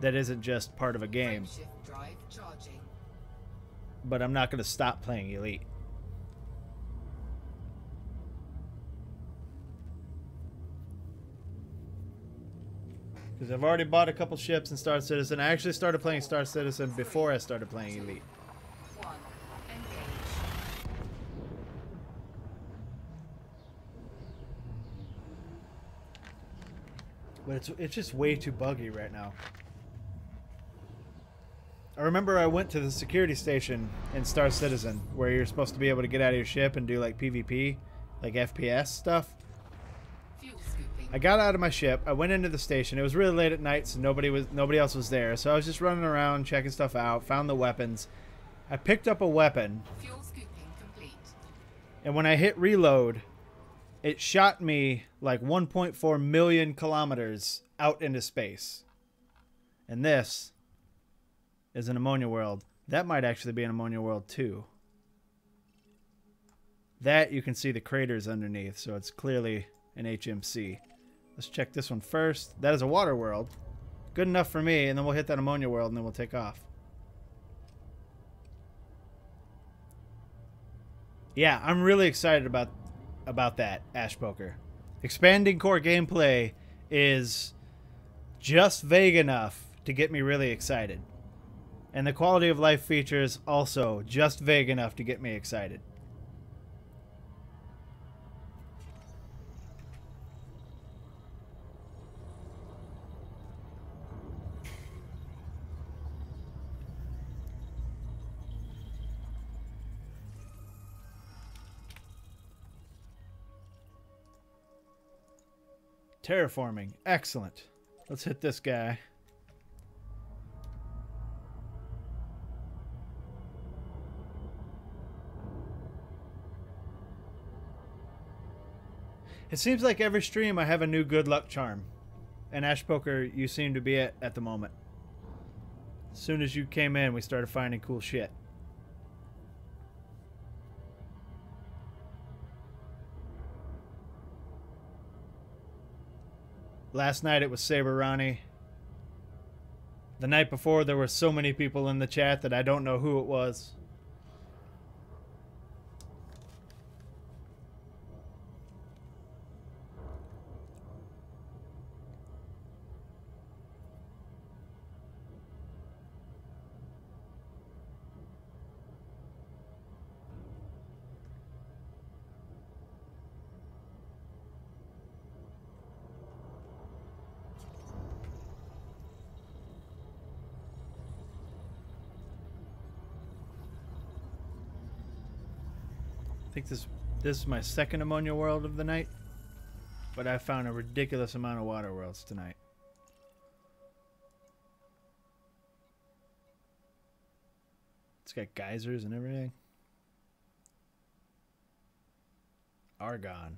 that isn't just part of a game. Drive charging. But I'm not going to stop playing Elite. Because I've already bought a couple ships in Star Citizen. I actually started playing Star Citizen before I started playing Elite. 1. Engage. But it's just way too buggy right now. I remember I went to the security station in Star Citizen where you're supposed to be able to get out of your ship and do like PvP, like FPS stuff. Fuel scooping. I got out of my ship, I went into the station. It was really late at night, so nobody else was there. So I was just running around checking stuff out, found the weapons. I picked up a weapon, Fuel scooping complete. and when I hit reload, it shot me like 1.4 million kilometers out into space. And this is an ammonia world. That might actually be an ammonia world too. That you can see the craters underneath, so it's clearly an HMC. Let's check this one first. That is a water world. Good enough for me, and then we'll hit that ammonia world and then we'll take off. Yeah, I'm really excited about that, Ash Poker. Expanding core gameplay is just vague enough to get me really excited. And the quality of life features also just vague enough to get me excited. Terraforming. Excellent. Let's hit this guy. It seems like every stream I have a new good luck charm. And Ash Poker, you seem to be at the moment. As soon as you came in, we started finding cool shit. Last night it was Saber Ronnie. The night before there were so many people in the chat that I don't know who it was. I think this is my second ammonia world of the night, but I found a ridiculous amount of water worlds tonight. It's got geysers and everything. Argon.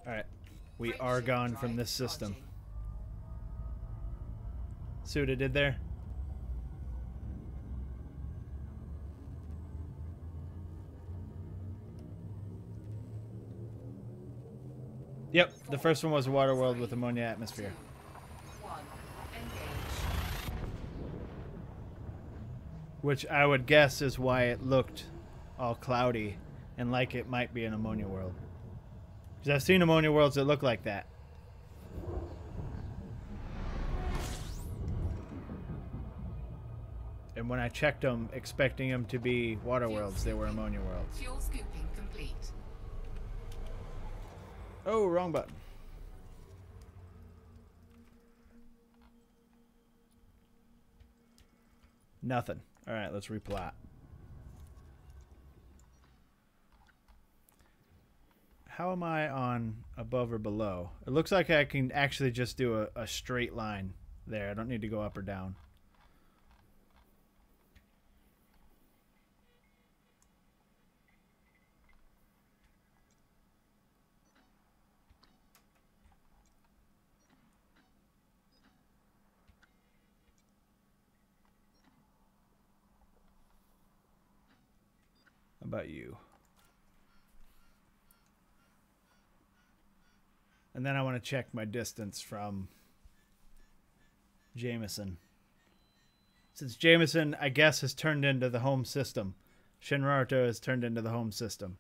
Alright, we argon from this system. See what I did there? Yep, the first one was a water world with ammonia atmosphere. Which I would guess is why it looked all cloudy and like it might be an ammonia world. Because I've seen ammonia worlds that look like that. And when I checked them, expecting them to be water worlds, they were ammonia worlds. Fuel scooping complete. Oh, wrong button. Nothing. All right, let's replot. How am I on above or below? It looks like I can actually just do a straight line there. I don't need to go up or down. How about you? And then I want to check my distance from Jameson. Since Jameson, I guess, has turned into the home system. Shinraruto has turned into the home system.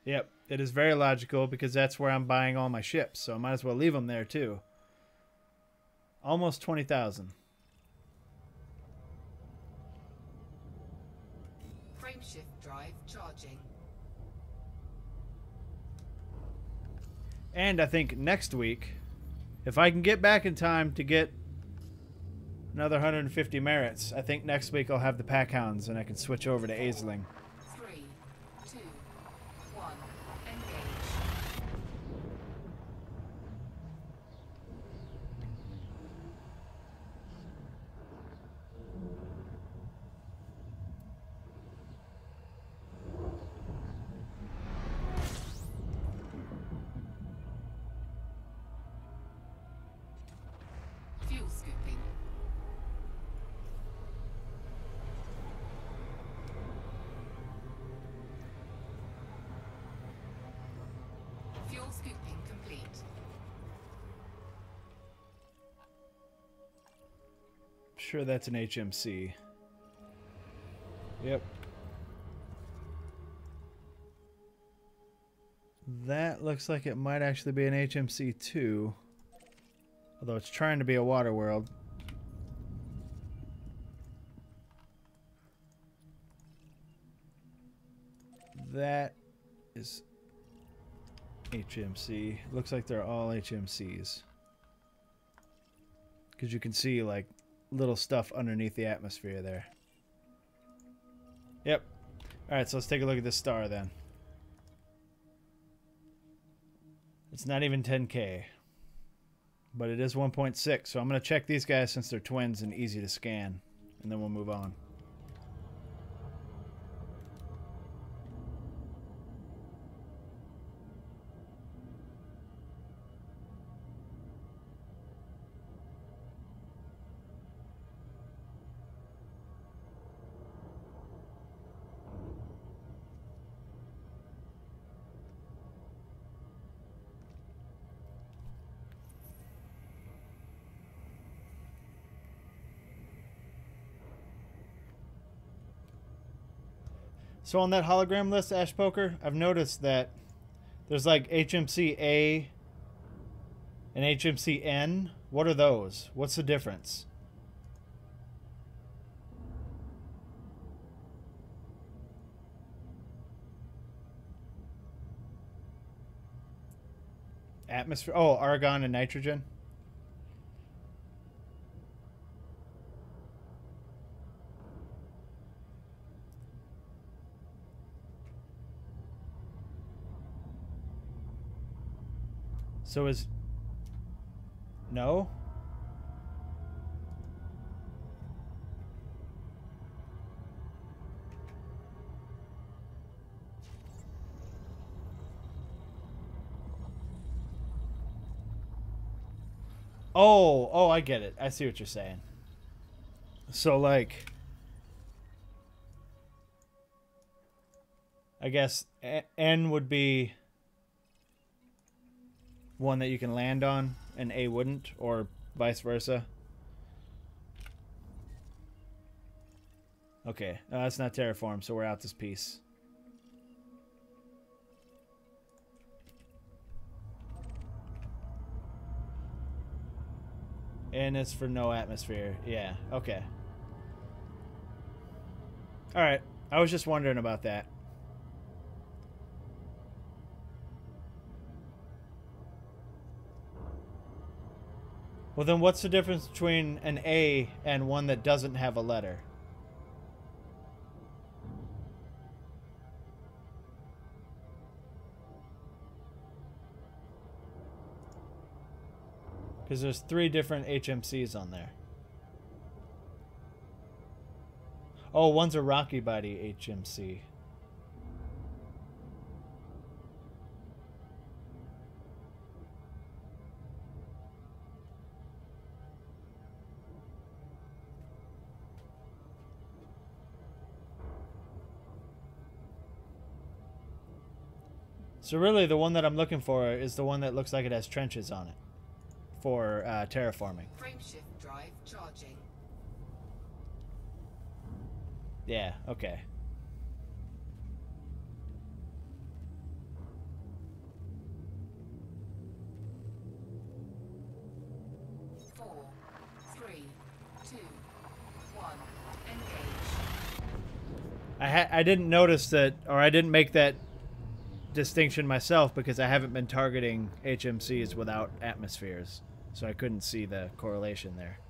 Yep, it is very logical because that's where I'm buying all my ships, so I might as well leave them there too. Almost 20,000. Frameshift drive charging. And I think next week, if I can get back in time to get Another 150 merits. I think next week I'll have the pack hounds and I can switch over to Aisling. 3, 2, 1, engage. Fuel scooping. Fuel scooping complete. Sure that's an HMC. Yep. That looks like it might actually be an HMC too. Although it's trying to be a water world. That is HMC. Looks like they're all HMCs. Because you can see like little stuff underneath the atmosphere there. Yep. Alright, so let's take a look at this star then. It's not even 10K. But it is 1.6, so I'm going to check these guys since they're twins and easy to scan. And then we'll move on. So on that hologram list, Ash Poker, I've noticed that there's like HMC A and HMC N. What are those? What's the difference? Atmosphere. Oh, argon and nitrogen. So is... No? Oh, I get it. I see what you're saying. So, like... I guess N would be... one that you can land on and A wouldn't, or vice versa. Okay, that's not terraform, so we're out this piece. And it's for no atmosphere. Yeah, okay. Alright, I was just wondering about that. Well, then what's the difference between an A and one that doesn't have a letter? Because there's 3 different HMCs on there. Oh, one's a rocky body HMC. So really, the one that I'm looking for is the one that looks like it has trenches on it for terraforming. Frameshift drive charging. Yeah, okay. Four, three, two, one, engage. I didn't notice that, or I didn't make that distinction myself because I haven't been targeting HMCs without atmospheres, so I couldn't see the correlation there.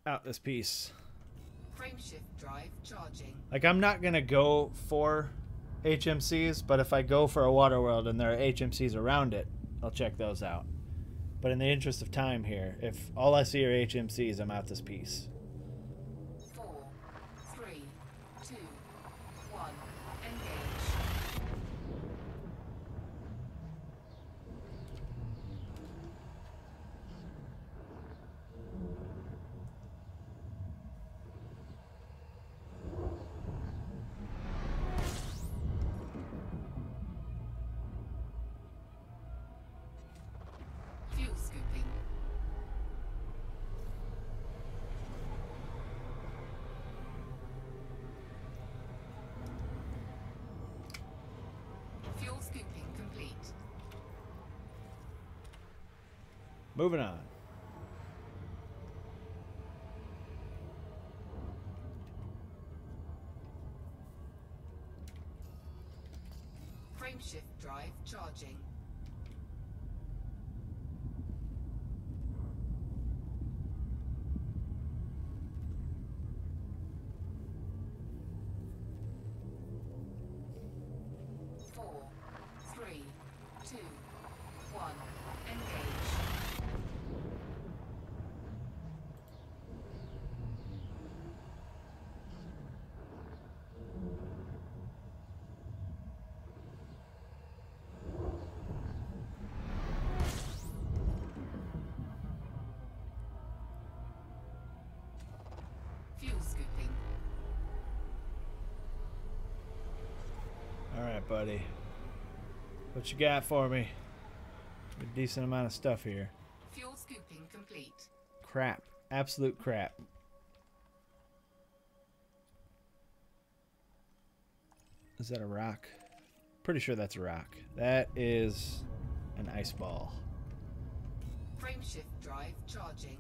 out this piece. Frameshift drive charging. Like, I'm not going to go for HMCs, but if I go for a water world and there are HMCs around it, I'll check those out. But in the interest of time here, if all I see are HMCs, I'm out this piece. 4, 3, 2, 1, engage. Fuel scooping. Fuel scooping complete. Moving on. Frameshift drive charging. Four, three, two, one, engage. Fuel scooping. Alright, buddy. What you got for me? A decent amount of stuff here. Fuel scooping complete. Crap. Absolute crap. Is that a rock? Pretty sure that's a rock. That is an ice ball. Frameshift drive charging.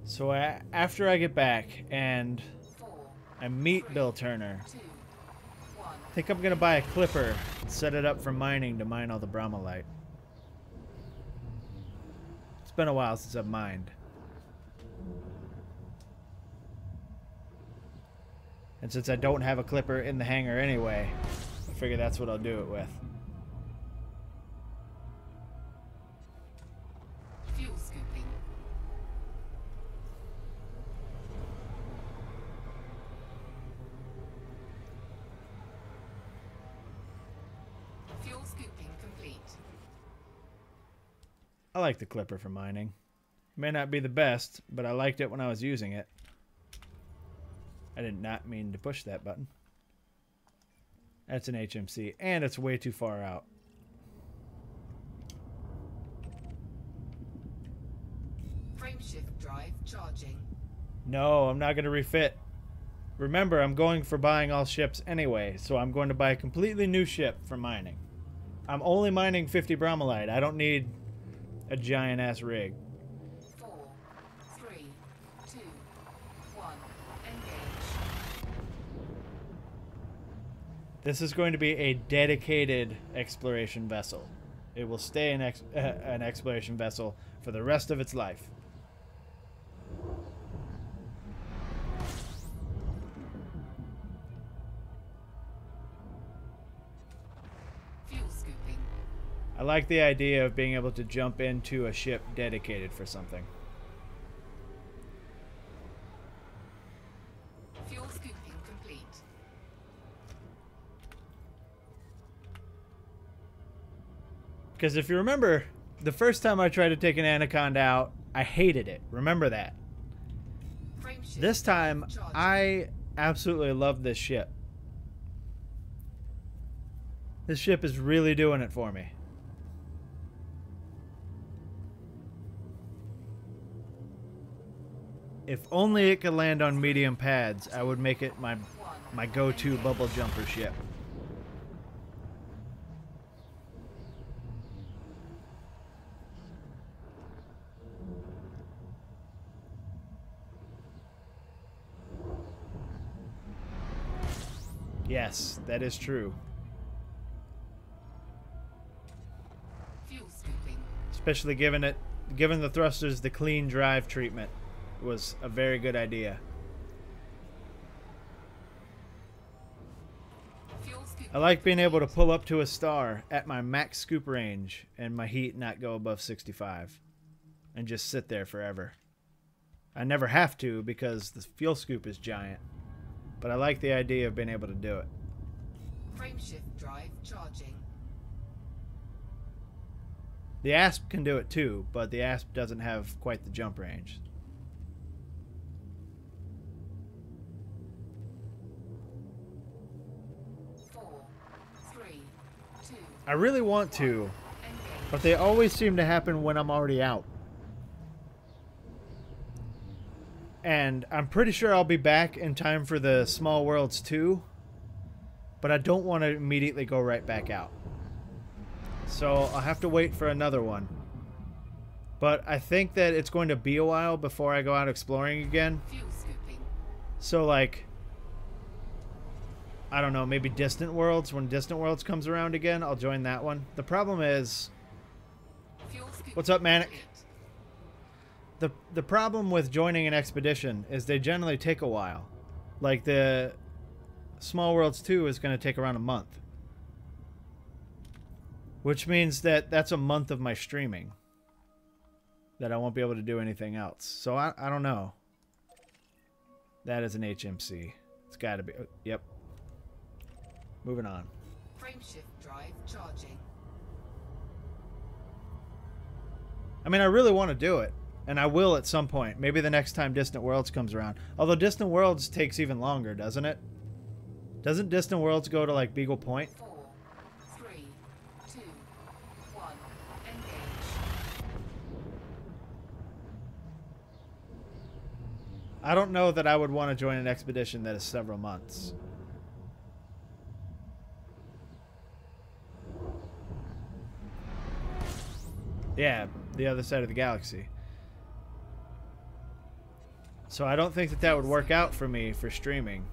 So after I get back and 4, I meet Bill Turner, 2, 1. I think I'm going to buy a clipper and set it up for mining to mine all the bromolite. It's been a while since I've mined. And since I don't have a clipper in the hangar anyway, I figure that's what I'll do it with. Fuel scooping. Fuel scooping complete. I like the clipper for mining. May not be the best, but I liked it when I was using it. I did not mean to push that button. That's an HMC, and it's way too far out. Frameshift drive charging. No, I'm not going to refit. Remember, I'm going for buying all ships anyway, so I'm going to buy a completely new ship for mining. I'm only mining 50 bromolite. I don't need a giant-ass rig. 4, 3, 2, 1, engage. This is going to be a dedicated exploration vessel. It will stay an exploration vessel for the rest of its life. Fuel scooping. I like the idea of being able to jump into a ship dedicated for something. Fuel scooping complete. Because if you remember, the first time I tried to take an Anaconda out, I hated it. Remember that. Frameshift This time, charging. I absolutely love this ship. This ship is really doing it for me. If only it could land on medium pads, I would make it my go-to bubble jumper ship. Yes, that is true. Fuel scooping. Especially given the thrusters the clean drive treatment was a very good idea. Fuel scooping. I like being able to pull up to a star at my max scoop range and my heat not go above 65 and just sit there forever. I never have to because the fuel scoop is giant, but I like the idea of being able to do it. Frameshift drive charging. The ASP can do it too, but the ASP doesn't have quite the jump range. Four, three, two, I really want to, engage. but they always seem to happen when I'm already out. And I'm pretty sure I'll be back in time for the Small Worlds 2, but I don't want to immediately go right back out. So I'll have to wait for another one. But I think that it's going to be a while before I go out exploring again. Fuel scooping. So, like, I don't know, maybe Distant Worlds. When Distant Worlds comes around again, I'll join that one. The problem is... Fuel scooping. What's up, Manic? complete. The problem with joining an expedition is they generally take a while. Like the Small Worlds 2 is going to take around a month. Which means that that's a month of my streaming. That I won't be able to do anything else. So I don't know. That is an HMC. It's got to be. Yep. Moving on. Frameshift drive charging. I mean, I really want to do it. And I will at some point. Maybe the next time Distant Worlds comes around. Although Distant Worlds takes even longer, doesn't it? Doesn't Distant Worlds go to, like, Beagle Point? 4, 3, 2, 1, engage. I don't know that I would want to join an expedition that is several months. Yeah, the other side of the galaxy. So I don't think that that would work out for me for streaming.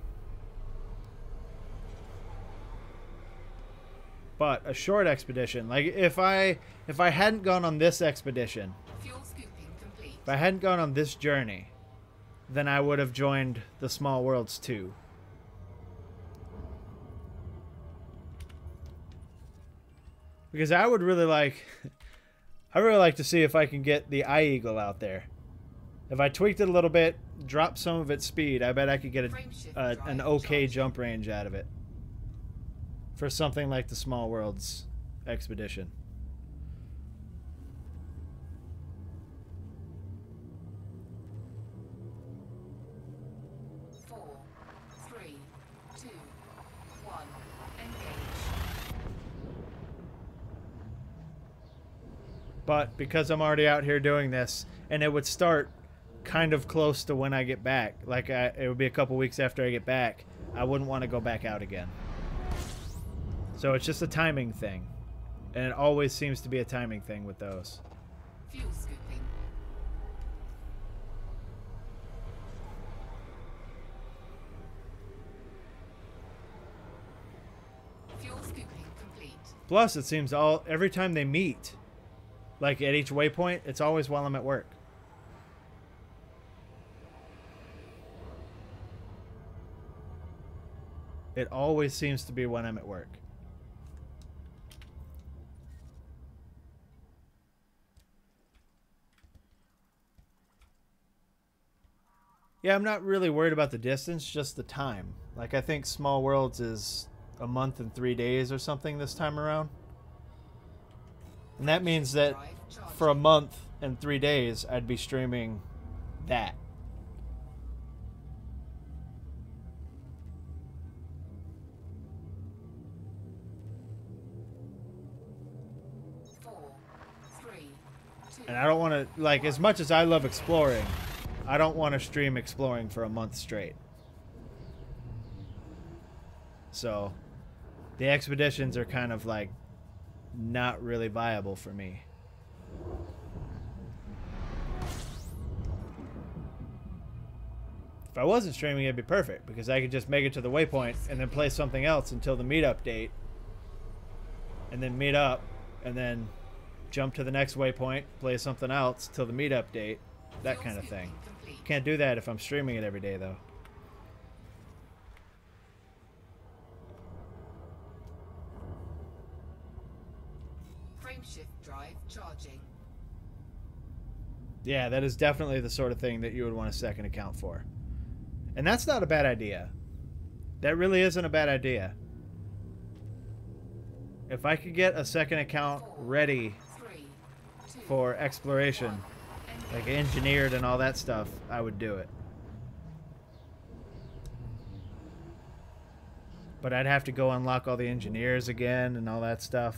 But a short expedition, like if I hadn't gone on this expedition, Fuel scooping complete. if I hadn't gone on this journey, then I would have joined the Small Worlds 2. Because I would really like to see if I can get the Eagle out there. If I tweaked it a little bit, dropped some of its speed, I bet I could get an okay jump range out of it. For something like the Small Worlds expedition. Four, three, two, one, engage. But because I'm already out here doing this, and it would start kind of close to when I get back, like it would be a couple weeks after I get back, I wouldn't want to go back out again. So it's just a timing thing. And it always seems to be a timing thing with those. Fuel scooping. Fuel scooping complete. Plus, it seems every time they meet, like at each waypoint, it's always while I'm at work. It always seems to be when I'm at work. Yeah, I'm not really worried about the distance, just the time. Like, I think Small Worlds is a month and 3 days or something this time around. And that means that for a month and 3 days, I'd be streaming that. And I don't want to, like, as much as I love exploring, I don't want to stream exploring for a month straight. So, the expeditions are kind of, like, not really viable for me. If I wasn't streaming, it'd be perfect because I could just make it to the waypoint and then play something else until the meetup date, and then meet up, and then jump to the next waypoint, play something else till the meetup date, that kind of thing. Can't do that if I'm streaming it every day, though. Frameshift drive charging. Yeah, that is definitely the sort of thing that you would want a second account for. And that's not a bad idea. That really isn't a bad idea. If I could get a second account ready for exploration, like engineered and all that stuff, I would do it. But I'd have to go unlock all the engineers again and all that stuff.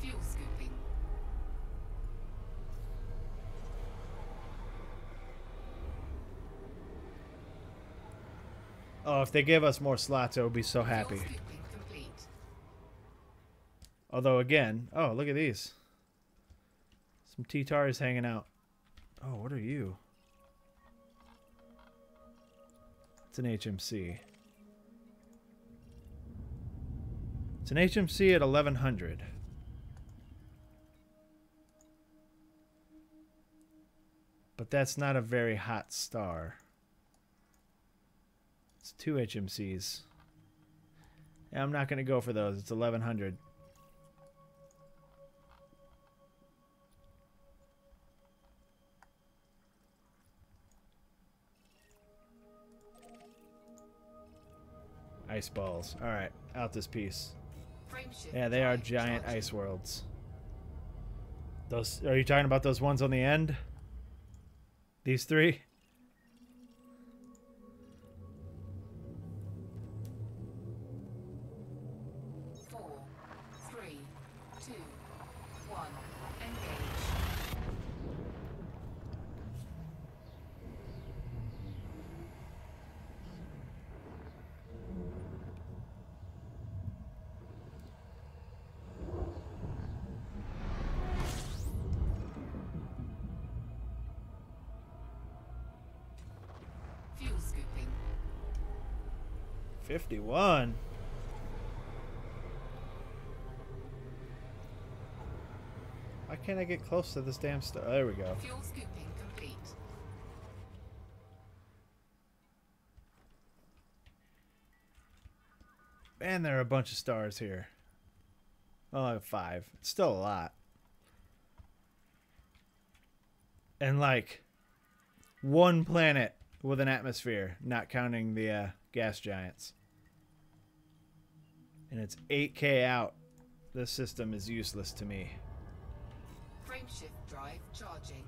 Fuel scooping. Oh, if they gave us more slots, I would be so happy. Fuel scooping complete. Although, again, oh, look at these. Some T-Tars hanging out. Oh, what are you? It's an HMC. It's an HMC at 1100. But that's not a very hot star. It's 2 HMCs. Yeah, I'm not going to go for those. It's 1100. Ice balls. Alright, out this piece. Frameshift Yeah, they are drive giant charging. ice worlds. Those, are you talking about those ones on the end? These 3? Four, three, two, one. Engage. Fuel scooping. 51. Why can't I get close to this damn star? There we go. Fuel scooping complete. Man, there are a bunch of stars here. Oh, like 5. It's still a lot. And like 1 planet with an atmosphere, not counting the gas giants. And it's 8K out. This system is useless to me. Frameshift drive charging.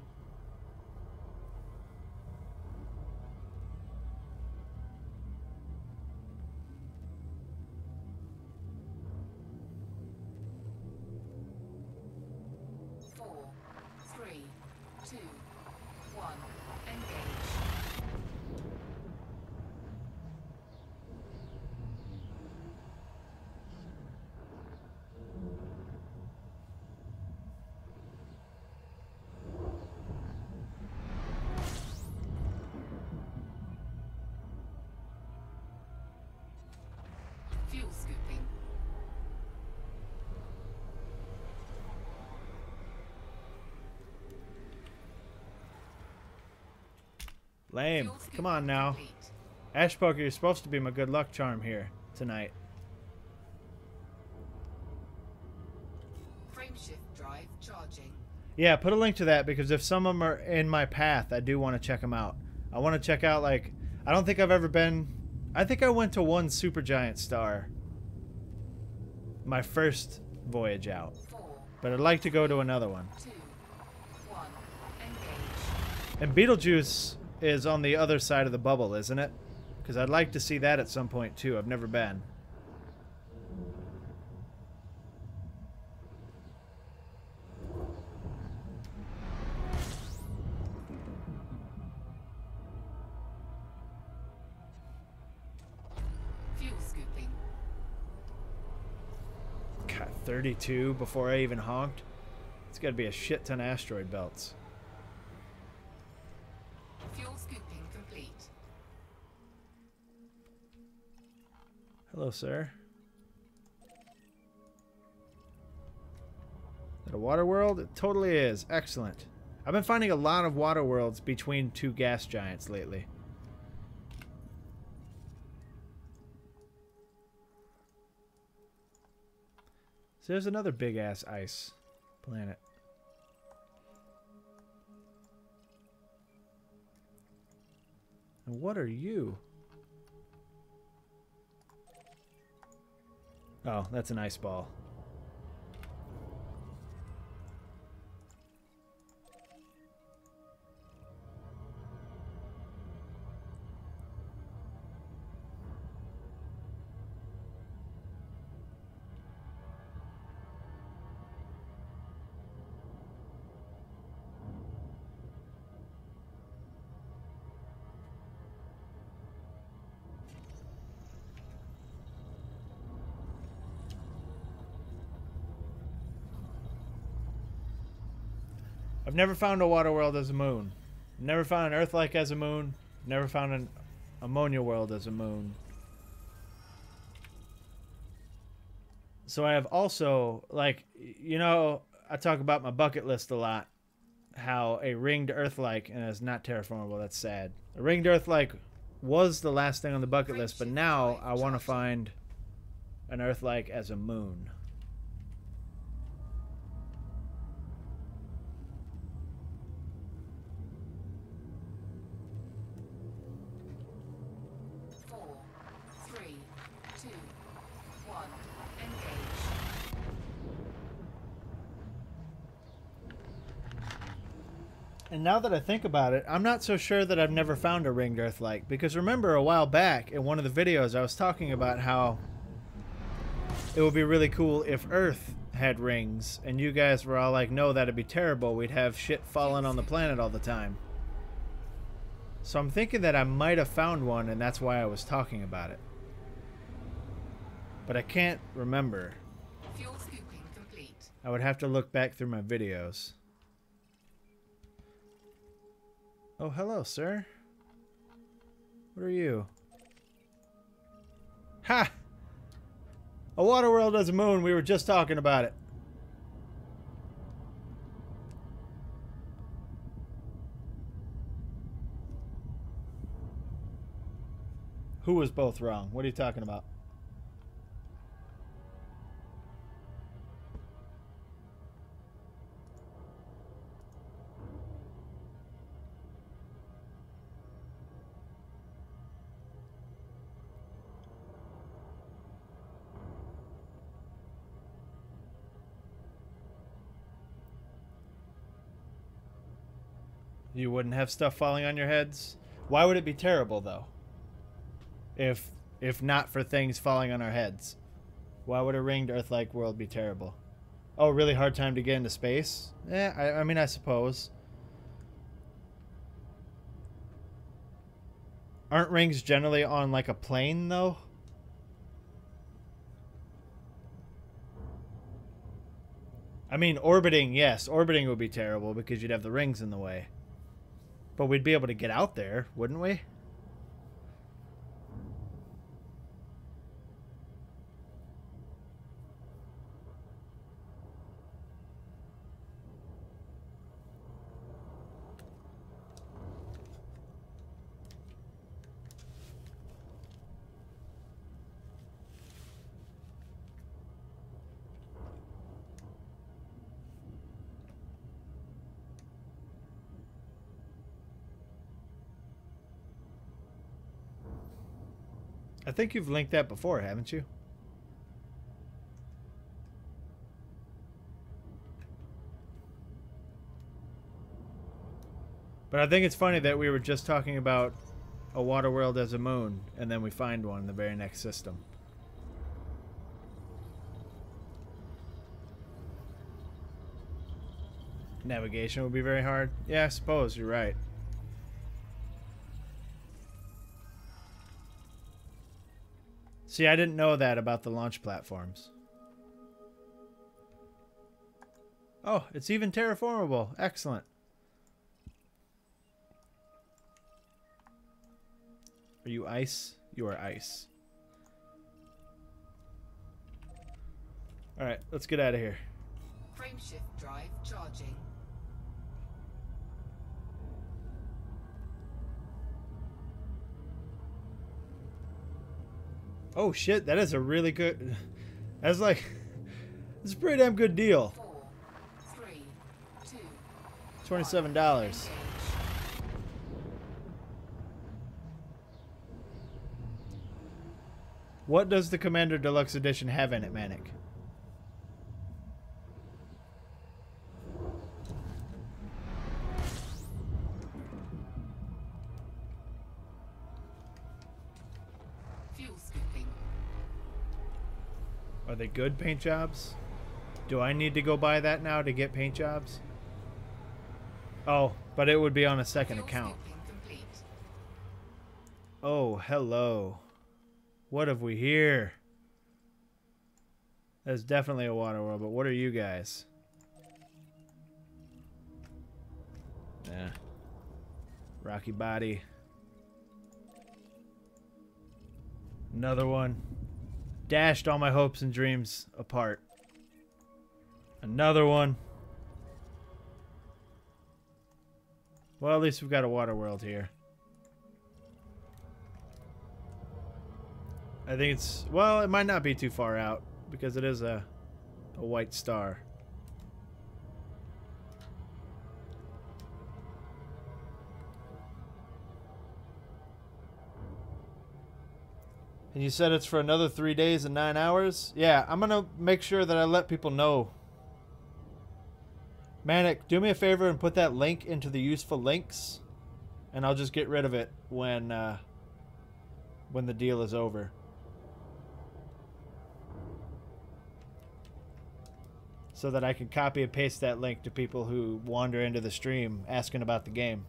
Four, three, two, one. Engage. Fuel scooping. Lame. Fuel Come on scooping now. complete. Ash Poker, you're supposed to be my good luck charm here tonight. Frameshift drive charging. Yeah, put a link to that because if some of them are in my path, I do want to check them out. I want to check out, like, I don't think I've ever been... I think I went to 1 supergiant star my first voyage out. Four, But I'd like to go to another one. two, one. Engage. And Beetlejuice is on the other side of the bubble, isn't it? Because I'd like to see that at some point, too. I've never been. Fuel scooping. 32 before I even honked. It's got to be a shit ton of asteroid belts. Fuel scooping complete. Hello, sir. Is that a water world? It totally is. Excellent. I've been finding a lot of water worlds between two gas giants lately. So there's another big-ass ice planet. And what are you? Oh, that's an ice ball. I've never found a water world as a moon. Never found an Earth-like as a moon. Never found an ammonia world as a moon. So I have also, like, you know, I talk about my bucket list a lot. How a ringed Earth-like, and it's not terraformable, that's sad. A ringed Earth-like was the last thing on the bucket list, but now I want to find an Earth-like as a moon. And now that I think about it, I'm not so sure that I've never found a ringed Earth-like. Because remember a while back in one of the videos I was talking about how it would be really cool if Earth had rings. And you guys were all like, no, that'd be terrible. We'd have shit falling on the planet all the time. So I'm thinking that I might have found one and that's why I was talking about it. But I can't remember. Fuel scooping complete. I would have to look back through my videos. Oh, hello, sir. What are you? Ha! A water world as a moon. We were just talking about it. Who was both wrong? What are you talking about? You wouldn't have stuff falling on your heads? Why would it be terrible, though? If not for things falling on our heads. Why would a ringed Earth-like world be terrible? Oh, really hard time to get into space? Yeah, I mean, I suppose. Aren't rings generally on, like, a plane, though? I mean, orbiting, yes. Orbiting would be terrible because you'd have the rings in the way. But we'd be able to get out there, wouldn't we? I think you've linked that before, haven't you? But I think it's funny that we were just talking about a water world as a moon, and then we find one in the very next system. Navigation would be very hard. Yeah, I suppose you're right. See, I didn't know that about the launch platforms. Oh, it's even terraformable. Excellent. Are you ice? You are ice. Alright, let's get out of here. Frameshift drive charging. Oh shit, that is a really good... That's like... It's a pretty damn good deal. 4, 3, 2, $27. engage. What does the Commander Deluxe Edition have in it, Manic? Fuel scooping. Are they good paint jobs? Do I need to go buy that now to get paint jobs? Oh, but it would be on a second Fuel account. scooping complete. Oh, hello. What have we here? That's definitely a water world, but what are you guys? Yeah. Rocky body. Another one. Dashed all my hopes and dreams apart. Another one. Well, at least we've got a water world here. I think it's... Well, it might not be too far out, because it is a white star. And you said it's for another 3 days and 9 hours? Yeah, I'm going to make sure that I let people know. Manic, do me a favor and put that link into the useful links. And I'll just get rid of it when the deal is over. So that I can copy and paste that link to people who wander into the stream asking about the game.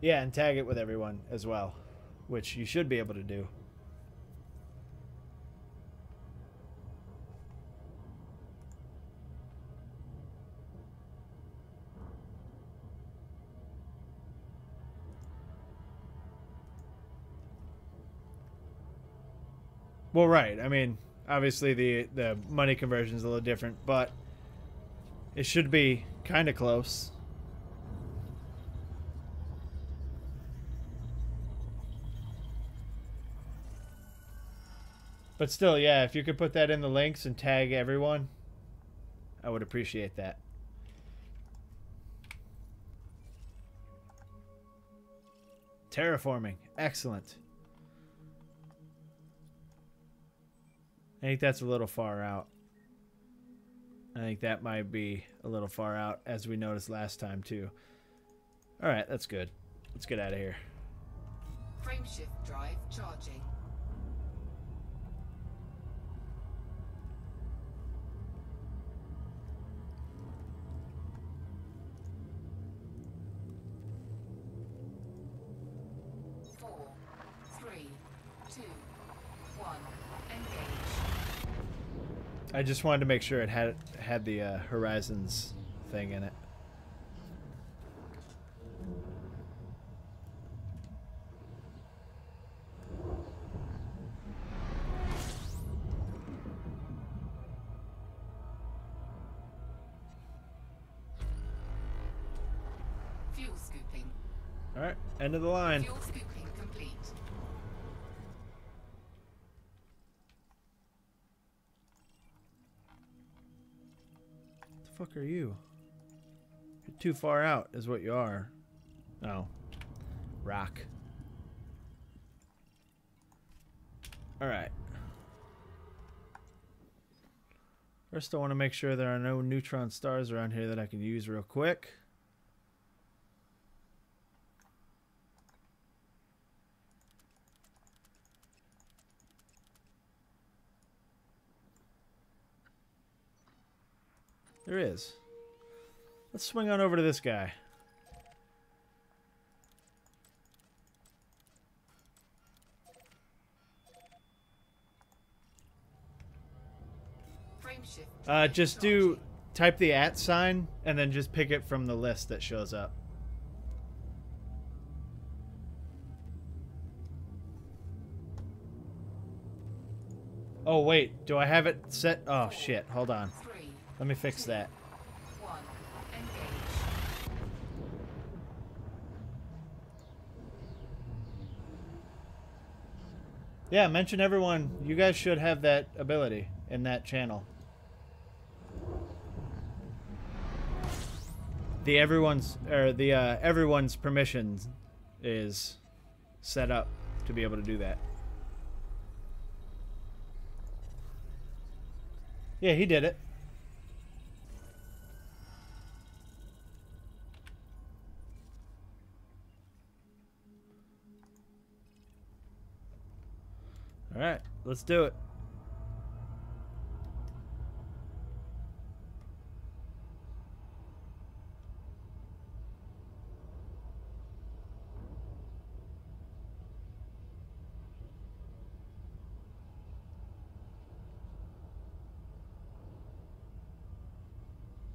Yeah, and tag it with everyone as well, which you should be able to do. Well, right. I mean, obviously the money conversion is a little different, but it should be kind of close. But still, yeah, if you could put that in the links and tag everyone, I would appreciate that. Terraforming. Excellent. I think that's a little far out. I think that might be a little far out, as we noticed last time, too. Alright, that's good. Let's get out of here. Frameshift drive charging. I just wanted to make sure it had the Horizons thing in it. Fuel scooping. All right, end of the line. Fuel scooping complete. What the fuck are you? You're too far out, is what you are. Oh, rock. All right. First, I want to make sure there are no neutron stars around here that I can use real quick. There is. Let's swing on over to this guy. Frameshift. Just do type the @ sign and then just pick it from the list that shows up. Oh wait, do I have it set? Oh shit, hold on. 3, Let me fix that. 1. Engage. Yeah, mention everyone. You guys should have that ability in that channel. The everyone's permissions is set up to be able to do that. Yeah, he did it. All right, let's do it.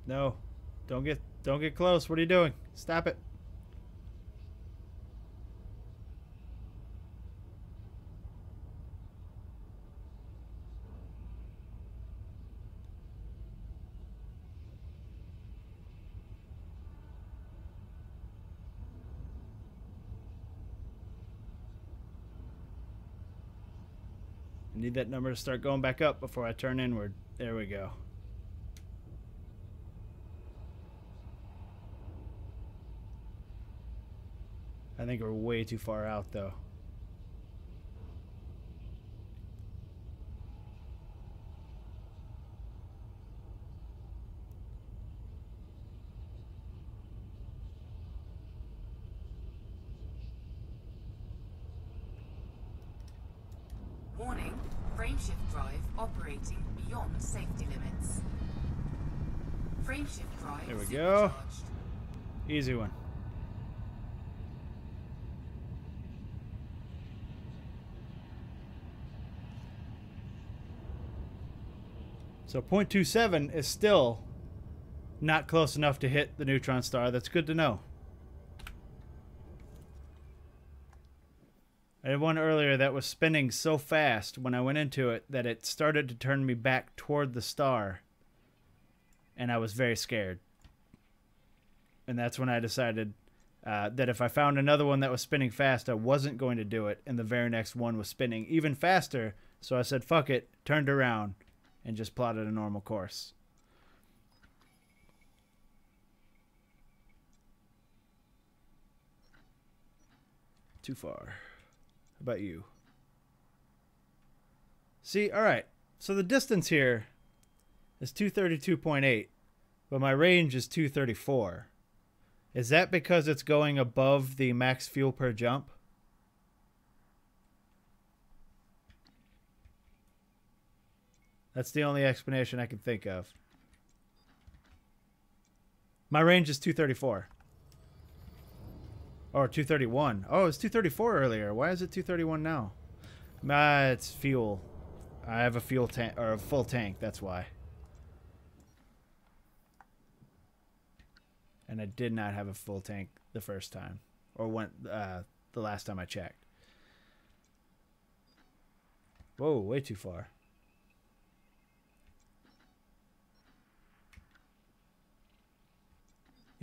No, don't get close. What are you doing? Stop it. I need that number to start going back up before I turn inward. There we go. I think we're way too far out, though. Warning, frameshift drive operating beyond safety limits. Frameshift drive There we go. supercharged. Easy one. So 0.27 is still not close enough to hit the neutron star. That's good to know. I had one earlier that was spinning so fast when I went into it that it started to turn me back toward the star. And I was very scared. And that's when I decided that if I found another one that was spinning fast, I wasn't going to do it. And the very next one was spinning even faster. So I said, fuck it, turned around, and just plotted a normal course. Too far. How about you? See, all right. So the distance here is 232.8, but my range is 234. Is that because it's going above the max fuel per jump? That's the only explanation I can think of. My range is 234. Or 231. Oh, it was 234 earlier. Why is it 231 now? It's fuel. I have a fuel tank, or a full tank, that's why. And I did not have a full tank the first time. Or the last time I checked. Whoa, way too far.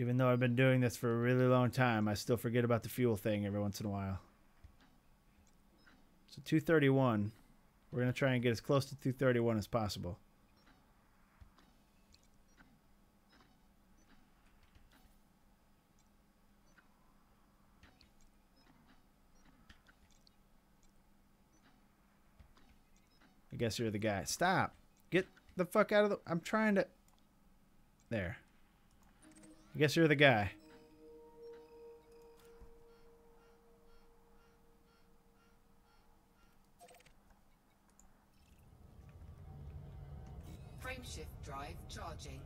Even though I've been doing this for a really long time, I still forget about the fuel thing every once in a while. So 231. We're going to try and get as close to 231 as possible. I guess you're the guy. Stop. Get the fuck out of the... I'm trying to... There. I guess you're the guy. Frameshift drive charging.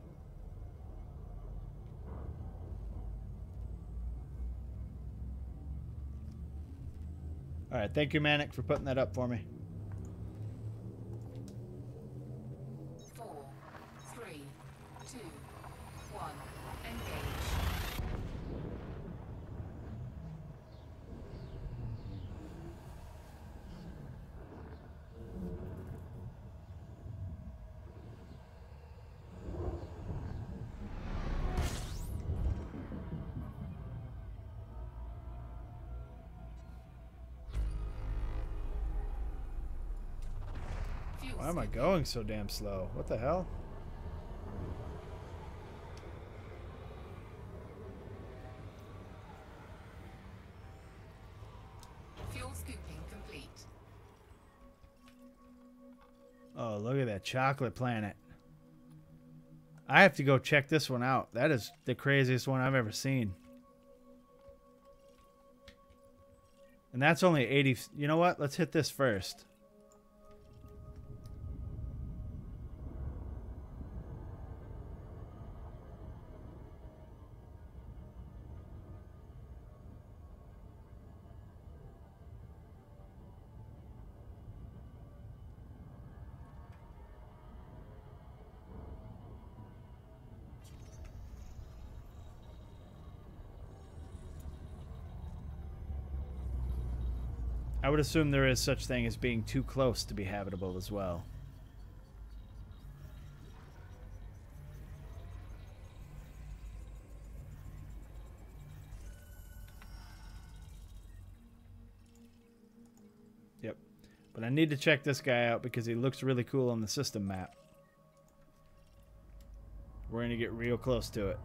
Alright, thank you, Manic, for putting that up for me. 4, 3, 2, 1. Engage. Fuel Why am I scooping. going so damn slow? What the hell? Fuel scooping complete. Oh, look at that chocolate planet. I have to go check this one out. That is the craziest one I've ever seen. And that's only 80. You know what? Let's hit this first. I would assume there is such thing as being too close to be habitable as well. Yep. But I need to check this guy out because he looks really cool on the system map. We're going to get real close to it.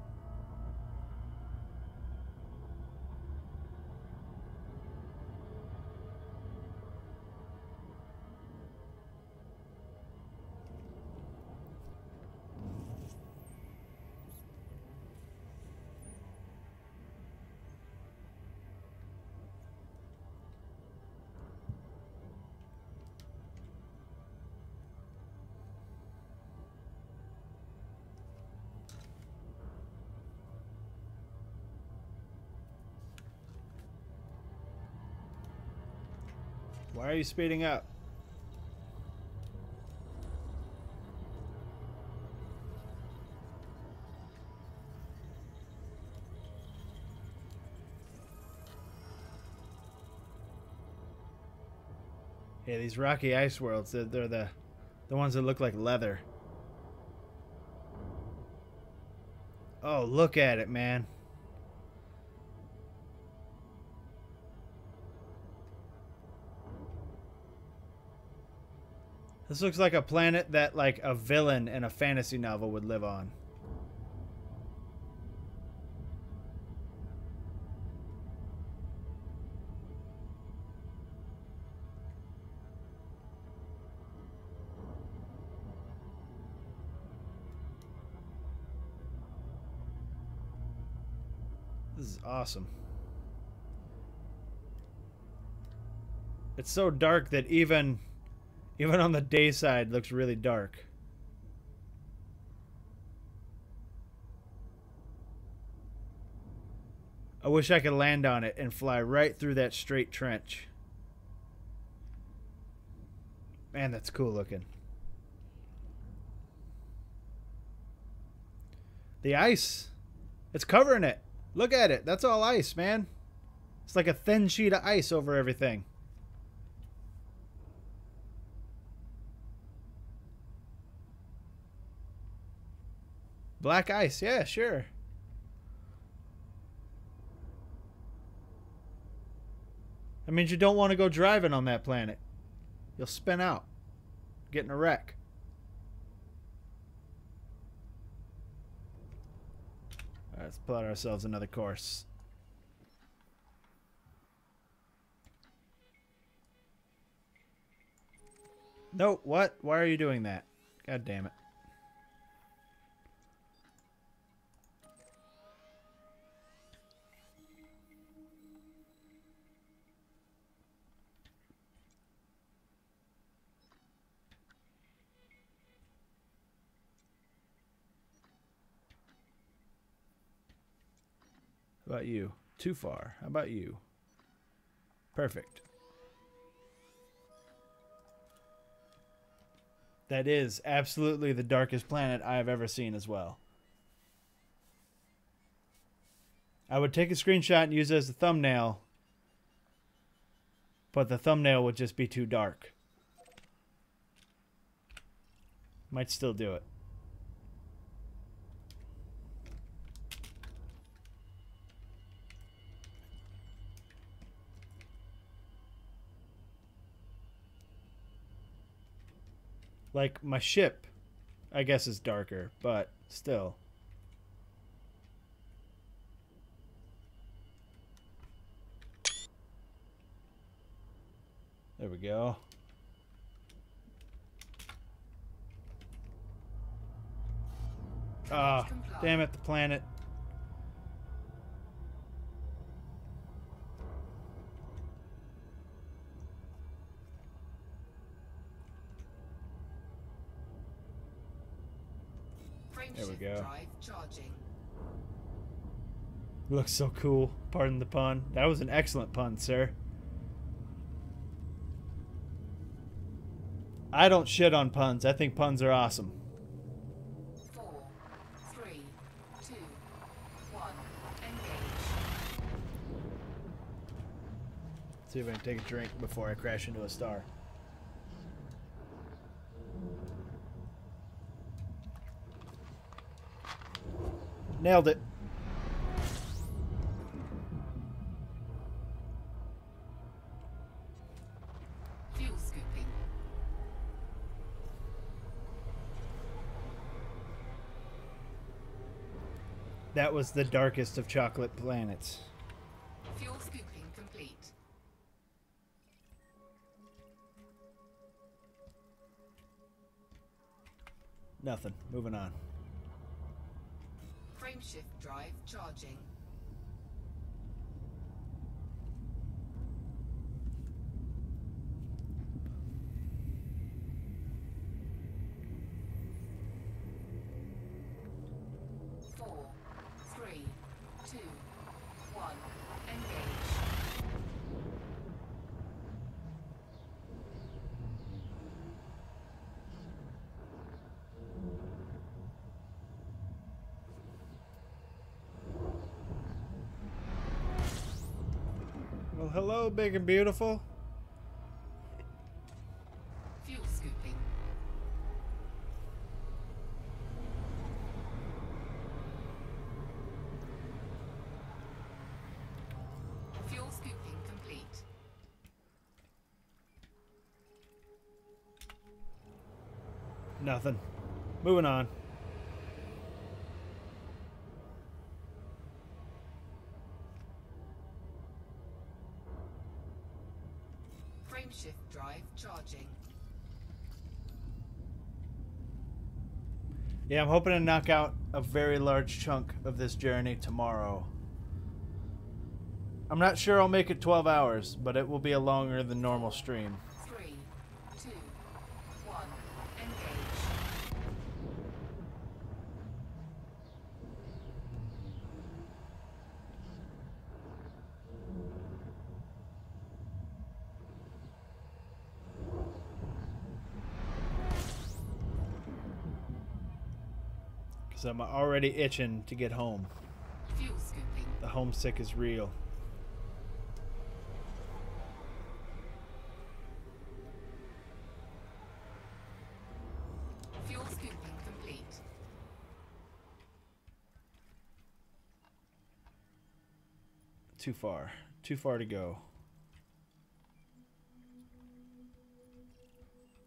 Why are you speeding up? Yeah, these rocky ice worlds, they're the ones that look like leather. Oh, look at it, man. This looks like a planet that, like, a villain in a fantasy novel would live on. This is awesome. It's so dark that even on the day side looks really dark. I wish I could land on it and fly right through that straight trench. Man, that's cool looking. The ice, it's covering it. Look at it. That's all ice, man. It's like a thin sheet of ice over everything. Black ice, yeah, sure. That means you don't want to go driving on that planet. You'll spin out, get in a wreck. All right, let's plot ourselves another course. No, what? Why are you doing that? God damn it. How about you? Too far. How about you? Perfect. That is absolutely the darkest planet I have ever seen as well. I would take a screenshot and use it as a thumbnail, but the thumbnail would just be too dark. Might still do it. Like, my ship, I guess, is darker, but still. There we go. Ah, damn it, the planet. There we go. Looks so cool. Pardon the pun. That was an excellent pun, sir. I don't shit on puns. I think puns are awesome. 4, 3, 2, 1, engage. See if I can take a drink before I crash into a star. Nailed it. Fuel scooping. That was the darkest of chocolate planets. Fuel scooping complete. Nothing. Moving on. Frameshift drive charging. Four, three, two, one, engage. Well, hello, big and beautiful. Fuel scooping. Fuel scooping complete. Nothing. Moving on. Frameshift drive charging. Yeah, I'm hoping to knock out a very large chunk of this journey tomorrow. I'm not sure I'll make it 12 hours, but it will be a longer than normal stream. 3, 2, 1, engage. Because I'm already itching to get home. Fuel scooping. The homesick is real. Fuel scooping complete. Too far. Too far to go.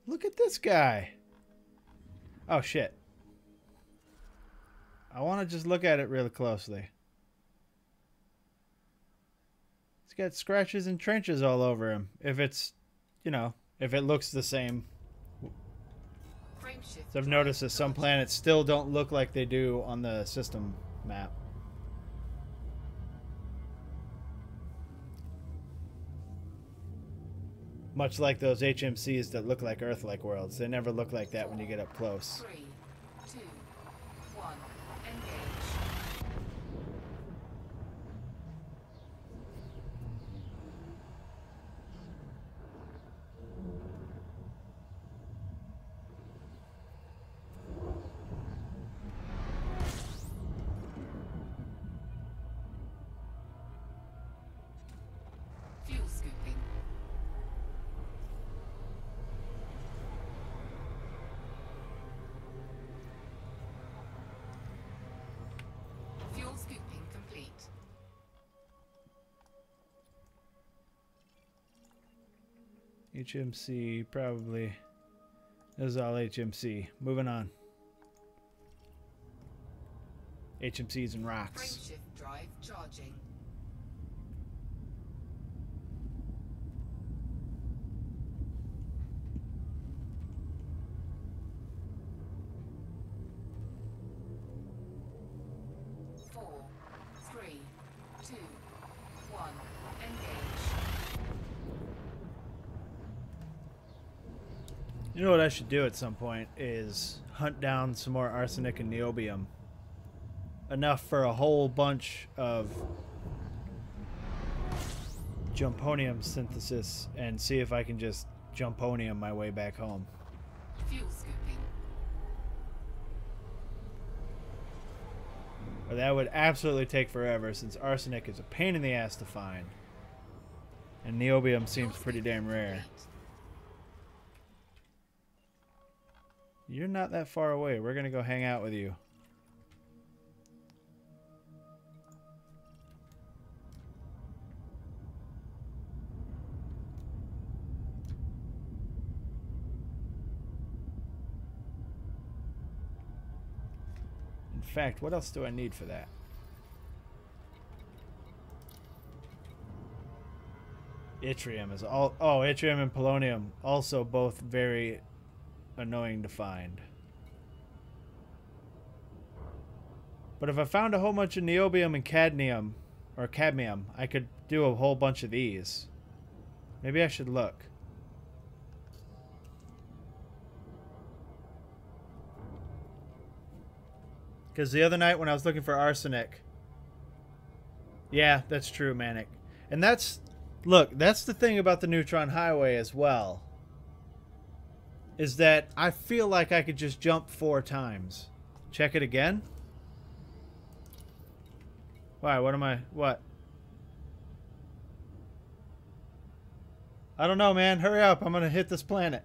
Look at this guy. Oh, shit. I want to just look at it really closely. It's got scratches and trenches all over him. If it's, you know, if it looks the same. Frameshift So I've noticed that some planets still don't look like they do on the system map. Much like those HMCs that look like Earth-like worlds. They never look like that when you get up close. 3, 2, 1, engage. HMC, probably. This is all HMC. Moving on. HMCs and rocks. Frameshift drive charging. You know what I should do at some point is hunt down some more arsenic and niobium. Enough for a whole bunch of jumponium synthesis and see if I can just jumponium my way back home. Fuel scooping. But that would absolutely take forever since arsenic is a pain in the ass to find. And niobium seems pretty damn rare. You're not that far away. We're going to go hang out with you. In fact, what else do I need for that? Yttrium is all... Oh, yttrium and polonium. Also both very annoying to find. But if I found a whole bunch of niobium and cadmium, I could do a whole bunch of these. Maybe I should look. Because the other night when I was looking for arsenic... Yeah, that's true, Manic. And that's... Look, that's the thing about the Neutron Highway as well. Is that I feel like I could just jump 4 times. Check it again? Why? What am I... What? I don't know, man. Hurry up. I'm going to hit this planet.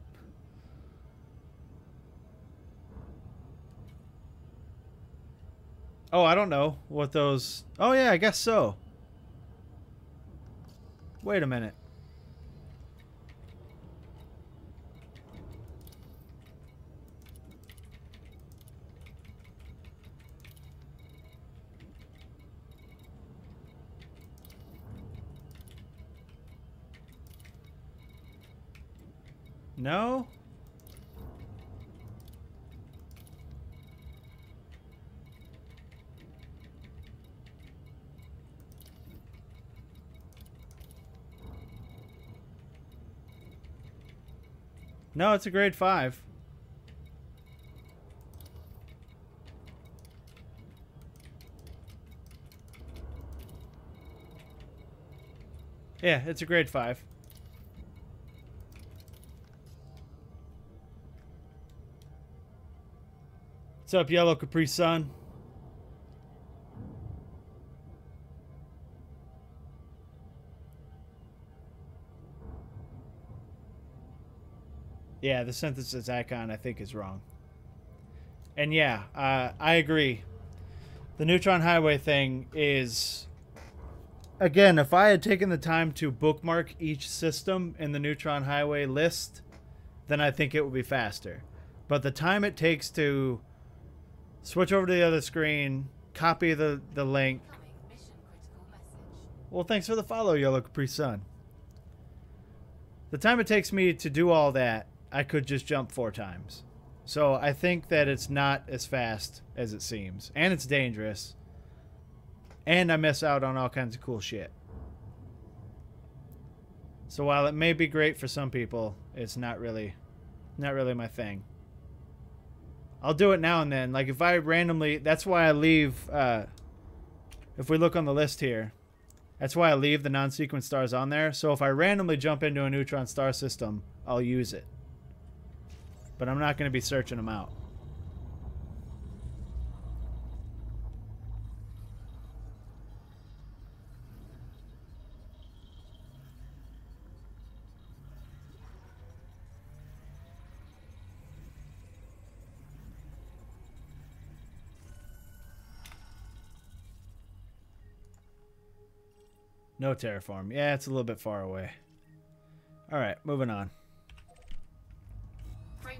Oh, I don't know what those... Oh, yeah, I guess so. Wait a minute. No? No, it's a grade 5. Yeah, it's a grade 5. What's up, Yellow Capri Sun? Yeah, the synthesis icon I think is wrong. And yeah, I agree. The Neutron Highway thing is... Again, if I had taken the time to bookmark each system in the Neutron Highway list, then I think it would be faster. But the time it takes to switch over to the other screen, copy the link... Well, thanks for the follow, Yellow Capri Sun. The time it takes me to do all that, I could just jump 4 times. So I think that it's not as fast as it seems. And it's dangerous. And I miss out on all kinds of cool shit. So while it may be great for some people, it's not really my thing. I'll do it now and then. Like if I randomly... That's why I leave... if we look on the list here, that's why I leave the non-sequence stars on there. So if I randomly jump into a neutron star system, I'll use it. But I'm not going to be searching them out. No terraform. Yeah, it's a little bit far away. Alright, moving on.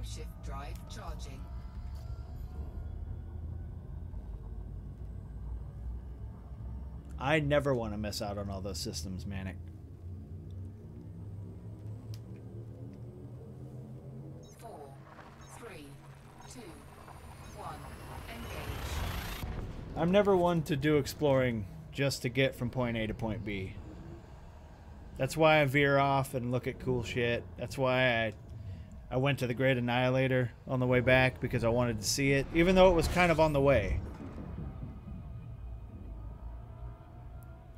Frameshift drive charging. I never want to miss out on all those systems, Manic. 4, 3, 2, 1, engage. I'm never one to do exploring just to get from point A to point B. That's why I veer off and look at cool shit. That's why I went to the Great Annihilator on the way back, because I wanted to see it, even though it was kind of on the way.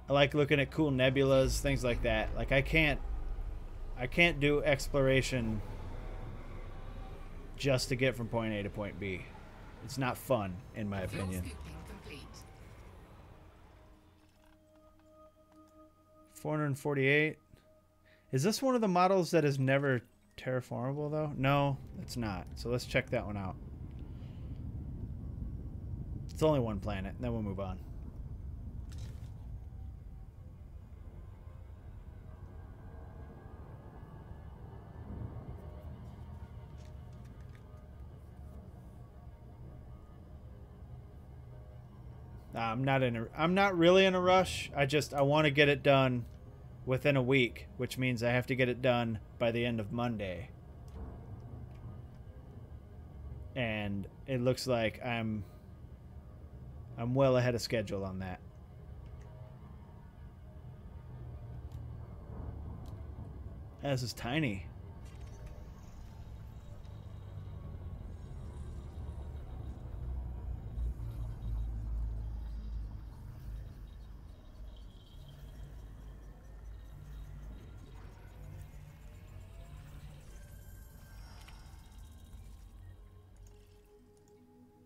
I like looking at cool nebulas, things like that. Like I can't do exploration just to get from point A to point B. It's not fun, in my opinion. 448. Is this one of the models that is never terraformable though? No, it's not. So let's check that one out. It's only one planet, and then we'll move on. I'm not really in a rush. I want to get it done within a week, which means I have to get it done by the end of Monday. And it looks like I'm well ahead of schedule on that. This is tiny.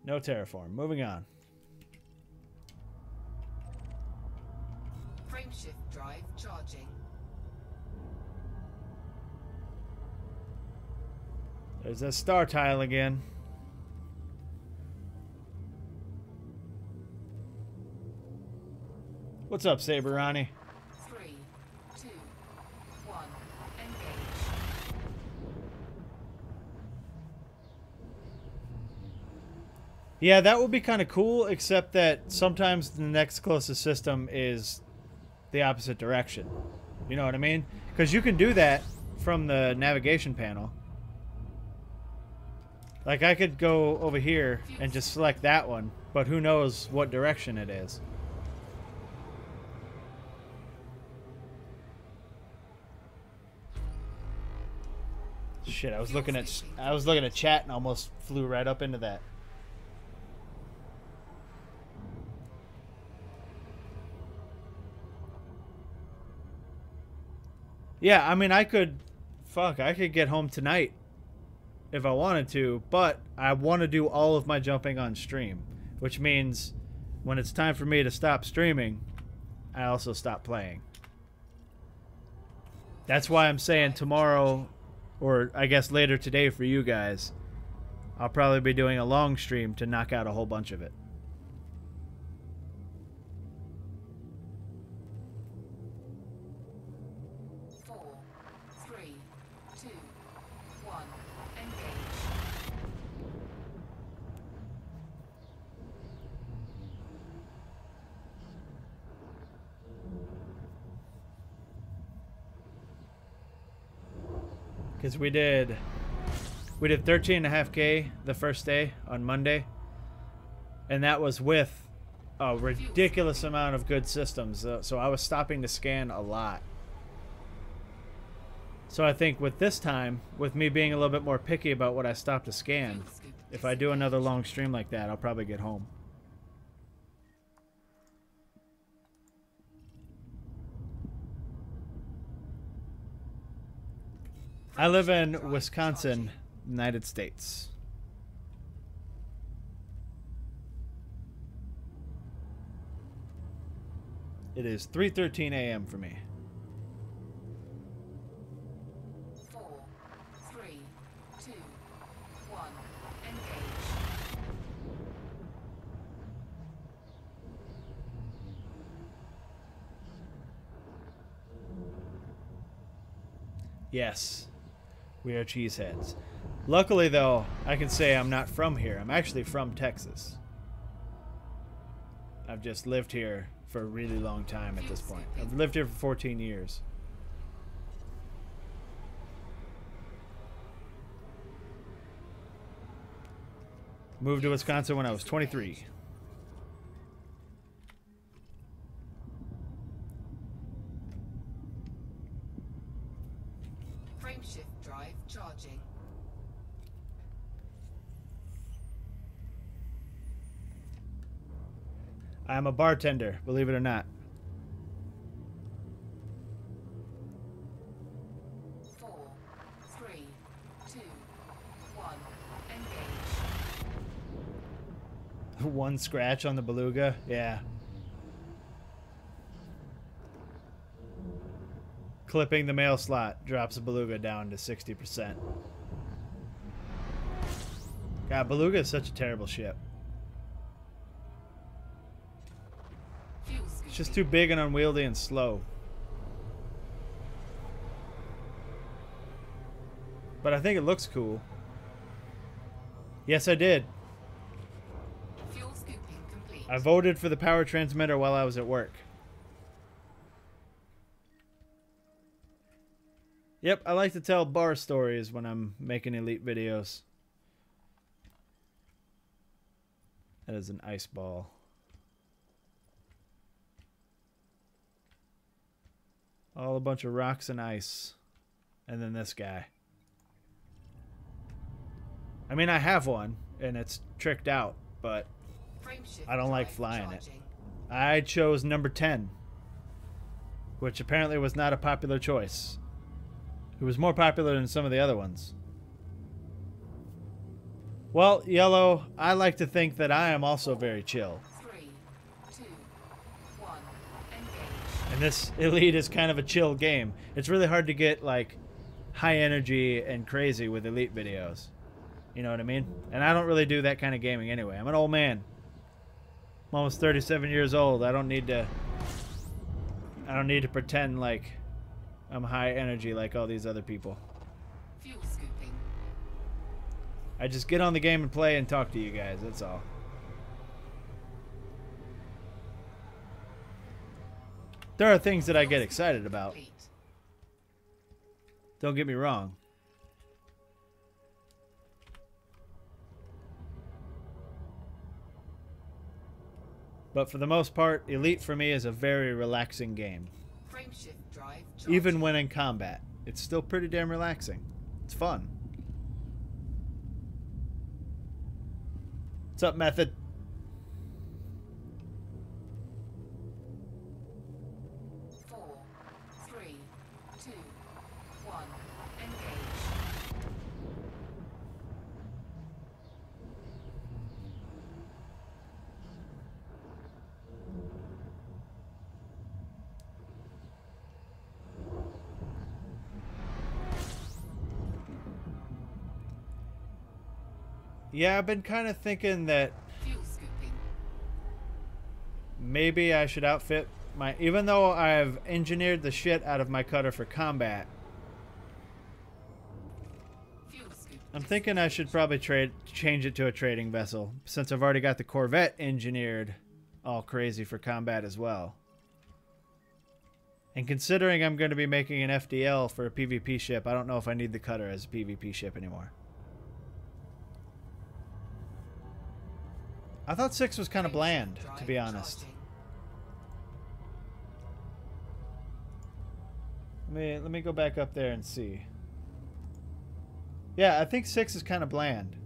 No terraform. Moving on. Frameshift drive charging. There's that star tile again. What's up, Saber Ronnie? 3, 2, 1, engage. Yeah, that would be kind of cool, except that sometimes the next closest system is the opposite direction. You know what I mean? Because you can do that from the navigation panel. Like, I could go over here and just select that one, but who knows what direction it is. Shit, I was looking at chat and almost flew right up into that. Yeah, I mean, I could get home tonight if I wanted to, but I want to do all of my jumping on stream, which means when it's time for me to stop streaming, I also stop playing. That's why I'm saying tomorrow, or I guess later today for you guys, I'll probably be doing a long stream to knock out a whole bunch of it. Because we did 13.5K the first day on Monday, and that was with a ridiculous amount of good systems. So I was stopping to scan a lot. So I think with this time, with me being a little bit more picky about what I stop to scan, if I do another long stream like that, I'll probably get home. I live in Wisconsin, United States. It is 3:13 a.m. for me. 4, 3, 2, 1, engage. Yes. We are cheeseheads. Luckily, though, I can say I'm not from here. I'm actually from Texas. I've just lived here for a really long time at this point. I've lived here for 14 years. Moved to Wisconsin when I was 23. Frameshift drive charging. I'm a bartender, believe it or not. 4, 3, 2, 1. Engage. One scratch on the beluga, yeah. Clipping the mail slot drops the beluga down to 60%. God, beluga is such a terrible ship. It's just too big and unwieldy and slow. But I think it looks cool. Yes, I did. Fuel scooping complete. I voted for the power transmitter while I was at work. Yep, I like to tell bar stories when I'm making Elite videos. That is an ice ball. All a bunch of rocks and ice. And then this guy. I mean, I have one, and it's tricked out, but I don't like flying it. I chose number 10, which apparently was not a popular choice. It was more popular than some of the other ones. Well, Yellow, I like to think that I am also very chill. 3, 2, 1. Engage. And this Elite is kind of a chill game. It's really hard to get, like, high energy and crazy with Elite videos. You know what I mean? And I don't really do that kind of gaming anyway. I'm an old man. I'm almost 37 years old. I don't need to pretend like I'm high energy like all these other people. Fuel scooping. I just get on the game and play and talk to you guys. That's all. There are things that I get excited about. Don't get me wrong. But for the most part, Elite for me is a very relaxing game. Frameshift drive charging. Even when in combat, it's still pretty damn relaxing. It's fun. What's up, Method? Four, 3, 2, 1. Engage. Yeah, I've been kind of thinking that Fuel scooping. maybe I should outfit my... Even though I've engineered the shit out of my cutter for combat, Fuel scoop. I'm thinking I should probably change it to a trading vessel, since I've already got the Corvette engineered all crazy for combat as well. And considering I'm going to be making an FDL for a PvP ship, I don't know if I need the cutter as a PvP ship anymore. I thought 6 was kind of bland, to be honest. Let me go back up there and see. Yeah, I think 6 is kind of bland.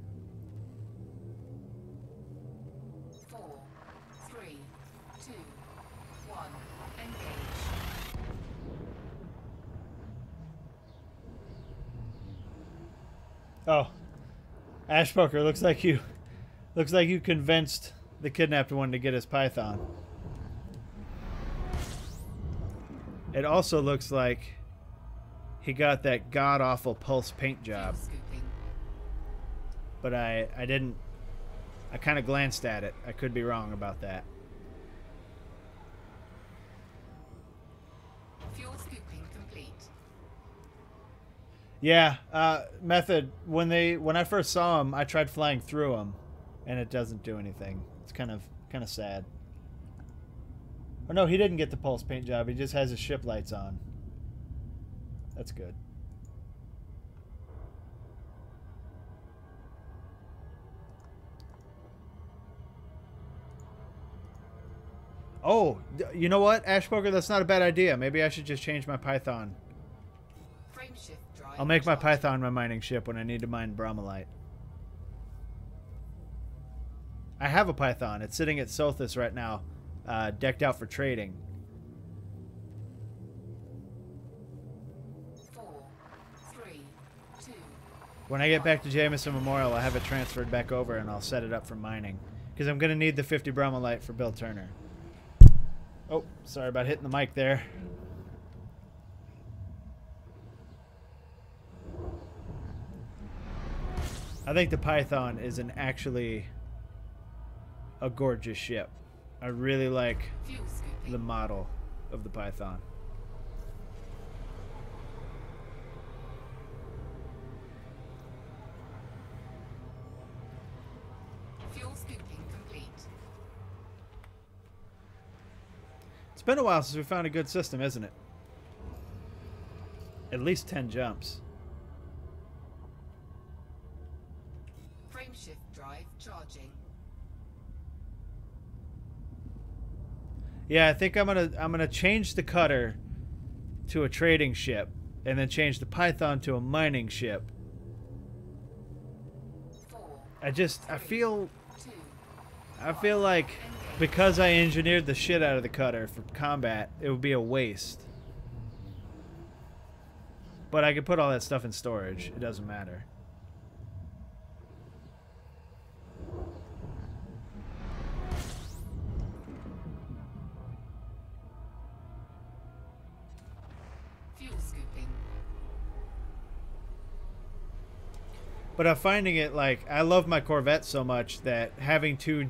4, 3, 2, 1. Engage. Oh, Ashpoker, looks like you convinced the kidnapped one to get his python. It also looks like he got that god-awful pulse paint job. Fuel scooping. But I kind of glanced at it. I could be wrong about that. Fuel scooping complete. Yeah, Method, when I first saw him, I tried flying through him, and it doesn't do anything. It's kind of sad. Oh no, he didn't get the pulse paint job. He just has his ship lights on. That's good. Oh, you know what, Ashpoker? That's not a bad idea. Maybe I should just change my Python. I'll make my Python my mining ship when I need to mine Bromolite. I have a Python. It's sitting at Sothis right now, decked out for trading. 4, 3, 2. When I get back to Jameson Memorial, I'll have it transferred back over and I'll set it up for mining. Because I'm going to need the 50 Bromolite for Bill Turner. Oh, sorry about hitting the mic there. I think the Python is actually a gorgeous ship. I really like the model of the Python. Fuel scooping complete. It's been a while since we found a good system, isn't it? At least 10 jumps. Frameshift drive charging. Yeah, I think I'm gonna change the cutter to a trading ship, and then change the Python to a mining ship. 4, I feel like because I engineered the shit out of the cutter for combat, it would be a waste. But I could put all that stuff in storage. It doesn't matter. fuel scooping. But I'm finding it like I love my Corvette so much that having two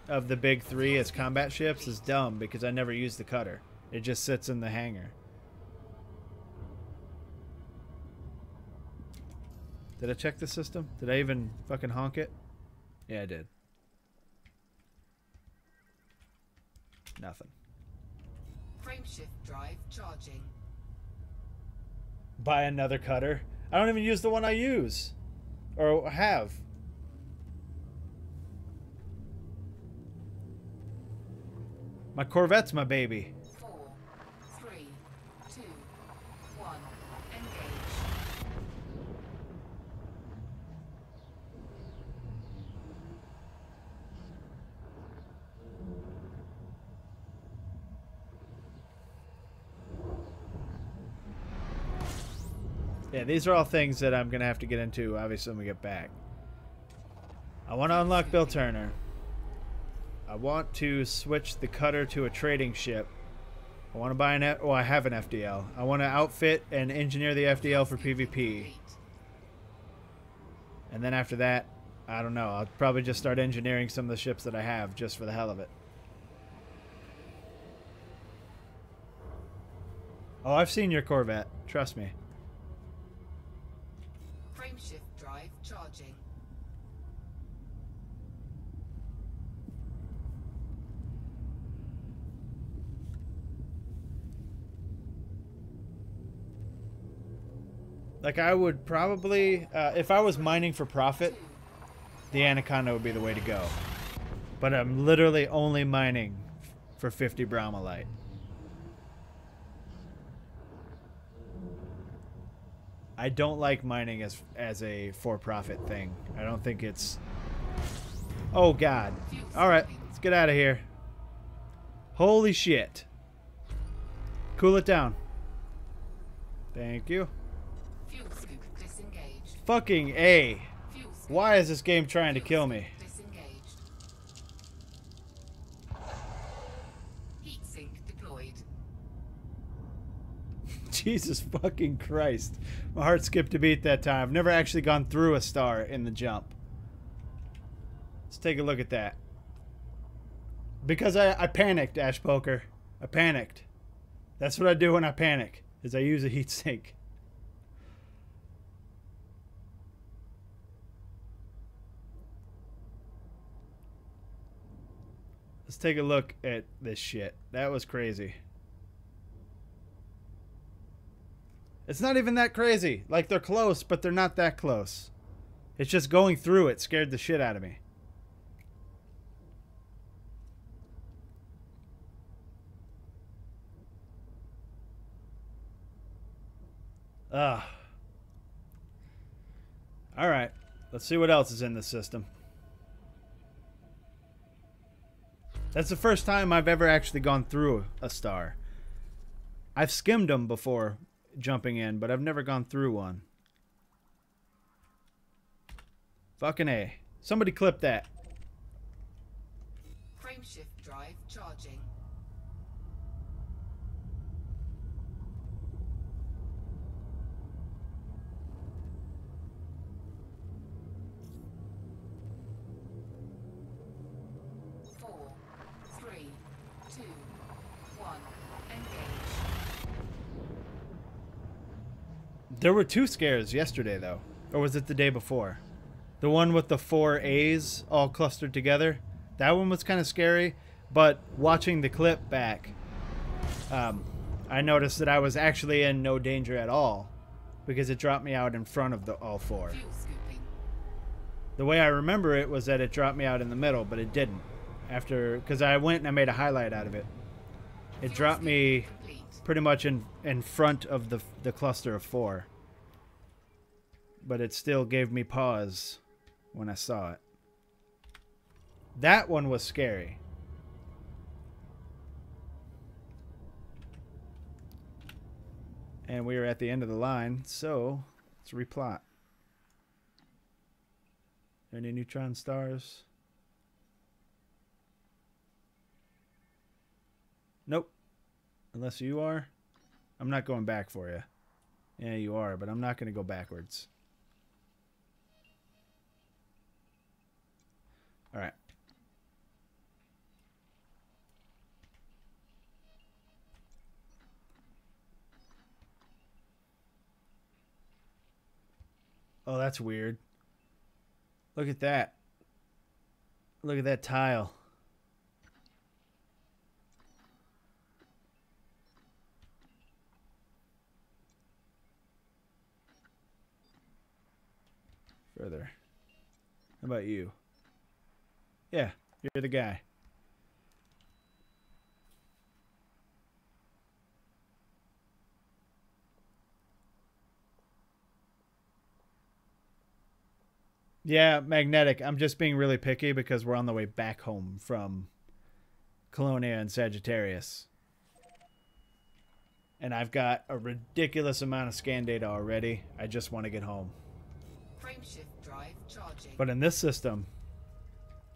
of the big three as combat ships is dumb because I never use the cutter. It just sits in the hangar. Did I check the system? Did I even fucking honk it? Yeah, I did. Nothing. Frameshift drive charging. Buy another cutter. I don't even use the one I use. Or have. My Corvette's my baby. 4, 3, 2, 1. Engage. Yeah, these are all things that I'm going to have to get into, obviously, when we get back. I want to unlock Bill Turner. I want to switch the cutter to a trading ship. I want to buy I have an FDL. I want to outfit and engineer the FDL for PvP. And then after that, I don't know. I'll probably just start engineering some of the ships that I have just for the hell of it. Oh, I've seen your Corvette. Trust me. Frameshift drive charging. Like, I would probably, if I was mining for profit, the Anaconda would be the way to go. But I'm literally only mining for 50 Bromolite. I don't like mining as a for-profit thing. I don't think it's... Oh, God. Alright, let's get out of here. Holy shit. Cool it down. Thank you. Fuel scoop disengaged. Fucking A. Fuel scoop Why is this game trying to kill me? disengaged. Heat sink deployed. Jesus fucking Christ. My heart skipped a beat that time. I've never actually gone through a star in the jump. Let's take a look at that. Because I panicked, Ash Poker. I panicked. That's what I do when I panic, is I use a heat sink. Let's take a look at this shit. That was crazy. It's not even that crazy. Like, they're close, but they're not that close. It's just going through it scared the shit out of me. Ugh. Alright. Let's see what else is in this system. That's the first time I've ever actually gone through a star. I've skimmed them before jumping in, but I've never gone through one. Fucking A. Somebody clip that. Frameshift drive charging. There were 2 scares yesterday, though. Or was it the day before? The one with the 4 A's all clustered together. That one was kind of scary. But watching the clip back, I noticed that I was actually in no danger at all. Because it dropped me out in front of all 4. The way I remember it was that it dropped me out in the middle, but it didn't. Because I went and I made a highlight out of it. It dropped me pretty much in front of the cluster of 4. But it still gave me pause when I saw it. That one was scary. And we are at the end of the line, so let's replot. Any neutron stars? Nope. Unless you are. I'm not going back for you. Yeah, you are, but I'm not going to go backwards. All right. Oh, that's weird. Look at that. Look at that tile. Further. How about you? Yeah, you're the guy. Yeah, magnetic. I'm just being really picky because we're on the way back home from Colonia and Sagittarius. And I've got a ridiculous amount of scan data already. I just want to get home. Frameshift drive charging. But in this system,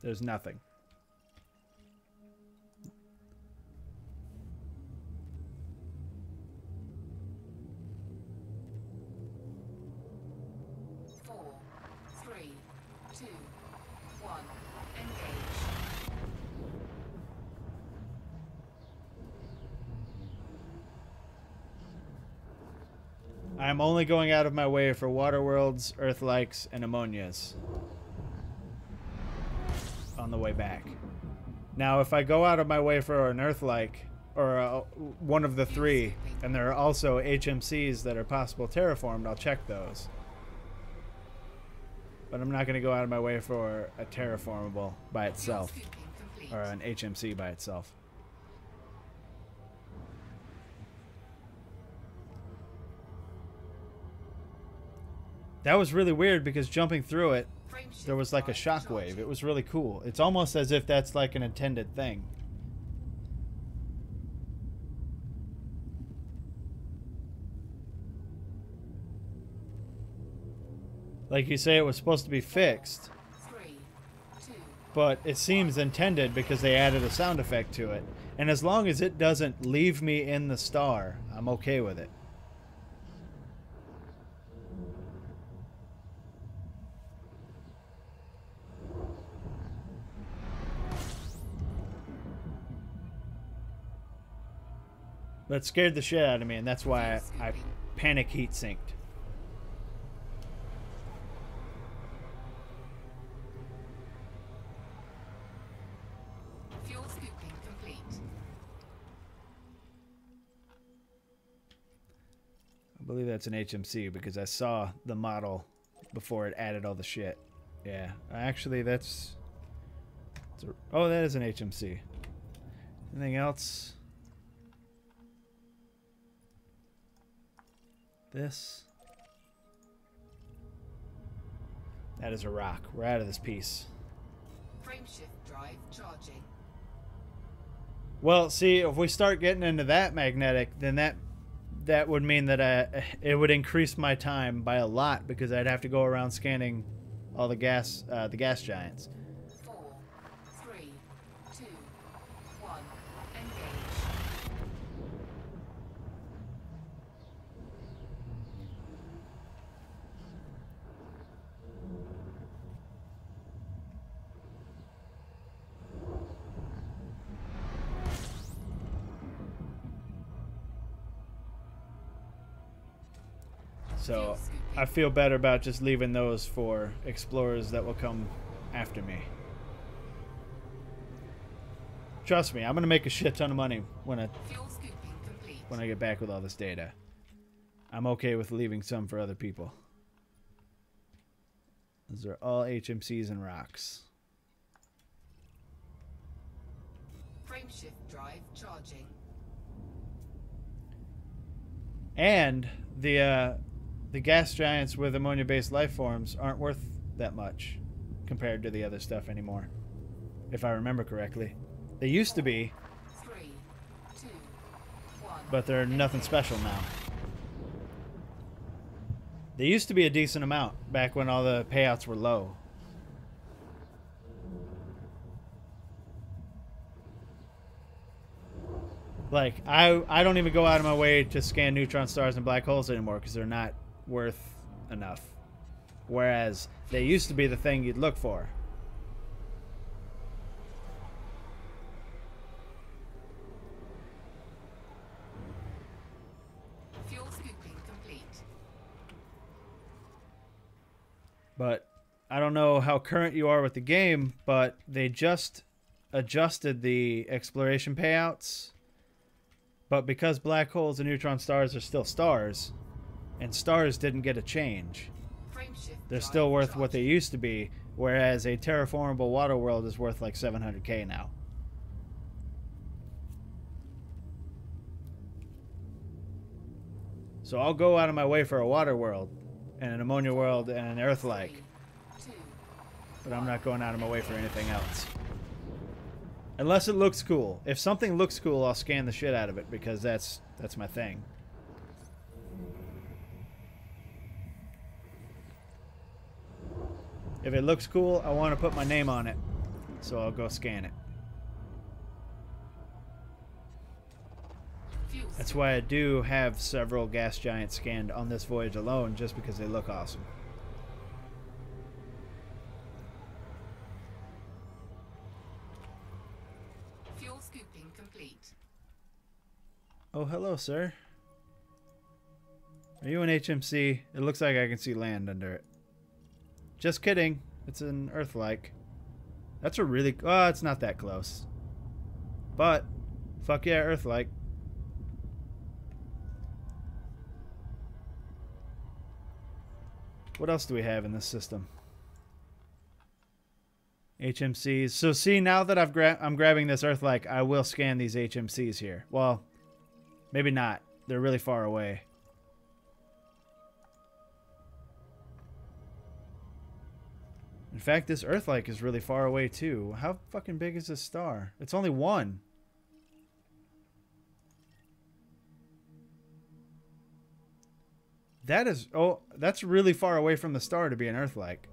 there's nothing. I'm only going out of my way for water worlds, earth likes, and ammonias on the way back. Now, if I go out of my way for an earth like, or one of the 3, and there are also HMCs that are possible terraformed, I'll check those. But I'm not going to go out of my way for a terraformable by itself, or an HMC by itself. That was really weird because jumping through it, there was like a shockwave. It was really cool. It's almost as if that's like an intended thing. Like you say, it was supposed to be fixed, but it seems intended because they added a sound effect to it. And as long as it doesn't leave me in the star, I'm okay with it. But it scared the shit out of me, and that's why I panic heat synced. Fuel scooping believe that's an HMC because I saw the model before it added all the shit. Yeah, actually that's... oh, that is an HMC. Anything else? This. That is a rock. We're out of this piece. Frameshift drive charging. Well, see, if we start getting into that magnetic, then that would mean that it would increase my time by a lot because I'd have to go around scanning all the gas giants. 4, 3, 2, 1, engage. So I feel better about just leaving those for explorers that will come after me. Trust me, I'm gonna make a shit ton of money when Fuel scooping complete. I get back with all this data. I'm okay with leaving some for other people. Those are all HMCs and rocks. Frameshift drive charging. And the gas giants with ammonia-based life forms aren't worth that much compared to the other stuff anymore, if I remember correctly. They used to be, 3, 2, 1. but they're nothing special now. They used to be a decent amount back when all the payouts were low. Like, I don't even go out of my way to scan neutron stars and black holes anymore because they're not worth enough. Whereas they used to be the thing you'd look for. Fuel scooping complete. But I don't know how current you are with the game, but they just adjusted the exploration payouts. But because black holes and neutron stars are still stars, and stars didn't get a change, they're still worth what they used to be, whereas a terraformable water world is worth like 700k now. So I'll go out of my way for a water world, and an ammonia world, and an Earth-like, but I'm not going out of my way for anything else. Unless it looks cool. If something looks cool, I'll scan the shit out of it because that's my thing. If it looks cool, I want to put my name on it, so I'll go scan it. That's why I do have several gas giants scanned on this voyage alone, just because they look awesome. Oh, hello, sir. Are you an HMC? It looks like I can see land under it. Just kidding. It's an Earth-like. That's a really... oh, it's not that close. But, fuck yeah, Earth-like. What else do we have in this system? HMCs. So see, now that I'm grabbing this Earth-like, I will scan these HMCs here. Well... maybe not. They're really far away. In fact, this Earth-like is really far away too. How fucking big is this star? It's only one. That is... oh, that's really far away from the star to be an Earth-like.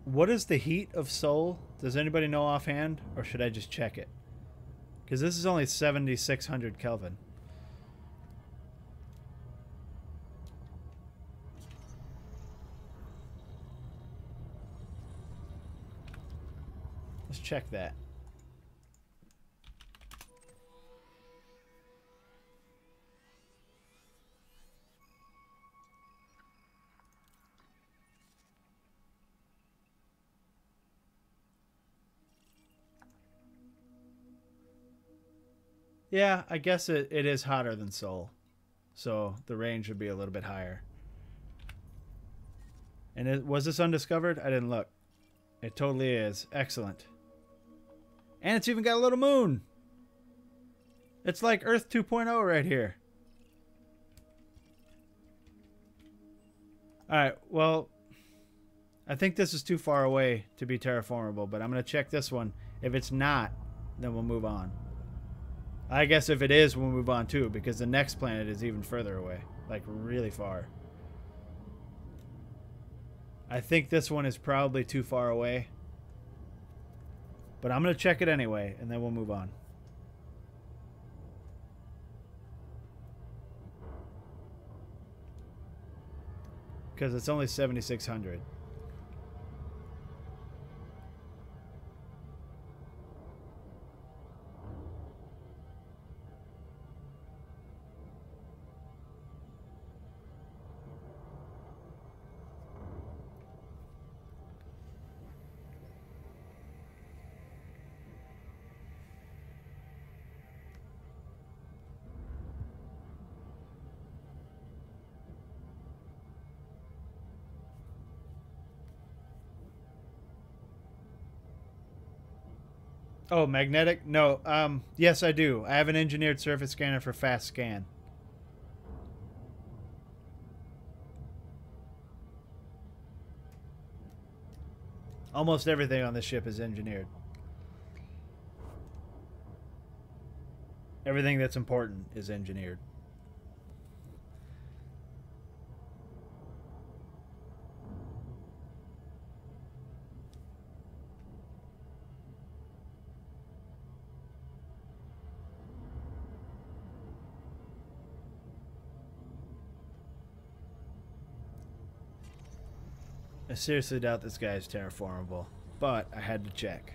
What is the heat of Sol? Does anybody know offhand? Or should I just check it? Because this is only 7,600 Kelvin. Let's check that. Yeah, I guess it is hotter than Sol. So the range would be a little bit higher. And was this undiscovered? I didn't look. It totally is. Excellent. And it's even got a little moon. It's like Earth 2.0 right here. Alright, well, I think this is too far away to be terraformable, but I'm going to check this one. If it's not, then we'll move on. I guess if it is, we'll move on too, because the next planet is even further away. Like, really far. I think this one is probably too far away. But I'm going to check it anyway, and then we'll move on. Because it's only 7,600. Oh, magnetic? No. Yes, I do. I have an engineered surface scanner for fast scan. Almost everything on this ship is engineered. Everything that's important is engineered. I seriously doubt this guy is terraformable, but I had to check.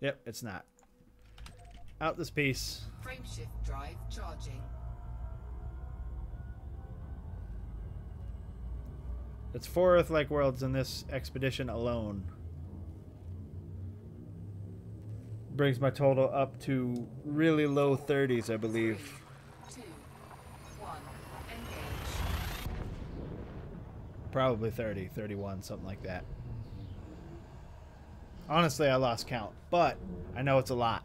Yep, it's not. Out this piece. Frameshift drive charging. It's 4 Earth-like worlds in this expedition alone. Brings my total up to really low 30s, I believe. 3, 2, 1, engage. Probably 30, 31, something like that. Honestly, I lost count, but I know it's a lot.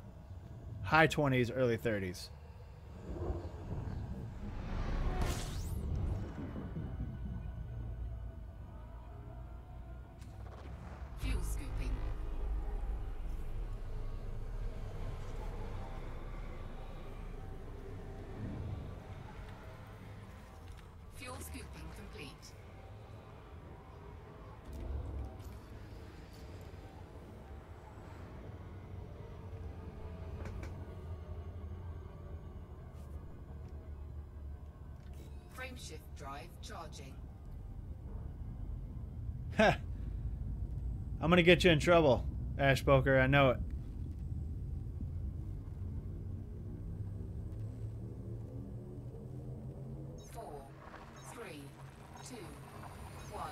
High 20s, early 30s. Fuel scooping. Fuel scooping complete. Frameshift drive charging. Heh. I'm gonna get you in trouble, Ash Poker, I know it. Four, three, two, one,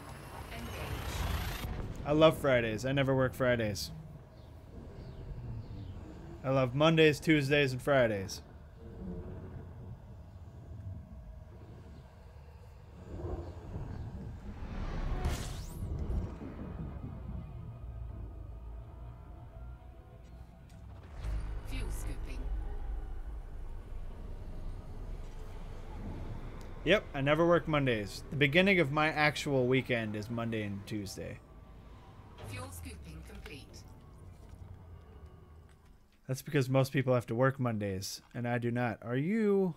engage. I love Fridays. I never work Fridays. I love Mondays, Tuesdays, and Fridays. Fuel scooping. Yep, I never work Mondays. The beginning of my actual weekend is Monday and Tuesday. Fuel scooping complete. That's because most people have to work Mondays, and I do not. Are you?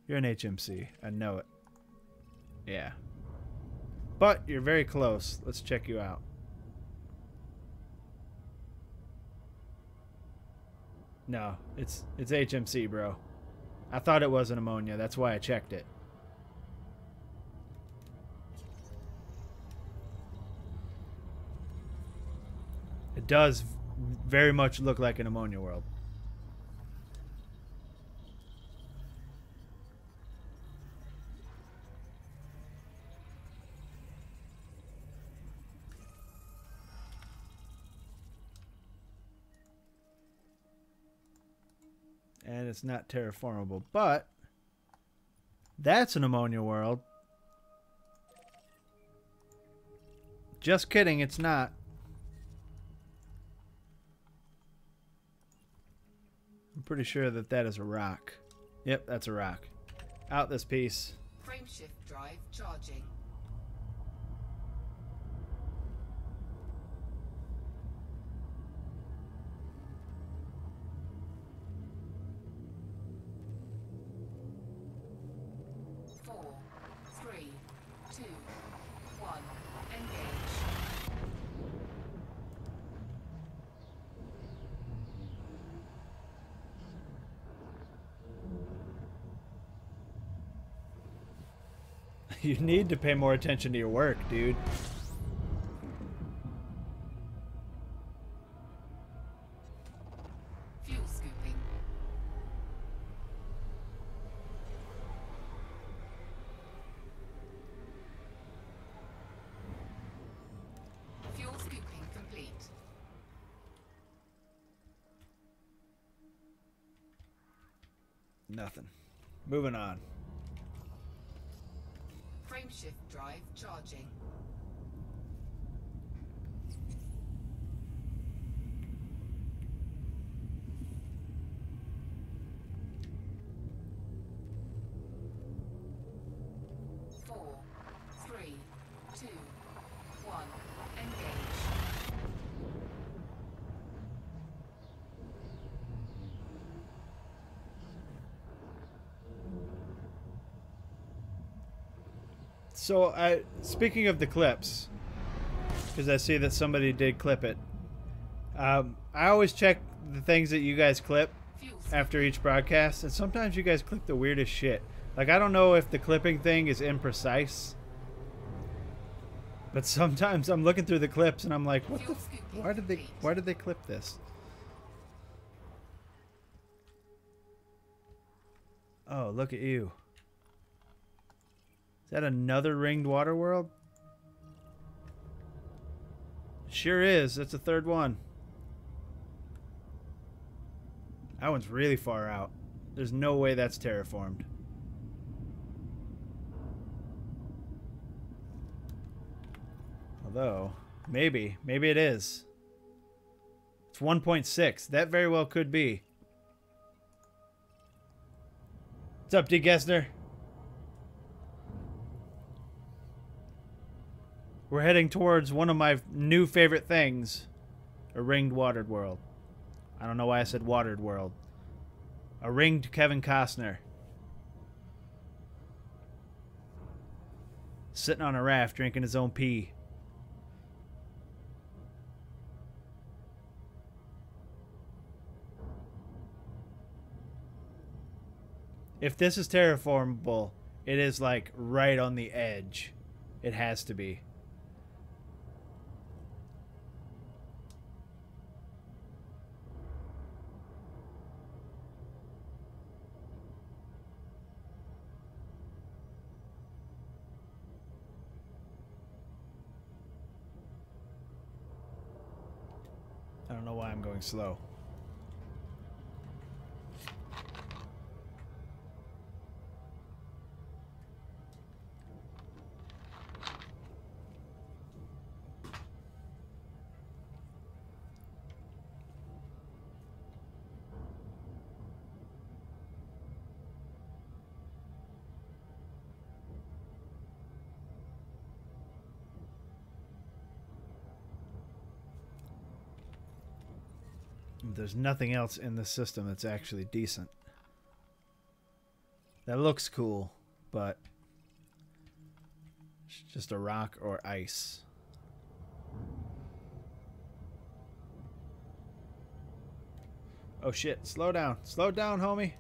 You're an HMC. I know it. Yeah. But you're very close. Let's check you out. No, it's HMC, bro. I thought it was an ammonia. That's why I checked it. It does very much look like an ammonia world. And it's not terraformable, but that's an ammonia world. Just kidding, it's not. I'm pretty sure that that is a rock. Yep, that's a rock. Out this piece. Frameshift drive charging. You need to pay more attention to your work, dude. Fuel scooping. Fuel scooping complete. Nothing. Moving on. Frameshift drive charging. Four, three, two, one, engage. So, speaking of the clips, because I see that somebody did clip it, I always check the things that you guys clip after each broadcast, and sometimes you guys clip the weirdest shit. Like, I don't know if the clipping thing is imprecise, but sometimes I'm looking through the clips and I'm like, what the why did they clip this? Oh, look at you. Is that another ringed water world? Sure is. That's the third one. That one's really far out. There's no way that's terraformed. Although, maybe. Maybe it is. It's 1.6. That very well could be. What's up, D. Gessner? We're heading towards one of my new favorite things. A ringed watered world. I don't know why I said watered world. A ringed Kevin Costner. Sitting on a raft drinking his own pee. If this is terraformable, it is like right on the edge. It has to be. I don't know why I'm going slow. There's nothing else in the system that's actually decent. That looks cool, but it's just a rock or ice. Oh shit, slow down. Slow down, homie.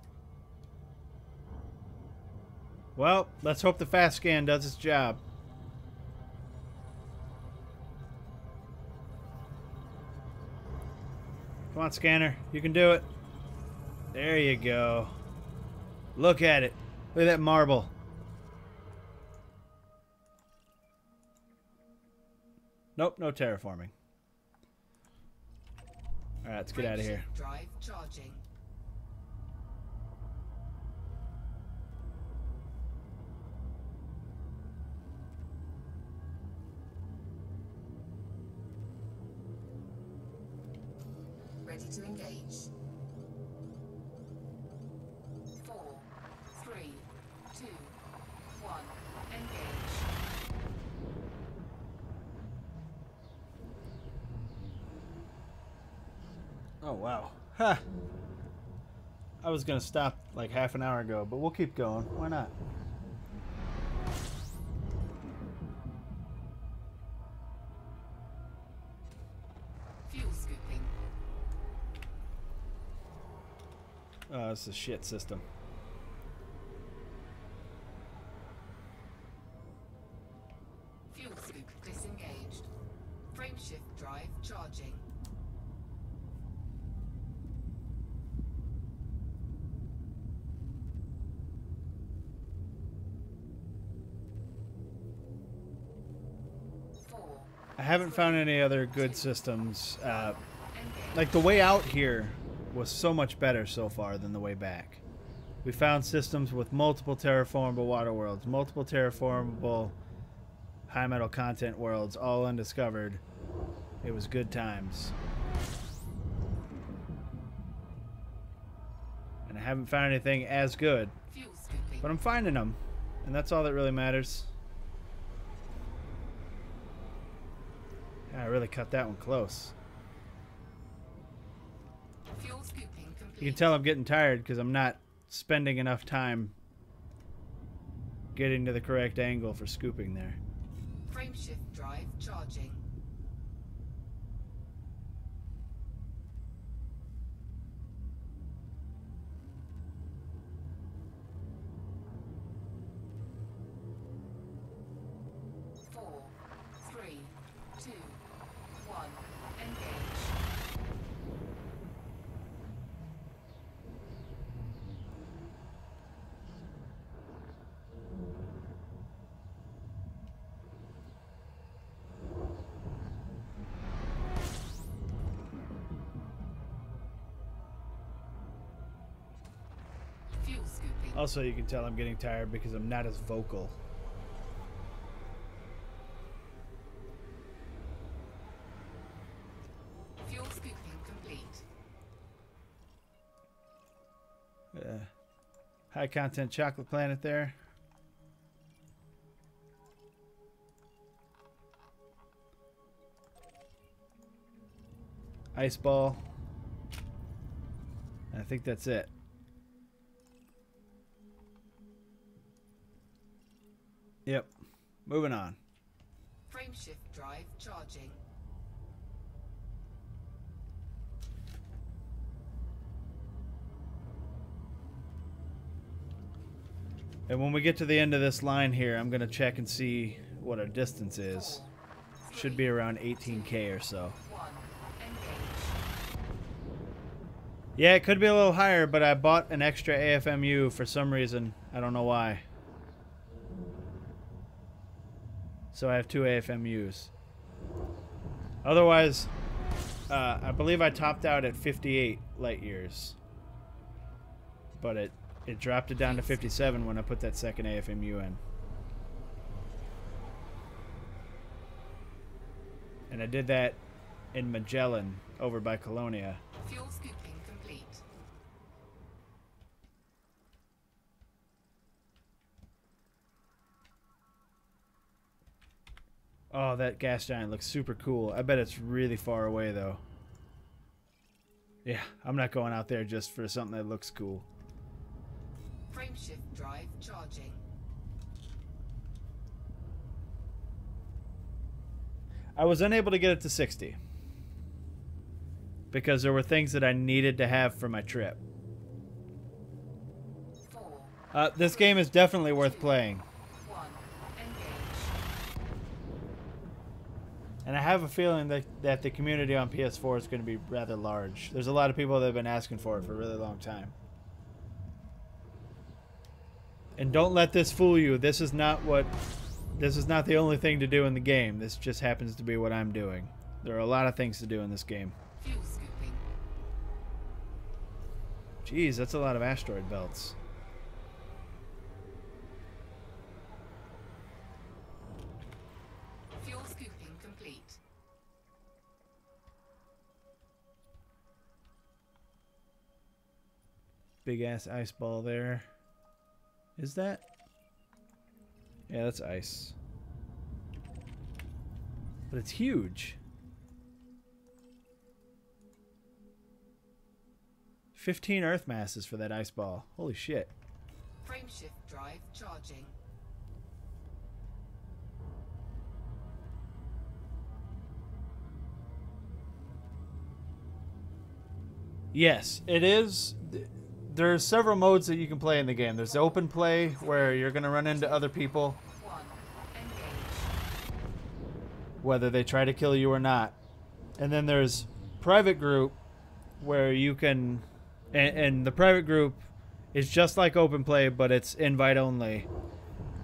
Well, let's hope the fast scan does its job. Come on, scanner. You can do it. There you go. Look at it. Look at that marble. Nope, no terraforming. Alright, let's get out of here. Drive charging. ready to engage. 4, 3, 2, 1, engage. Oh, wow. Ha! I was gonna stop like half an hour ago, but we'll keep going. Why not? Fuel scooping. Oh, this is a shit system. Fuel scoop disengaged. Frameshift drive charging. I haven't found any other good systems. Engage. Like the way out here was so much better so far than the way back. We found systems with multiple terraformable water worlds, multiple terraformable high metal content worlds, all undiscovered. It was good times. And I haven't found anything as good, Fuel scooping. but I'm finding them, and that's all that really matters. I really cut that one close. Fuel scooping complete. You can tell I'm getting tired because I'm not spending enough time getting to the correct angle for scooping there. Frameshift drive charging. Four, 3, 2, 1, engage. Fuel scooping. Also, you can tell I'm getting tired because I'm not as vocal. Fuel scooping complete. High content chocolate planet there. Ice ball. I think that's it. Yep. Moving on. Frameshift drive charging. And when we get to the end of this line here, I'm going to check and see what our distance is. Should be around 18K or so. 1, engage. Yeah, it could be a little higher, but I bought an extra AFMU for some reason. I don't know why. So I have 2 AFMUs. Otherwise, I believe I topped out at 58 light years. But it dropped it down to 57 when I put that second AFMU in. And I did that in Magellan over by Colonia. Fuel scooping complete. Oh, that gas giant looks super cool. I bet it's really far away, though. Yeah, I'm not going out there just for something that looks cool. Frameshift drive charging. I was unable to get it to 60. Because there were things that I needed to have for my trip. 4, This game is definitely worth playing. 1, engage. And I have a feeling that the community on PS4 is going to be rather large. There's a lot of people that have been asking for it for a really long time. And don't let this fool you. This is not the only thing to do in the game. This just happens to be what I'm doing. There are a lot of things to do in this game. Fuel scooping. Jeez, that's a lot of asteroid belts. Fuel scooping complete. big ass ice ball there. Is that? Yeah, that's ice. But it's huge. 15 Earth masses for that ice ball. Holy shit. Frameshift drive charging. Yes, it is. There's several modes that you can play in the game. There's open play, where you're going to run into other people, whether they try to kill you or not. And then there's private group, where you can... And the private group is just like open play, but it's invite only.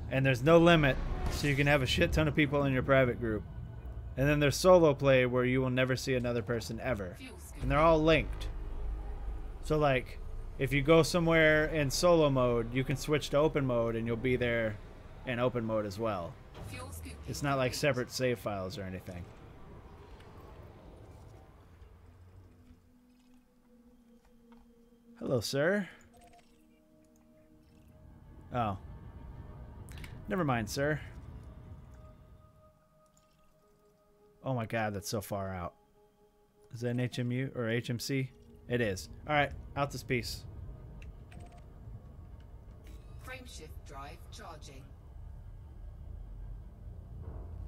And there's no limit, so you can have a shit ton of people in your private group. And then there's solo play, where you will never see another person ever. And they're all linked. So, like, if you go somewhere in solo mode, you can switch to open mode, and you'll be there in open mode as well. It's not like separate save files or anything. Hello, sir. Oh. Never mind, sir. Oh my god, that's so far out. Is that an HMU or HMC? It is. Alright, out this piece. Frameshift drive charging.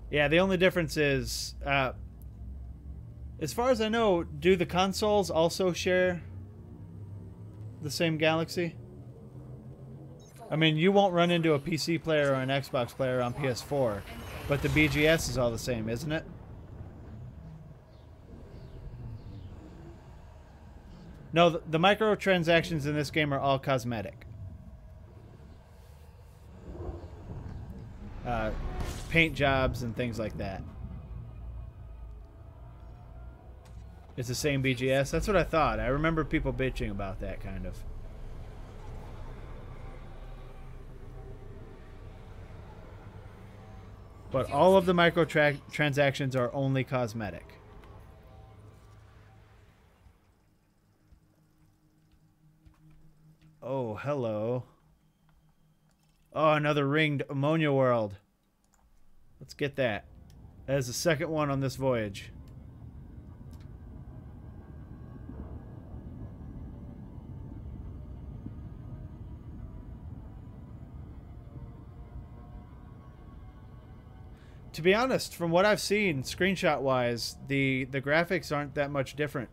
Yeah, the only difference is, as far as I know, do the consoles also share the same galaxy? I mean, you won't run into a PC player or an Xbox player on PS4, but the BGS is all the same, isn't it? No, the microtransactions in this game are all cosmetic. Paint jobs and things like that. It's the same BGS? That's what I thought. I remember people bitching about that, kind of. But all of the microtransactions are only cosmetic. Oh, hello. Oh, another ringed ammonia world. Let's get that. That is the second one on this voyage. To be honest, from what I've seen, screenshot-wise, the graphics aren't that much different.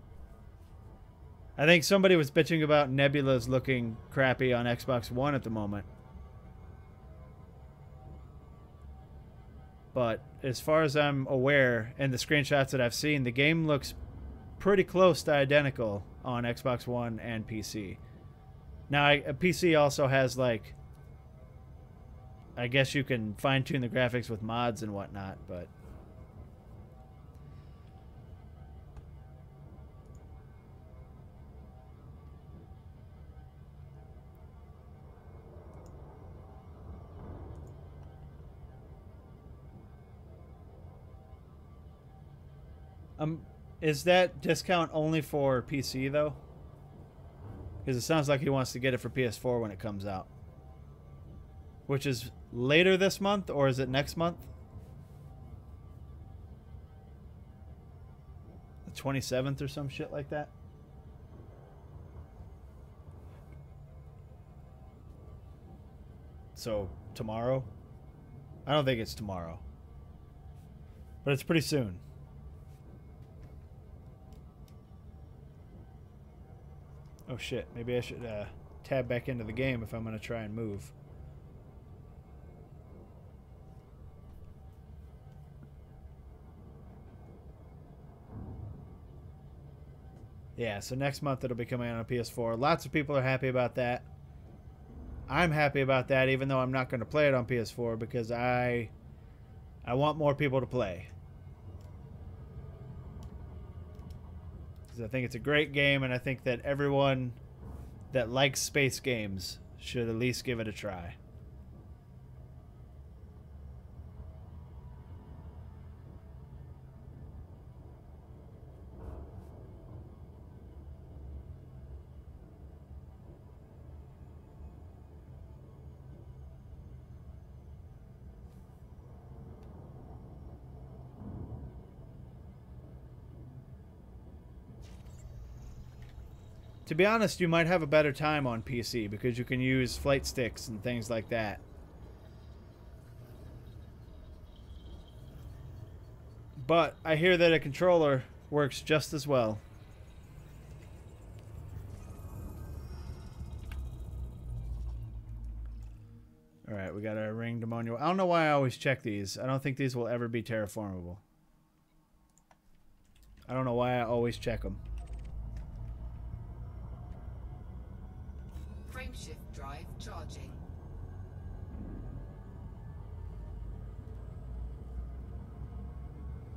I think somebody was bitching about Nebula's looking crappy on Xbox One at the moment. But as far as I'm aware, and the screenshots that I've seen, the game looks pretty close to identical on Xbox One and PC. Now, a PC also has, like... I guess you can fine-tune the graphics with mods and whatnot, but... Is that discount only for PC, though? Because it sounds like he wants to get it for PS4 when it comes out. Which is later this month, or is it next month? The 27th or some shit like that? So, tomorrow? I don't think it's tomorrow. But it's pretty soon. Oh shit, maybe I should tab back into the game if I'm going to try and move. Yeah, so next month it'll be coming out on PS4. Lots of people are happy about that. I'm happy about that, even though I'm not going to play it on PS4 because I want more people to play. Because I think it's a great game, and I think that everyone that likes space games should at least give it a try. To be honest, you might have a better time on PC because you can use flight sticks and things like that. But I hear that a controller works just as well. Alright, we got our ringed ammonia. I don't know why I always check these. I don't think these will ever be terraformable. I don't know why I always check them. Frameshift drive charging.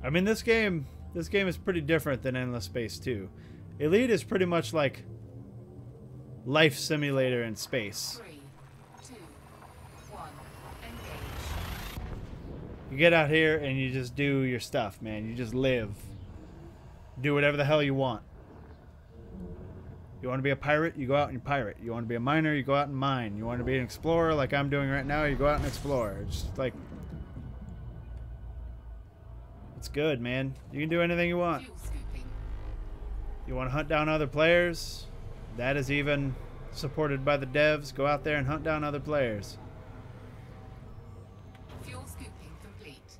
I mean, this game is pretty different than Endless Space 2. Elite is pretty much like life simulator in space. 3, 2, 1, engage. You get out here and you just do your stuff, man. You just live. Do whatever the hell you want. You want to be a pirate, you go out and you pirate. You want to be a miner, you go out and mine. You want to be an explorer like I'm doing right now, you go out and explore. It's just like... It's good, man. You can do anything you want. Fuel scooping. You want to hunt down other players? That is even supported by the devs. Go out there and hunt down other players. Fuel scooping complete.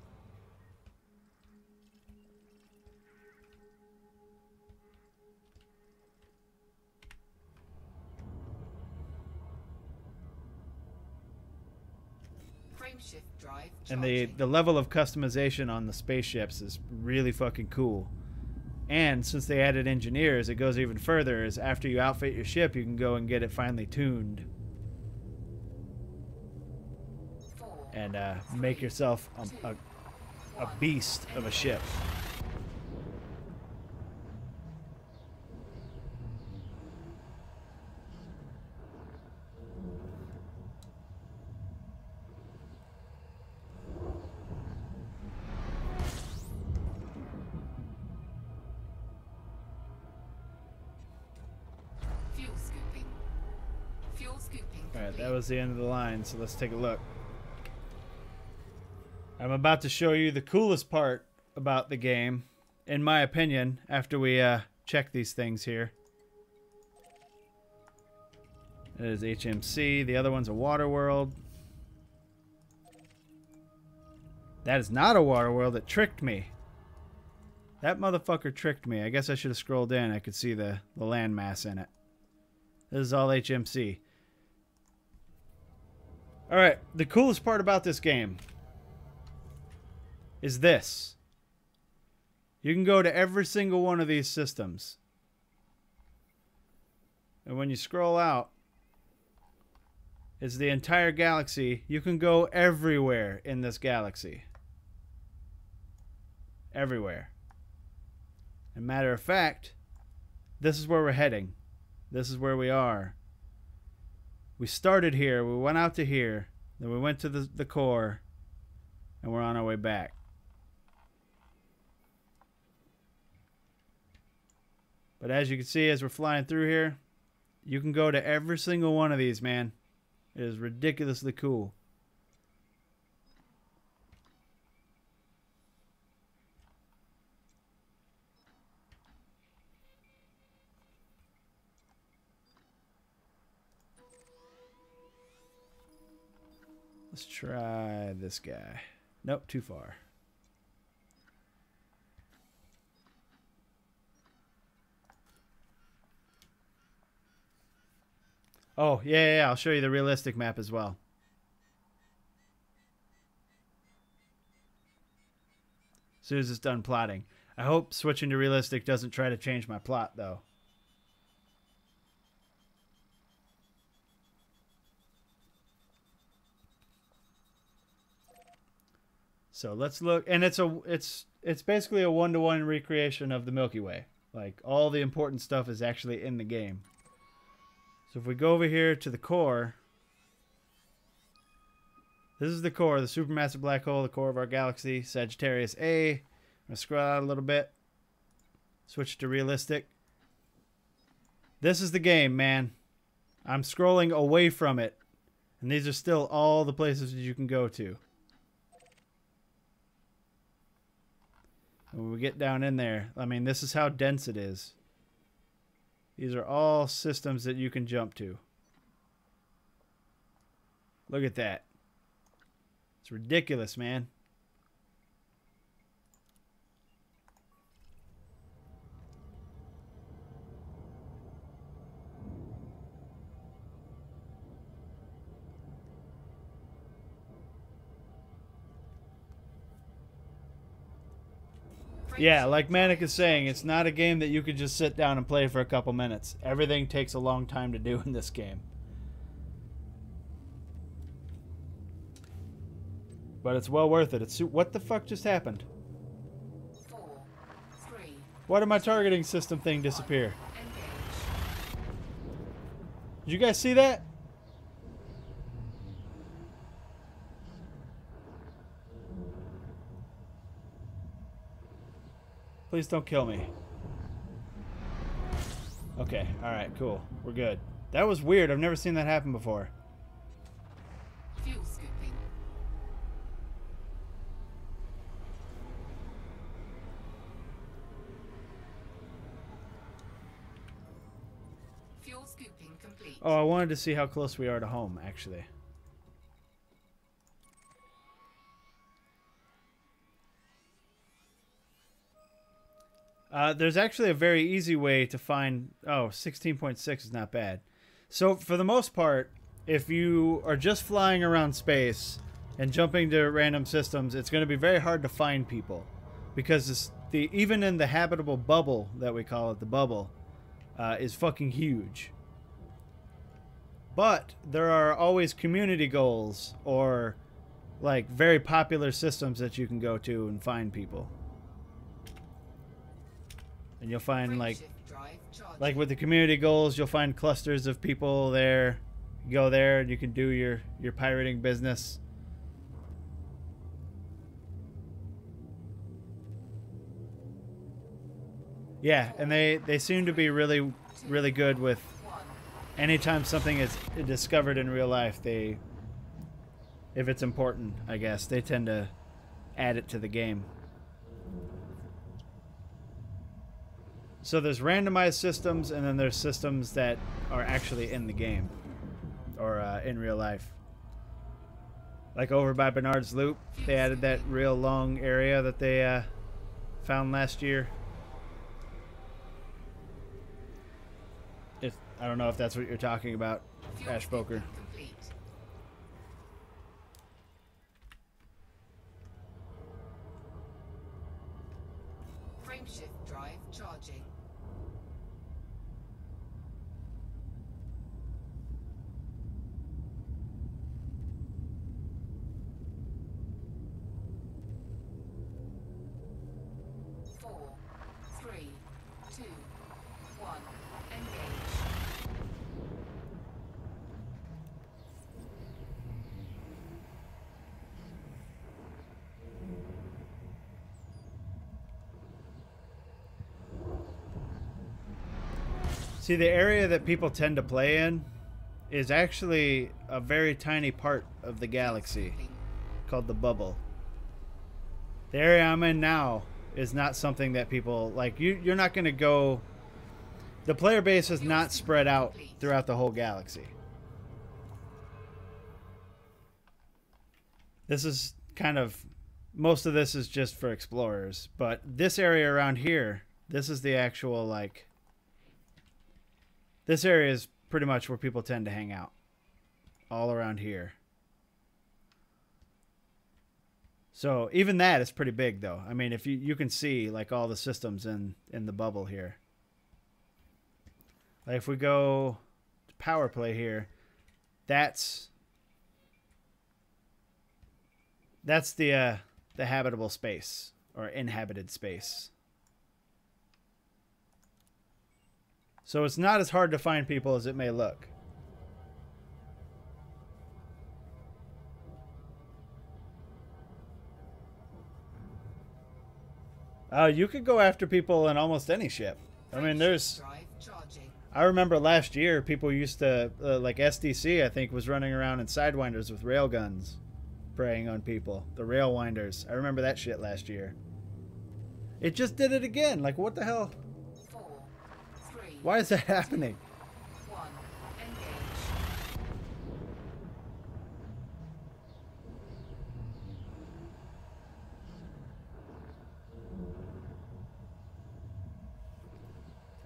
Frameshift drive And charging. the level of customization on the spaceships is really fucking cool. And since they added engineers, it goes even further. Is after you outfit your ship, you can go and get it finely tuned. 4, And make yourself a beast of a ship. fuel scooping. Fuel scooping Alright, complete. that was the end of the line, so let's take a look. I'm about to show you the coolest part about the game, in my opinion, after we check these things here. It is HMC. The other one's a water world. That is not a water world. It tricked me. That motherfucker tricked me. I guess I should have scrolled in. I could see the landmass in it. This is all HMC. Alright, the coolest part about this game is this. You can go to every single one of these systems. And when you scroll out, it's the entire galaxy. You can go everywhere in this galaxy. Everywhere. And matter of fact, this is where we're heading. This is where we are. We started here, we went out to here, then we went to the core, and we're on our way back. But as you can see, as we're flying through here, you can go to every single one of these, man. It is ridiculously cool. Let's try this guy. Nope, too far. Oh, yeah, I'll show you the realistic map as well. As soon as it's done plotting. I hope switching to realistic doesn't try to change my plot, though. So let's look, and it's basically a one-to-one recreation of the Milky Way. Like, all the important stuff is actually in the game. So if we go over here to the core, this is the core, the supermassive black hole, the core of our galaxy, Sagittarius A. I'm going to scroll out a little bit. Switch to realistic. This is the game, man. I'm scrolling away from it. And these are still all the places that you can go to. And when we get down in there, I mean, this is how dense it is. These are all systems that you can jump to. Look at that. It's ridiculous, man. Yeah, like Manic is saying, it's not a game that you could just sit down and play for a couple minutes. Everything takes a long time to do in this game. But it's well worth it. It's what the fuck just happened? 4, 3. Why did my targeting system thing disappear? Did you guys see that? Please don't kill me. Okay, alright, cool. We're good. That was weird. I've never seen that happen before. Fuel scooping. Fuel scooping complete. Oh, I wanted to see how close we are to home, actually. There's actually a very easy way to find... Oh, 16.6 is not bad. So, for the most part, if you are just flying around space and jumping to random systems, it's going to be very hard to find people. Because even in the habitable bubble, that we call it, the bubble, is fucking huge. But there are always community goals or, like, very popular systems that you can go to and find people. And you'll find, like with the community goals, you'll find clusters of people there. You go there and you can do your pirating business. Yeah, and they seem to be really, really good with anytime something is discovered in real life, if it's important, I guess, they tend to add it to the game. So there's randomized systems, and then there's systems that are actually in the game, or in real life. Like over by Bernard's Loop, they added that real long area that they found last year. I don't know if that's what you're talking about, Ash Poker. Frameshift drive charging. See, the area that people tend to play in is actually a very tiny part of the galaxy called the bubble. The area I'm in now is not something that people like. You're not going to go. The player base is not spread out throughout the whole galaxy. This is kind of, most of this is just for explorers, but this area around here, this is the actual, like, this area is pretty much where people tend to hang out. All around here. So even that is pretty big, though. I mean, if you can see, like, all the systems in the bubble here. Like, if we go to power play here, that's the habitable space, or inhabited space. So it's not as hard to find people as it may look. You could go after people in almost any ship. I mean, there's... I remember last year people used to, like SDC, I think, was running around in Sidewinders with railguns, preying on people. The Railwinders. I remember that shit last year. It just did it again. Like, what the hell? 4, 3, Why is that happening? 1. Engage.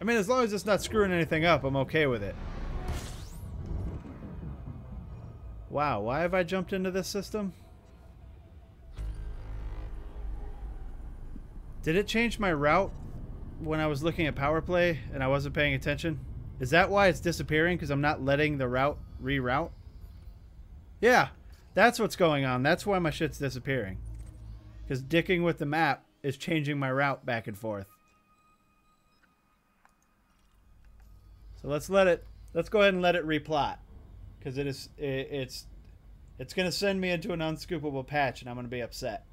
I mean, as long as it's not screwing anything up, I'm okay with it. Wow, why have I jumped into this system? Did it change my route when I was looking at power play and I wasn't paying attention? Is that why it's disappearing? Because I'm not letting the route reroute? Yeah, that's what's going on. That's why my shit's disappearing. Because dicking with the map is changing my route back and forth. So let's go ahead and let it replot. Because it's going to send me into an unscoopable patch and I'm going to be upset.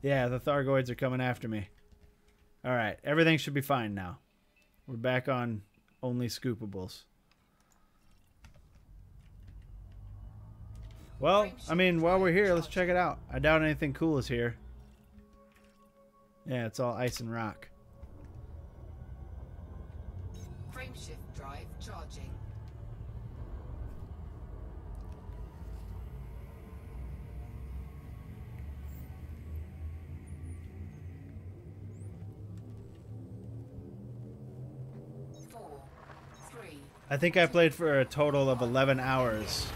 Yeah, the Thargoids are coming after me. Alright, everything should be fine now. We're back on only scoopables. Well, I mean, while we're here, let's check it out. I doubt anything cool is here. Yeah, it's all ice and rock. Frameshift drive charging. I think I played for a total of 11 hours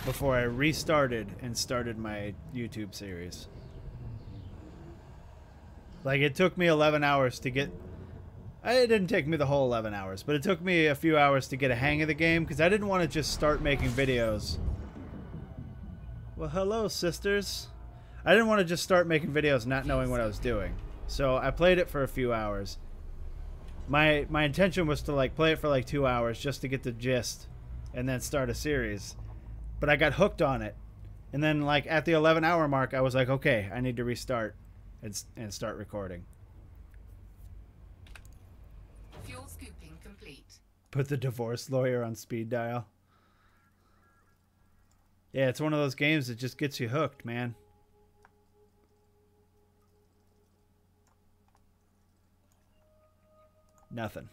before I restarted and started my YouTube series. Like, it took me 11 hours to get... It didn't take me the whole 11 hours, but it took me a few hours to get a hang of the game because I didn't want to just start making videos. Well, hello, sisters. I didn't want to just start making videos not knowing what I was doing. So I played it for a few hours. My intention was to like play it for like 2 hours just to get the gist and then start a series. But I got hooked on it. And then like at the 11-hour mark I was like, okay, I need to restart and start recording. Fuel scooping complete. Put the divorce lawyer on speed dial. Yeah, it's one of those games that just gets you hooked, man. Nothing.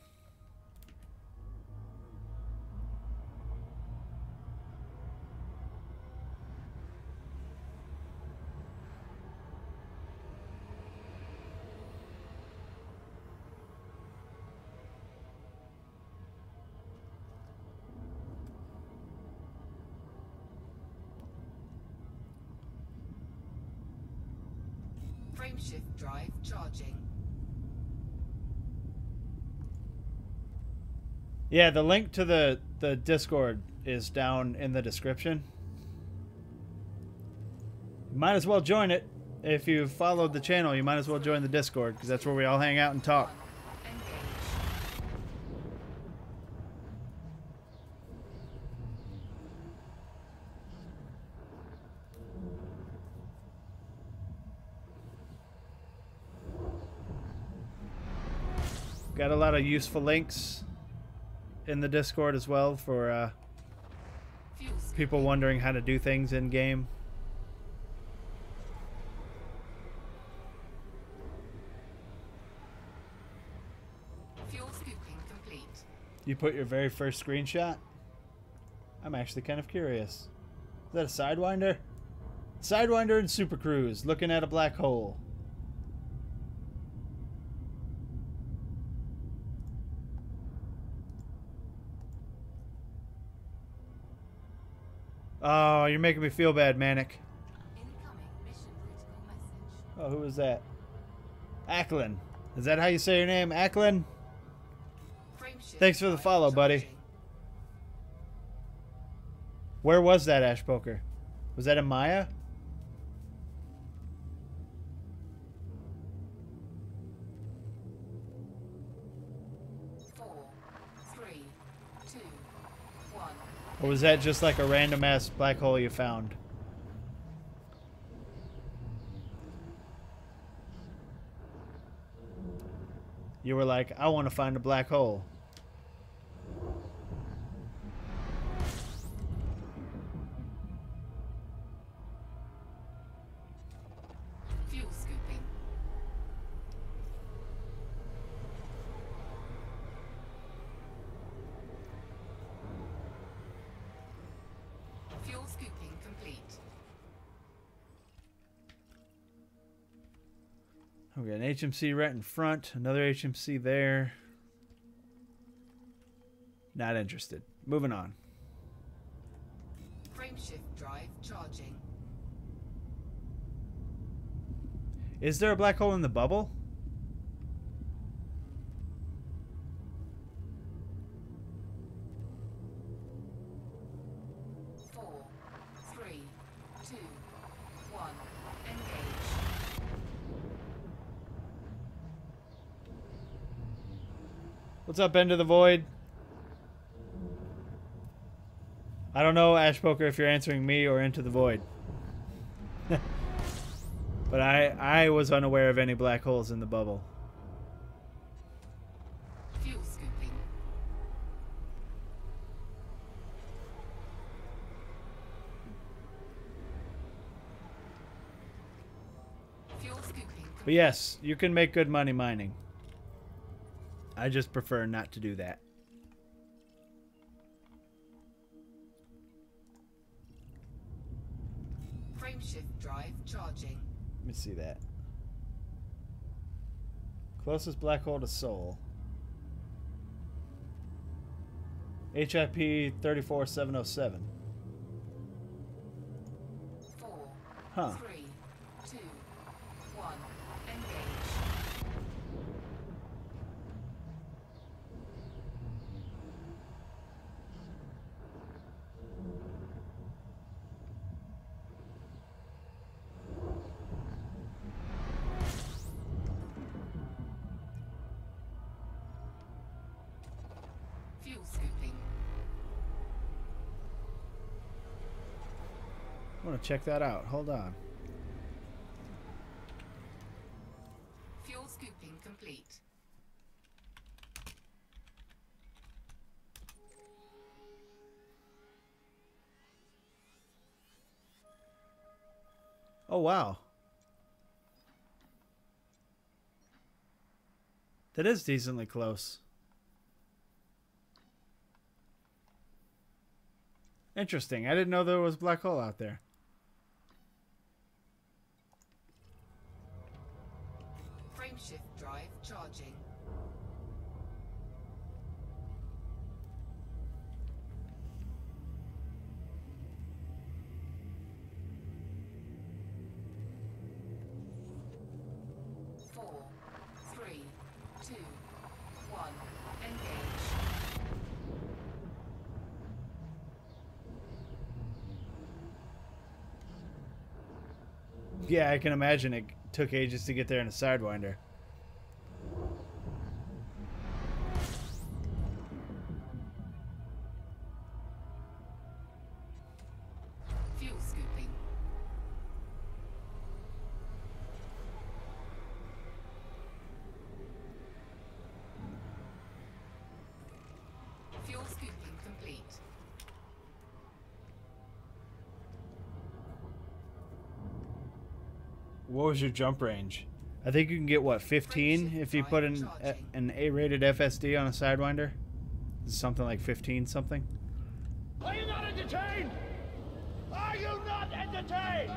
Frameshift drive charging. Yeah, the link to the Discord is down in the description. You might as well join it. If you've followed the channel, you might as well join the Discord, because that's where we all hang out and talk. Got a lot of useful links in the Discord as well for people wondering how to do things in game. Fuel scooping complete. You put your very first screenshot? I'm actually kind of curious. Is that a Sidewinder? Sidewinder and Super Cruise looking at a black hole. Oh, you're making me feel bad, Manic. Incoming mission critical message. Oh, who was that? Ackland. Is that how you say your name? Ackland? Frameshift Thanks for the drive follow, buddy. charging. Where was that, Ash Poker? Was that in Maya? Or was that just like a random ass black hole you found? You were like, I want to find a black hole. Fuel scooping complete. We got an HMC right in front. Another HMC there. Not interested. Moving on. Frameshift drive charging. Is there a black hole in the bubble? Four, three, two, one. Engage. What's up, End of the Void? I don't know, Ash Poker, if you're answering me or Into the Void. But I was unaware of any black holes in the bubble. Fuel scooping. Fuel scooping complete. But yes, you can make good money mining. I just prefer not to do that. Frameshift drive charging. Let me see that. Closest black hole to Sol. HIP 34707. Four, Huh. 3, 2, 1. Engage. Fuel scooping. I want to check that out. Hold on. Fuel scooping complete. Oh, wow. That is decently close. Interesting. I didn't know there was a black hole out there. Frameshift drive charging. Four, 3, 2, 1. Engage. Yeah, I can imagine it took ages to get there in a Sidewinder. Fuel scooping. Fuel scooping complete. What was your jump range? I think you can get, what, 15 if you put an A-rated FSD on a Sidewinder? Something like 15 something? Are you not entertained? Are you not entertained?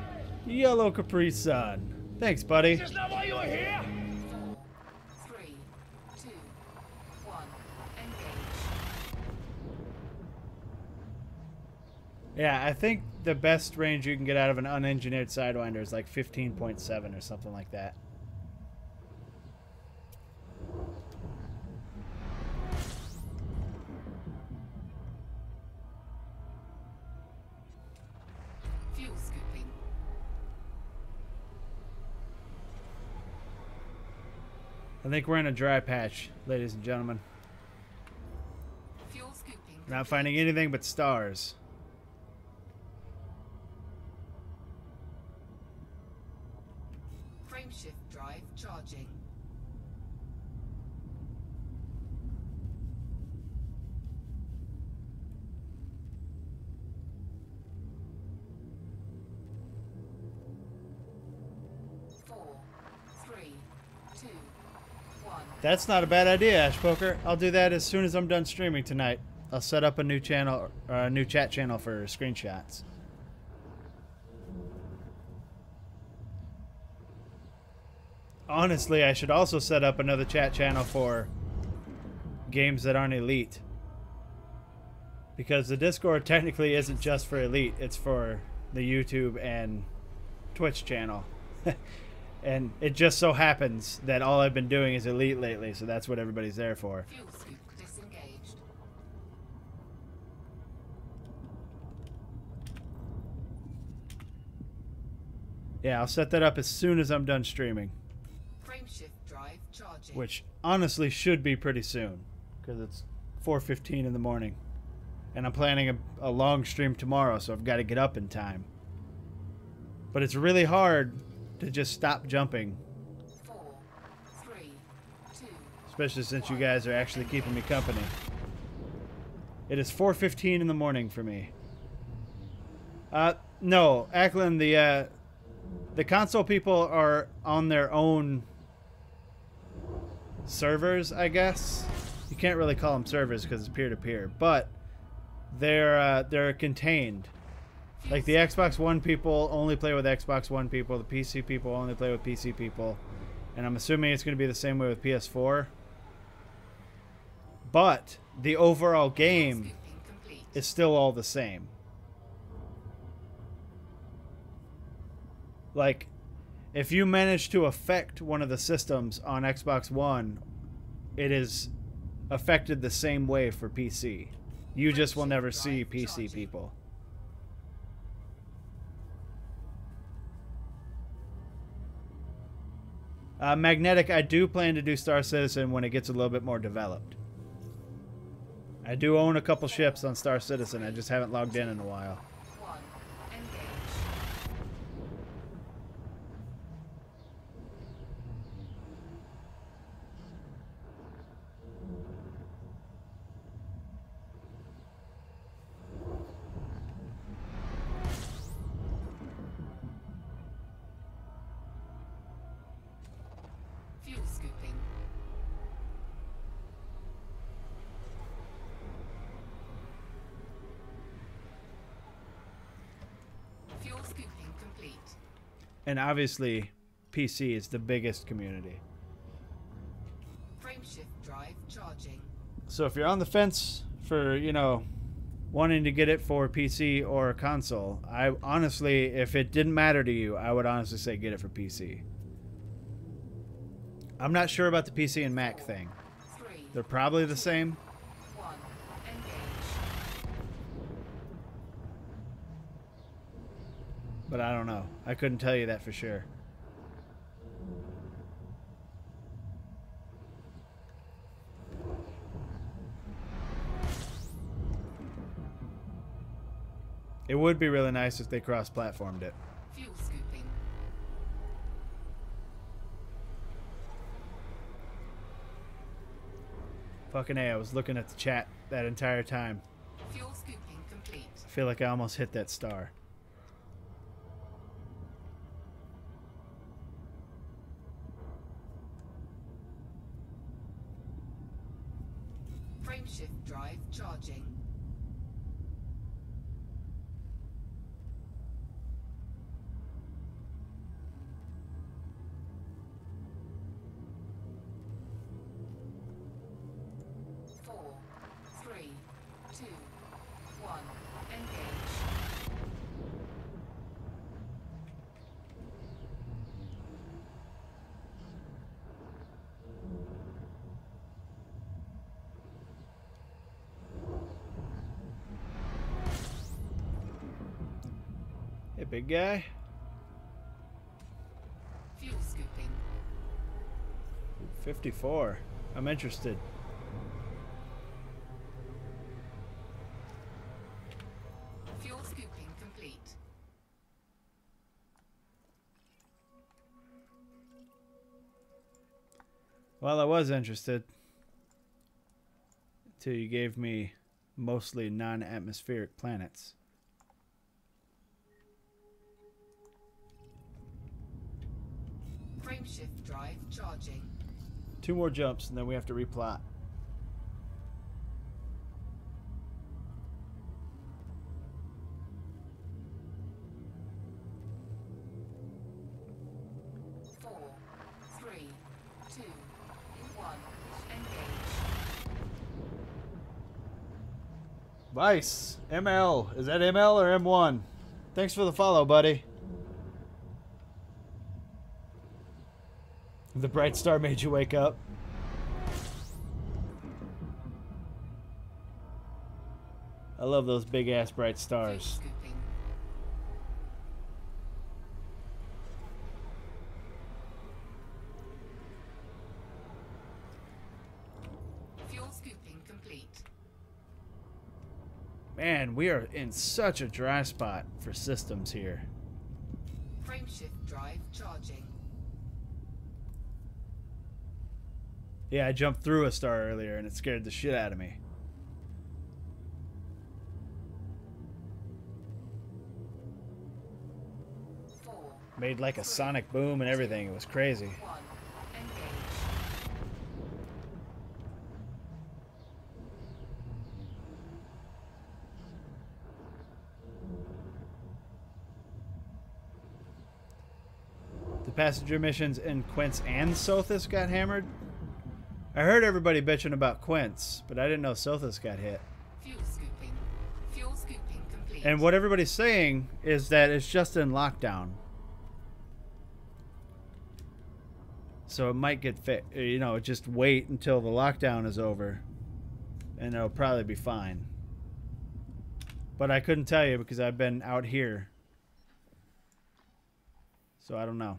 Yellow Capri Sun. Thanks, buddy. Is this not why you were here? 4, 3, 2, 1. Engage. Yeah, I think the best range you can get out of an unengineered Sidewinder is like 15.7 or something like that. Fuel scooping. I think we're in a dry patch, ladies and gentlemen. Fuel scooping. Not finding anything but stars. Frameshift drive charging. Four, 3, 2, 1. That's not a bad idea, Ash Poker. I'll do that as soon as I'm done streaming tonight. I'll set up a new channel, or a new chat channel for screenshots. Honestly, I should also set up another chat channel for games that aren't Elite. Because the Discord technically isn't just for Elite, it's for the YouTube and Twitch channel. And it just so happens that all I've been doing is Elite lately, so that's what everybody's there for. Fuel scoop disengaged. Yeah, I'll set that up as soon as I'm done streaming. Frameshift drive charging. Which honestly should be pretty soon, because it's 4:15 in the morning. And I'm planning a long stream tomorrow, so I've got to get up in time. But it's really hard to just stop jumping. 4, 3, 2. Especially since you guys are actually keeping me company. It is 4:15 in the morning for me. No, Ackland, the console people are on their own servers, I guess. You can't really call them servers because it's peer-to-peer, but they're contained. Like the Xbox One people only play with Xbox One people, the PC people only play with PC people, and I'm assuming it's going to be the same way with PS4. But the overall game is still all the same. Like, if you manage to affect one of the systems on Xbox One, it is affected the same way for PC. You just will never see PC people. Magnetic, I do plan to do Star Citizen when it gets a little bit more developed. I do own a couple ships on Star Citizen, I just haven't logged in a while. 1. Engage. Fuel scooping. Fuel scooping complete. And obviously, PC is the biggest community. Frameshift drive charging. So if you're on the fence for, you know, wanting to get it for PC or console, I honestly, if it didn't matter to you, I would honestly say get it for PC. I'm not sure about the PC and Mac thing. 3, They're probably the same. 1. Engage. But I don't know. I couldn't tell you that for sure. It would be really nice if they cross-platformed it. Fuel scooping. Fucking A, I was looking at the chat that entire time. Fuel scooping complete. I feel like I almost hit that star. Frameshift drive charging. Four, 3, 2, 1. Engage. Hey, big guy. Fuel scooping. 54. I'm interested. Fuel scooping complete. Well, I was interested. Until you gave me mostly non-atmospheric planets. Frameshift drive charging. 2 more jumps and then we have to replot. Four, 3, 2, 1, engage. Vice, ML. Is that ML or M1? Thanks for the follow, buddy. The bright star made you wake up. I love those big ass bright stars. Scooping. Fuel scooping complete. Man, we are in such a dry spot for systems here. Frameshift drive charging. Yeah, I jumped through a star earlier and it scared the shit out of me. Made like a sonic boom and everything. It was crazy. 1, engage. The passenger missions in Quince and Sothis got hammered. I heard everybody bitching about Quince, but I didn't know Sothis got hit. Fuel scooping. Fuel scooping complete. And what everybody's saying is that it's just in lockdown. So it might get fit, you know, just wait until the lockdown is over and it'll probably be fine. But I couldn't tell you because I've been out here. So I don't know.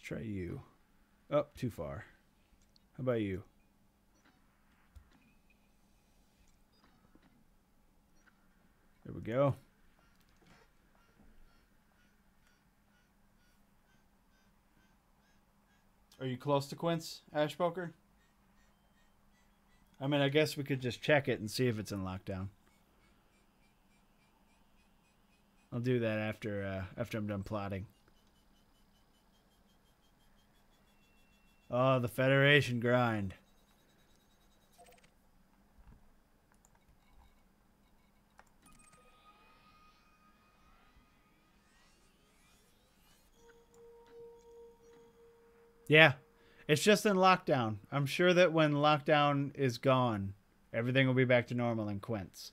Try you. Oh, too far. How about you? There we go. Are you close to Quince, Ashpoker? I mean, I guess we could just check it and see if it's in lockdown. I'll do that after I'm done plotting. Oh, the Federation grind. Yeah, it's just in lockdown. I'm sure that when lockdown is gone, everything will be back to normal in Quince.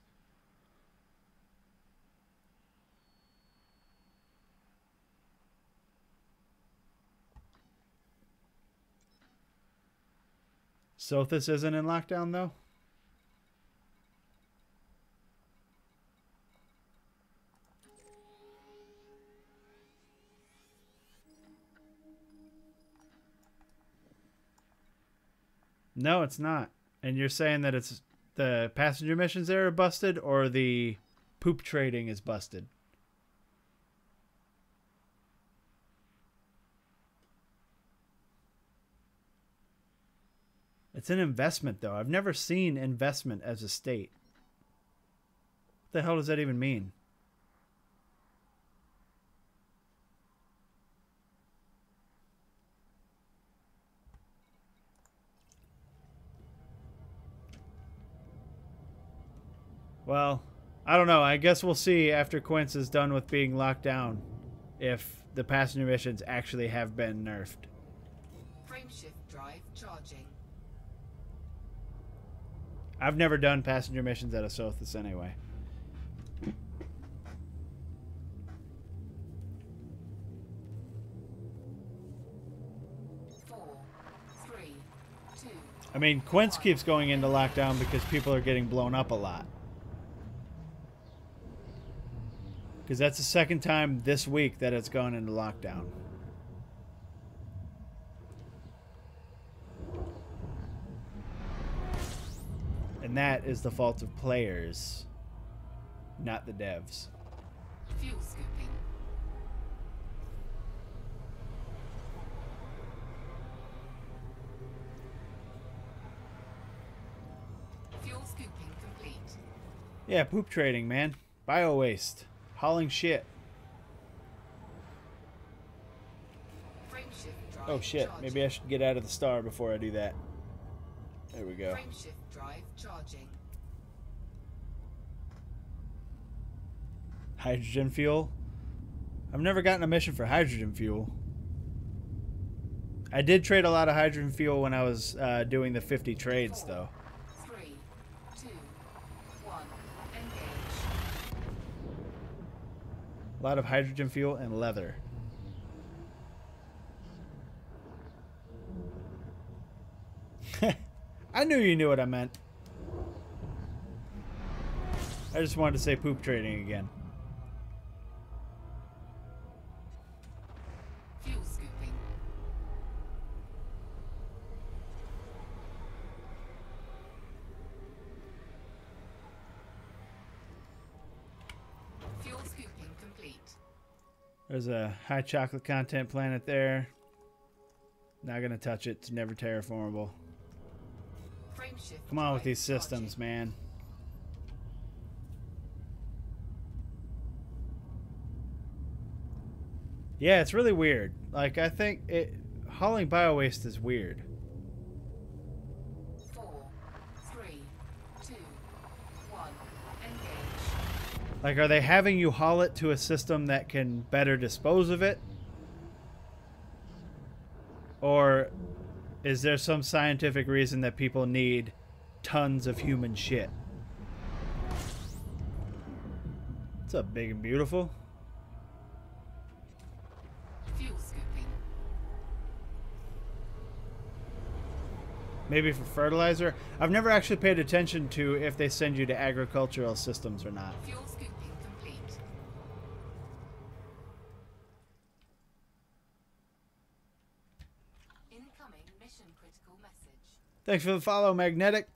Sothis isn't in lockdown, though? No, it's not. And you're saying that it's the passenger missions there are busted or the poop trading is busted? It's an investment, though. I've never seen investment as a state. What the hell does that even mean? Well, I don't know. I guess we'll see after Quince is done with being locked down if the passenger missions actually have been nerfed. Frameshift drive charging. I've never done passenger missions out of Sothis anyway. I mean, Quince keeps going into lockdown because people are getting blown up a lot. Because that's the second time this week that it's gone into lockdown. And that is the fault of players, not the devs. Fuel scooping. Fuel scooping complete. Yeah, poop trading, man. Bio waste. Hauling shit. Oh shit, maybe I should get out of the star before I do that. There we go. Frameshift drive charging. Hydrogen fuel? I've never gotten a mission for hydrogen fuel. I did trade a lot of hydrogen fuel when I was doing the 50 trades, though. 3, 2, 1, engage. A lot of hydrogen fuel and leather. I knew you knew what I meant. I just wanted to say poop trading again. Fuel scooping. Fuel scooping complete. There's a high chocolate content planet there. Not gonna touch it. It's never terraformable. Frameshift Come on with drive these systems, charging. man. Yeah, it's really weird. Like, I think hauling biowaste is weird. 4, 3, 2, 1, engage. Like, are they having you haul it to a system that can better dispose of it? Or is there some scientific reason that people need tons of human shit? What's up, big and beautiful? Fuel scooping. Maybe for fertilizer? I've never actually paid attention to if they send you to agricultural systems or not. Fuel scooping complete. Incoming mission critical message. Thanks for the follow, Magnetic.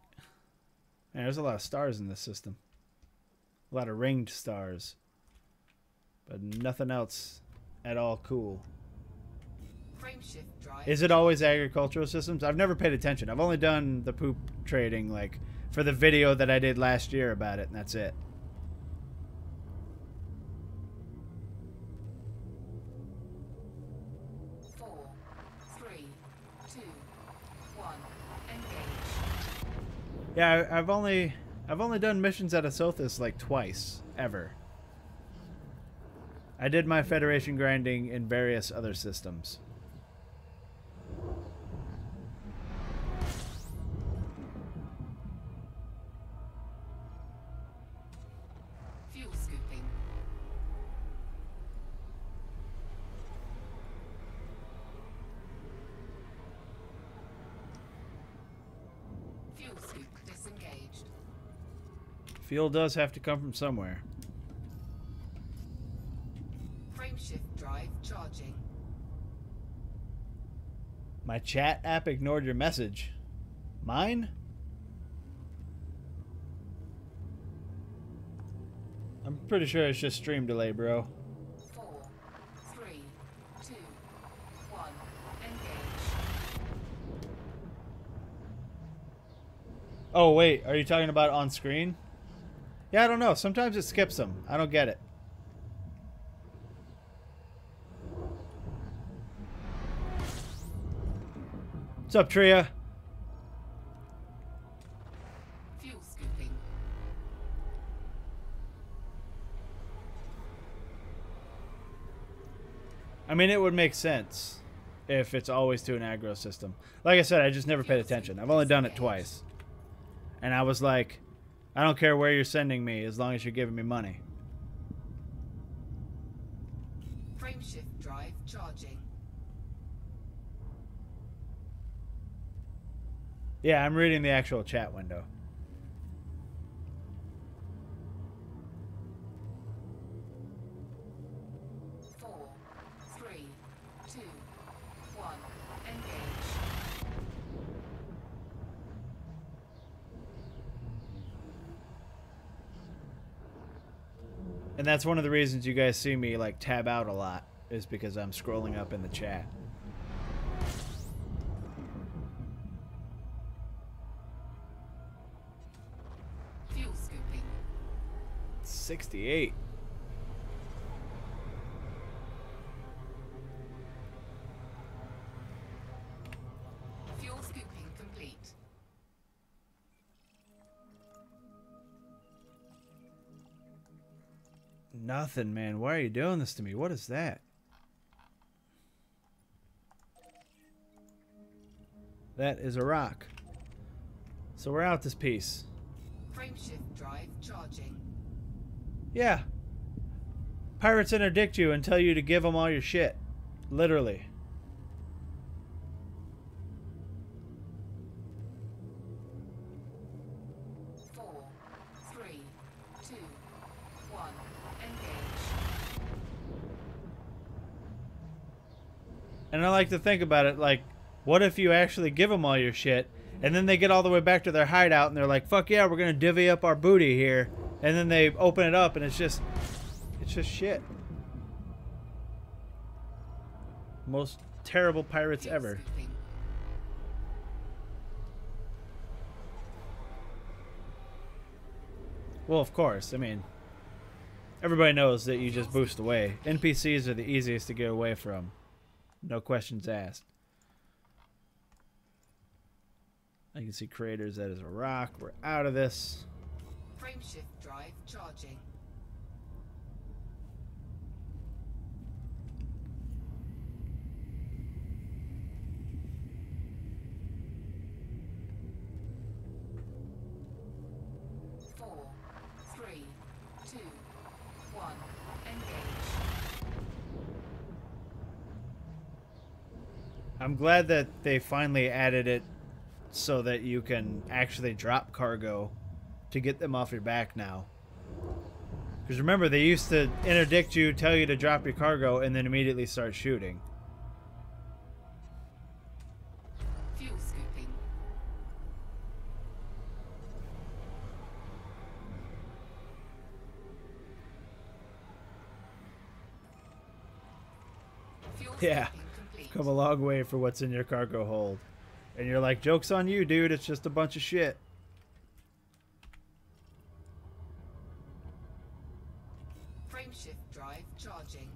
Man, there's a lot of stars in this system. A lot of ringed stars. But nothing else at all cool. Frameshift drive. Is it always agricultural systems? I've never paid attention. I've only done the poop trading, like, for the video that I did last year about it, and that's it. Four, 3, 2, 1, engage. Yeah, I've only done missions out of Sothis like twice, ever. I did my Federation grinding in various other systems. Fuel scooping. Fuel scoop disengaged. Fuel does have to come from somewhere. Frameshift drive charging. My chat app ignored your message. Mine? I'm pretty sure it's just stream delay, bro. 4, 3, 2, 1, engage. Oh, wait. Are you talking about on screen? Yeah, I don't know. Sometimes it skips them. I don't get it. What's up, Tria? Fuel scooping. I mean, it would make sense if it's always to an aggro system. Like I said, I just never paid attention. I've only done it twice. And I was like, I don't care where you're sending me as long as you're giving me money. Frameshift drive charging. Yeah, I'm reading the actual chat window. Four, 3, 2, 1, engage. And that's one of the reasons you guys see me like tab out a lot, is because I'm scrolling up in the chat. Fuel scooping. 68. Nothing, man. Why are you doing this to me? What is that? That is a rock. So we're out this piece. Frameshift drive charging. Yeah. Pirates interdict you and tell you to give them all your shit. Literally. And I like to think about it like, what if you actually give them all your shit, and then they get all the way back to their hideout, and they're like, fuck yeah, we're going to divvy up our booty here. And then they open it up, and it's just shit. Most terrible pirates ever. Well, of course. I mean, everybody knows that you just boost away. NPCs are the easiest to get away from. No questions asked. I can see craters. That is a rock. We're out of this. Frameshift drive charging. I'm glad that they finally added it so that you can actually drop cargo to get them off your back now. Because remember, they used to interdict you, tell you to drop your cargo, and then immediately start shooting. Fuel scooping. Fuel Yeah. scooping complete. Come a long way for what's in your cargo hold. And you're like, joke's on you, dude. It's just a bunch of shit. Frameshift drive charging.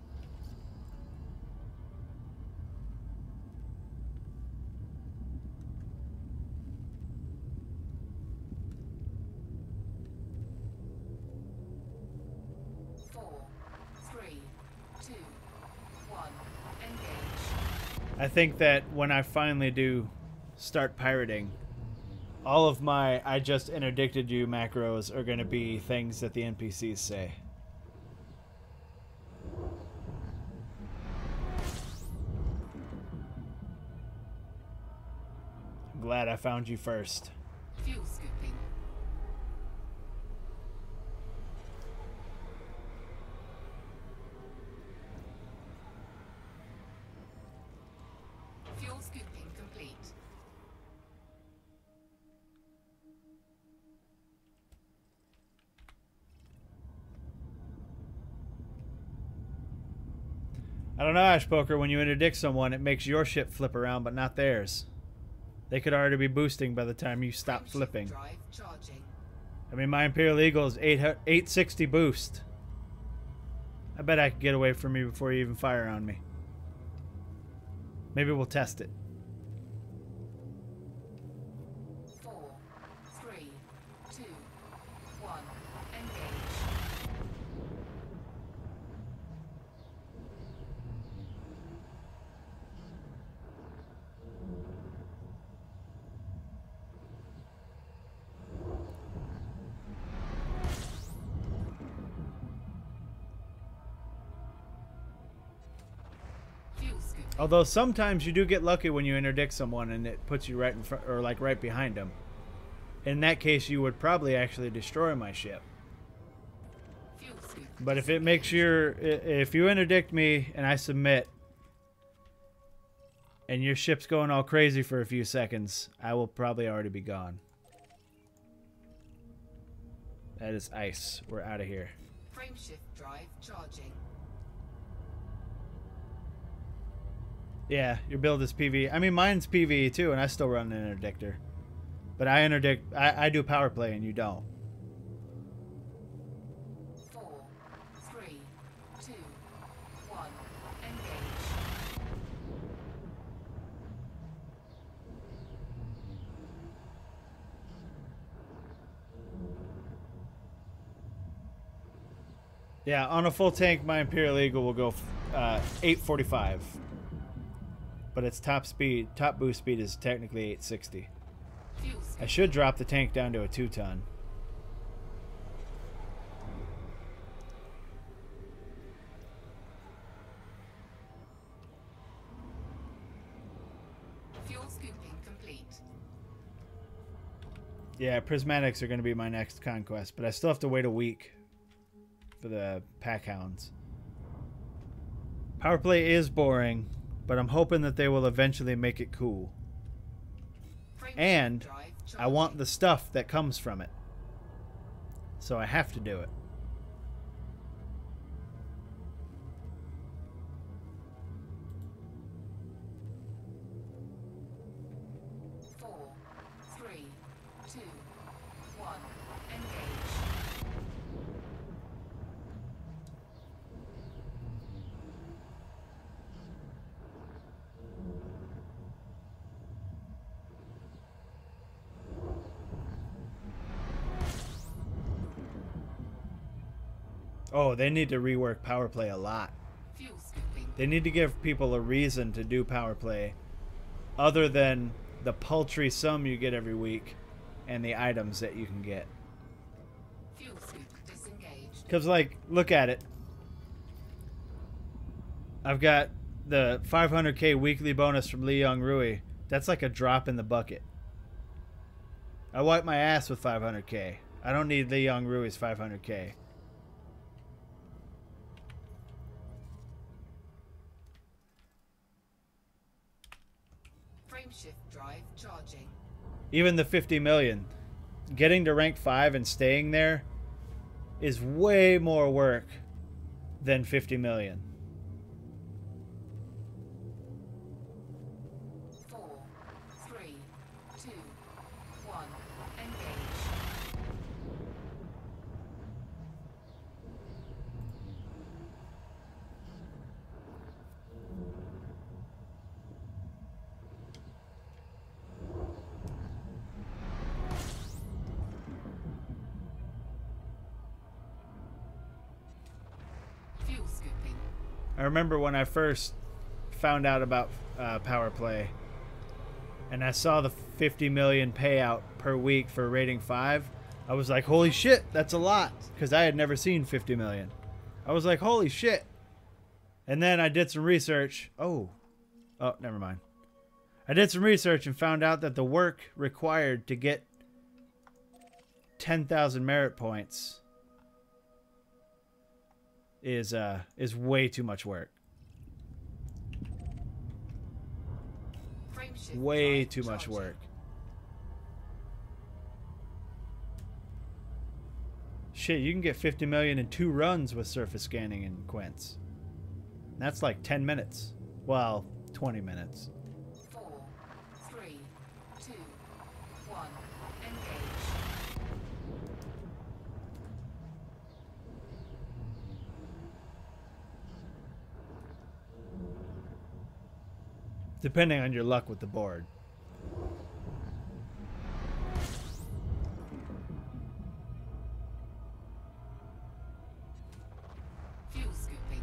I think that when I finally do start pirating, all of my I just interdicted you macros are going to be things that the NPCs say. I'm glad I found you first. Fuel scooping. Fuel scooping complete. I don't know, Ash Poker, when you interdict someone, it makes your ship flip around, but not theirs. They could already be boosting by the time you stop flipping. Drive charging. I mean, my Imperial Eagle is 860 boost. I bet I could get away from you before you even fire on me. Maybe we'll test it. 4, 3, 2, 1, engage. Fuel scooping. Although sometimes you do get lucky when you interdict someone and it puts you right in front, or like right behind them. In that case, you would probably actually destroy my ship. Fuel scooping. But if it makes if you interdict me and I submit, and your ship's going all crazy for a few seconds, I will probably already be gone. That is ice. We're out of here. Frameshift drive charging. Yeah, your build is PvE. I mean, mine's PvE too, and I still run an interdictor. But I interdict. I do power play, and you don't. 4, 3, 2, 1, engage. Yeah, on a full tank, my Imperial Eagle will go 845. But its top boost speed is technically 860. Fuel I should drop the tank down to a 2-ton. fuel scooping complete. Yeah, prismatics are going to be my next conquest, but I still have to wait a week for the pack hounds. Power play is boring, but I'm hoping that they will eventually make it cool. And I want the stuff that comes from it. So I have to do it. Four, three, two, one, engage. Oh, they need to rework power play a lot. Fuel scooping. They need to give people a reason to do power play other than the paltry sum you get every week and the items that you can get. Fuel scoop disengaged. Because, like, look at it. I've got the 500k weekly bonus from Li Young Rui. That's like a drop in the bucket. I wipe my ass with 500k. I don't need Li Young Rui's 500k. Frameshift drive charging. Even the 50 million. Getting to rank 5 and staying there is way more work than 50 million. 4, 3, 2, 1, engage. Fuel scooping. I remember when I first found out about power play and I saw the 50 million payout per week for rating 5. I was like, holy shit, that's a lot, because I had never seen 50 million. I was like, holy shit. And then I did some research. Oh, never mind. I did some research and found out that the work required to get 10,000 merit points is way too much work. Frameshift Way drive too much charging. work. Shit, you can get 50 million in 2 runs with surface scanning and Quints. That's like 10 minutes. Well, 20 minutes. 4, 3, 2, 1, engage. Depending on your luck with the board. Fuel scooping.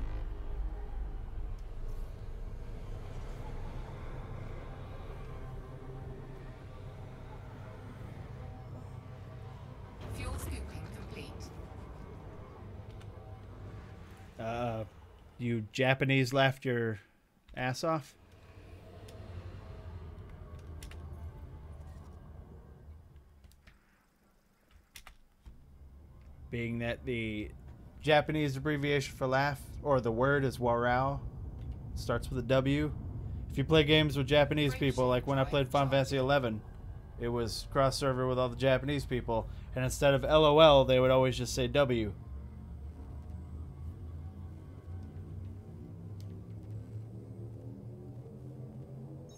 Fuel scooping complete. You Japanese laughed your ass off? Being that the Japanese abbreviation for laugh, or the word, is warao. Starts with a W. If you play games with Japanese people, like when I played Final Fantasy 11, it was cross-server with all the Japanese people, and instead of LOL, they would always just say W.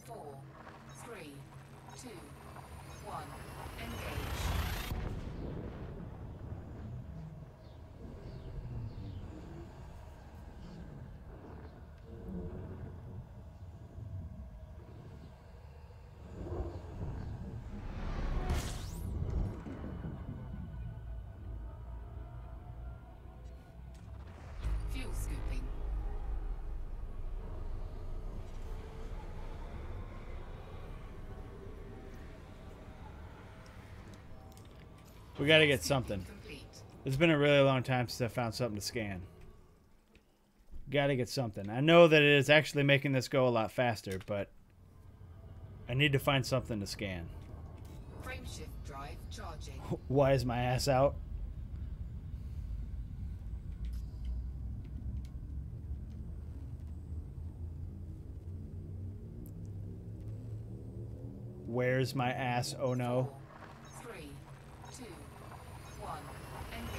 Four, three, two, one, engage. We gotta get something. Complete. It's been a really long time since I found something to scan. Gotta get something. I know that it is actually making this go a lot faster, but I need to find something to scan. Frameshift drive charging. Why is my ass out? Where's my ass? Oh no. 4, 3, 2, 1. Engage.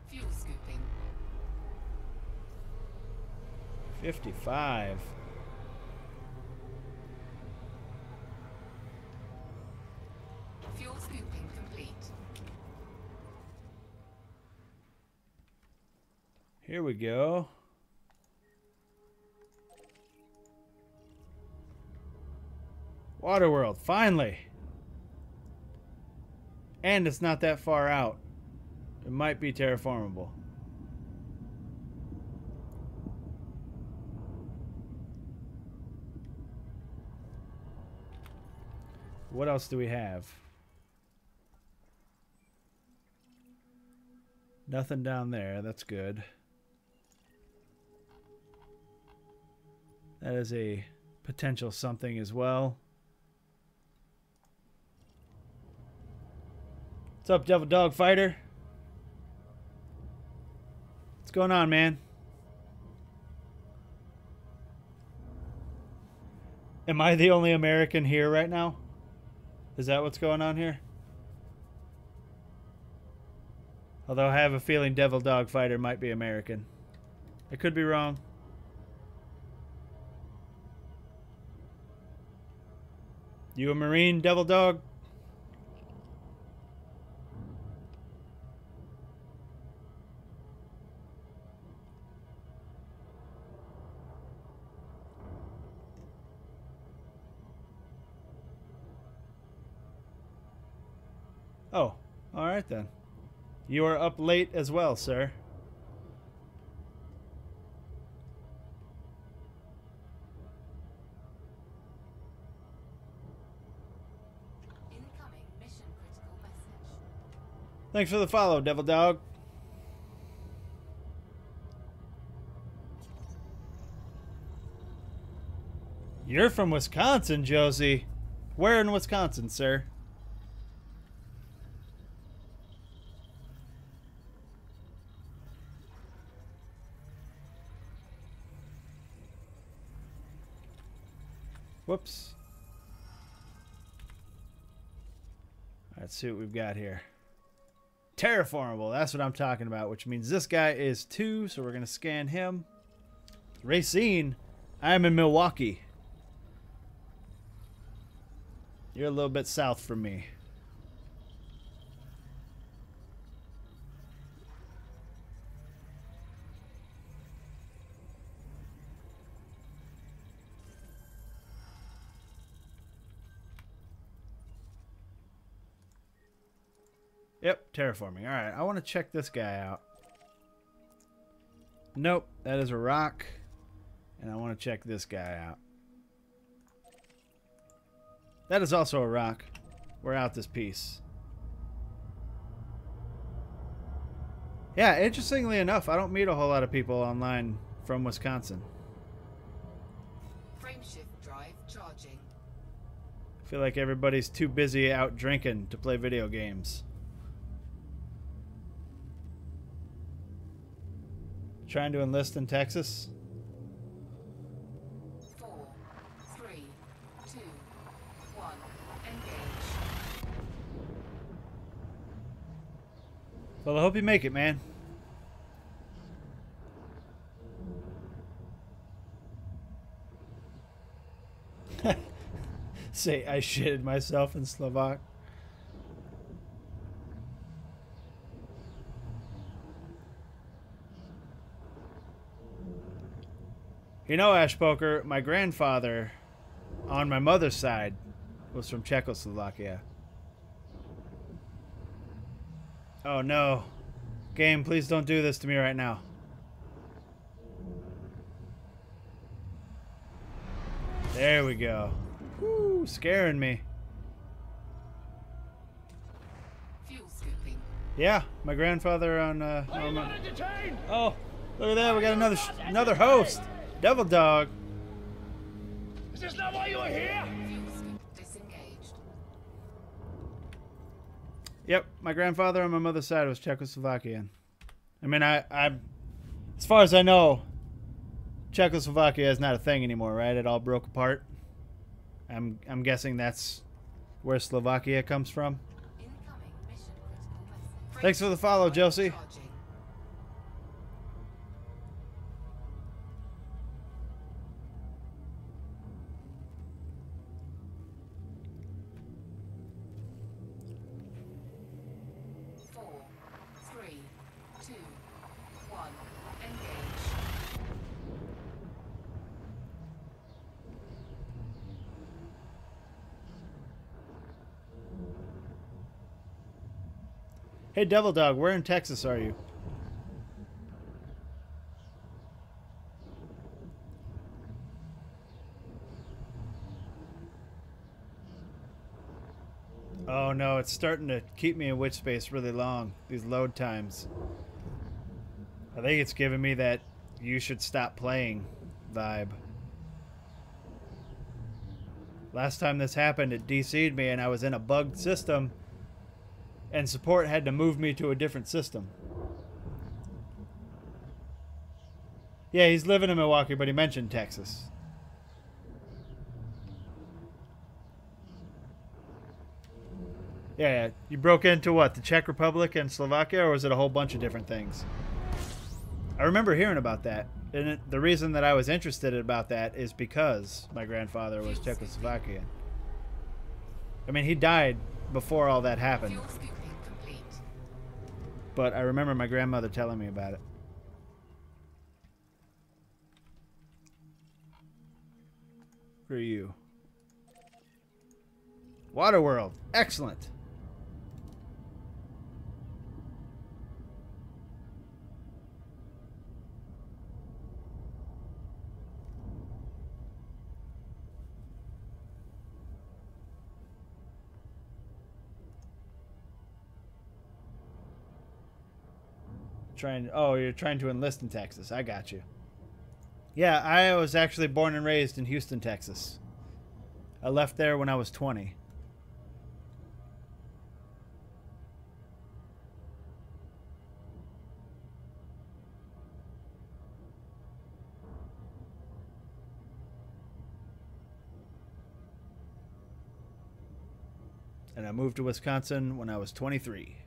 Fuel scooping. 55. Fuel scooping complete. Here we go. Waterworld, finally. And it's not that far out. It might be terraformable. What else do we have? Nothing down there. That's good. That is a potential something as well. What's up, Devil Dog Fighter? What's going on, man? Am I the only American here right now? Is that what's going on here? Although I have a feeling Devil Dog Fighter might be American. I could be wrong. You a Marine, Devil Dog? Oh, all right then. You are up late as well, sir. Incoming mission critical message. Thanks for the follow, Devil Dog. You're from Wisconsin, Josie. Where in Wisconsin, sir? Whoops. Let's see what we've got here. Terraformable, that's what I'm talking about, which means this guy is 2, so we're going to scan him. Racine, I am in Milwaukee. You're a little bit south from me. Yep, terraforming. Alright, I want to check this guy out. Nope, that is a rock. And I want to check this guy out. That is also a rock. We're out this piece. Yeah, interestingly enough, I don't meet a whole lot of people online from Wisconsin. Frameshift drive charging. I feel like everybody's too busy out drinking to play video games. Trying to enlist in Texas? 4, 3, 2, 1. Engage. Well, I hope you make it, man. Say I shitted myself in Slovak. You know, Ash Poker, my grandfather on my mother's side was from Czechoslovakia. Oh no. Game, please don't do this to me right now. There we go. Woo, scaring me. Fuel scooping. Yeah, my grandfather on Are you not entertained? oh, look at that, we got another host. Devil Dog. Is this not why you were here? Fuel scoop disengaged. Yep, my grandfather on my mother's side was Czechoslovakian. I mean, I as far as I know, Czechoslovakia is not a thing anymore, right? It all broke apart. I'm guessing that's where Slovakia comes from. Incoming mission critical message. Thanks for the follow, Josie. Charging. Four, three, two, one. Engage. Hey, Devil Dog, where in Texas are you? Oh no, it's starting to keep me in witch space really long, these load times. I think it's giving me that you should stop playing vibe. Last time this happened, it DC'd me and I was in a bugged system and support had to move me to a different system. Yeah, he's living in Milwaukee, but he mentioned Texas. Yeah, you broke into what, the Czech Republic and Slovakia, or was it a whole bunch of different things? I remember hearing about that. And the reason that I was interested about that is because my grandfather was Czechoslovakian. I mean, he died before all that happened. Fuel scooping complete. But I remember my grandmother telling me about it. Who are you? Waterworld. Excellent. Oh, you're trying to enlist in Texas. I got you. Yeah, I was actually born and raised in Houston, Texas. I left there when I was 20. And I moved to Wisconsin when I was 23.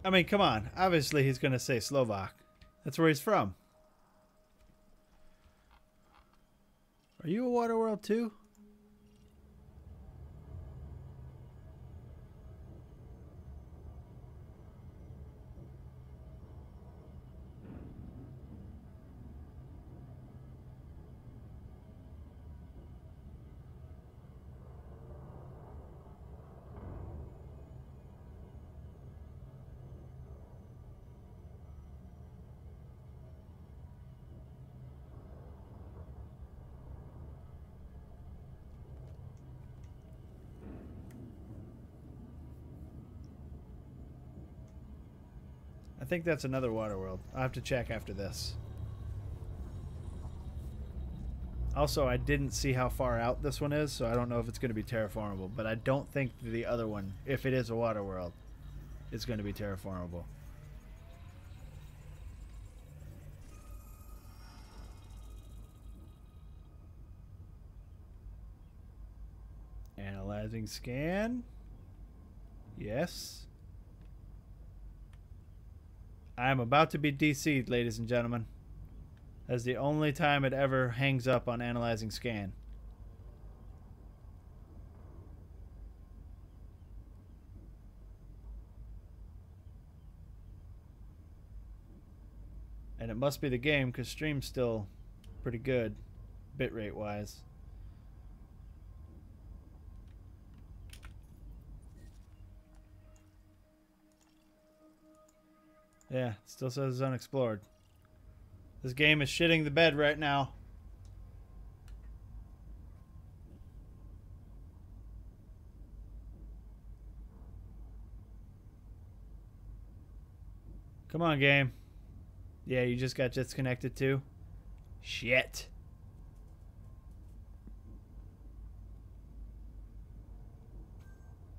I mean, come on. Obviously, he's going to say Slovak. That's where he's from. Are you a Waterworld too? I think that's another water world. I'll have to check after this. Also, I didn't see how far out this one is, so I don't know if it's going to be terraformable. But I don't think the other one, if it is a water world, is going to be terraformable. Analyzing scan. Yes. I'm about to be DC'd, ladies and gentlemen. That's the only time it ever hangs up on analyzing scan. And it must be the game, because stream's still pretty good, bitrate wise. Yeah, it still says it's unexplored. This game is shitting the bed right now. Come on, game. Yeah, you just got disconnected too? Shit.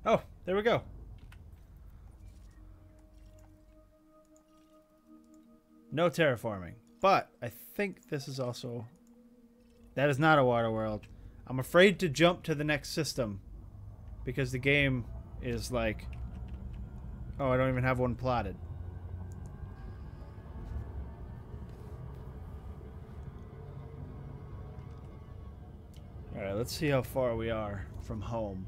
Oh, there we go. No terraforming. But I think this is also... That is not a water world. I'm afraid to jump to the next system because the game is like... Oh, I don't even have one plotted. Alright, let's see how far we are from home.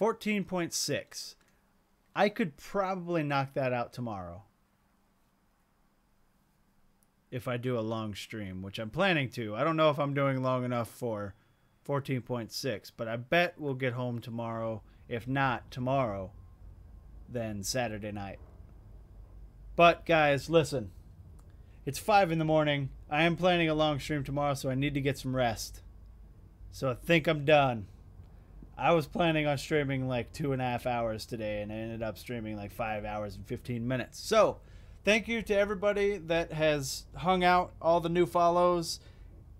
$14.6. I could probably knock that out tomorrow. If I do a long stream, which I'm planning to. I don't know if I'm doing long enough for 14.6, but I bet we'll get home tomorrow. If not tomorrow, then Saturday night. But guys, listen. It's 5 in the morning. I am planning a long stream tomorrow, so I need to get some rest. So I think I'm done. I was planning on streaming like 2.5 hours today, and I ended up streaming like 5 hours and 15 minutes. So, thank you to everybody that has hung out, all the new follows.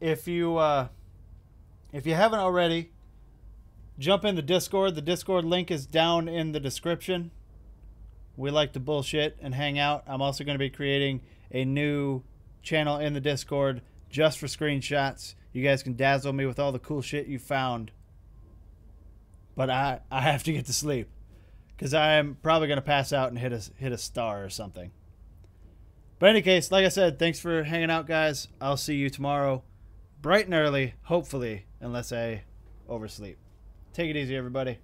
If you haven't already, jump in the Discord. The Discord link is down in the description. We like to bullshit and hang out. I'm also going to be creating a new channel in the Discord just for screenshots. You guys can dazzle me with all the cool shit you found. But I have to get to sleep because I am probably going to pass out and hit a star or something. But in any case, like I said, thanks for hanging out, guys. I'll see you tomorrow bright and early, hopefully, unless I oversleep. Take it easy, everybody.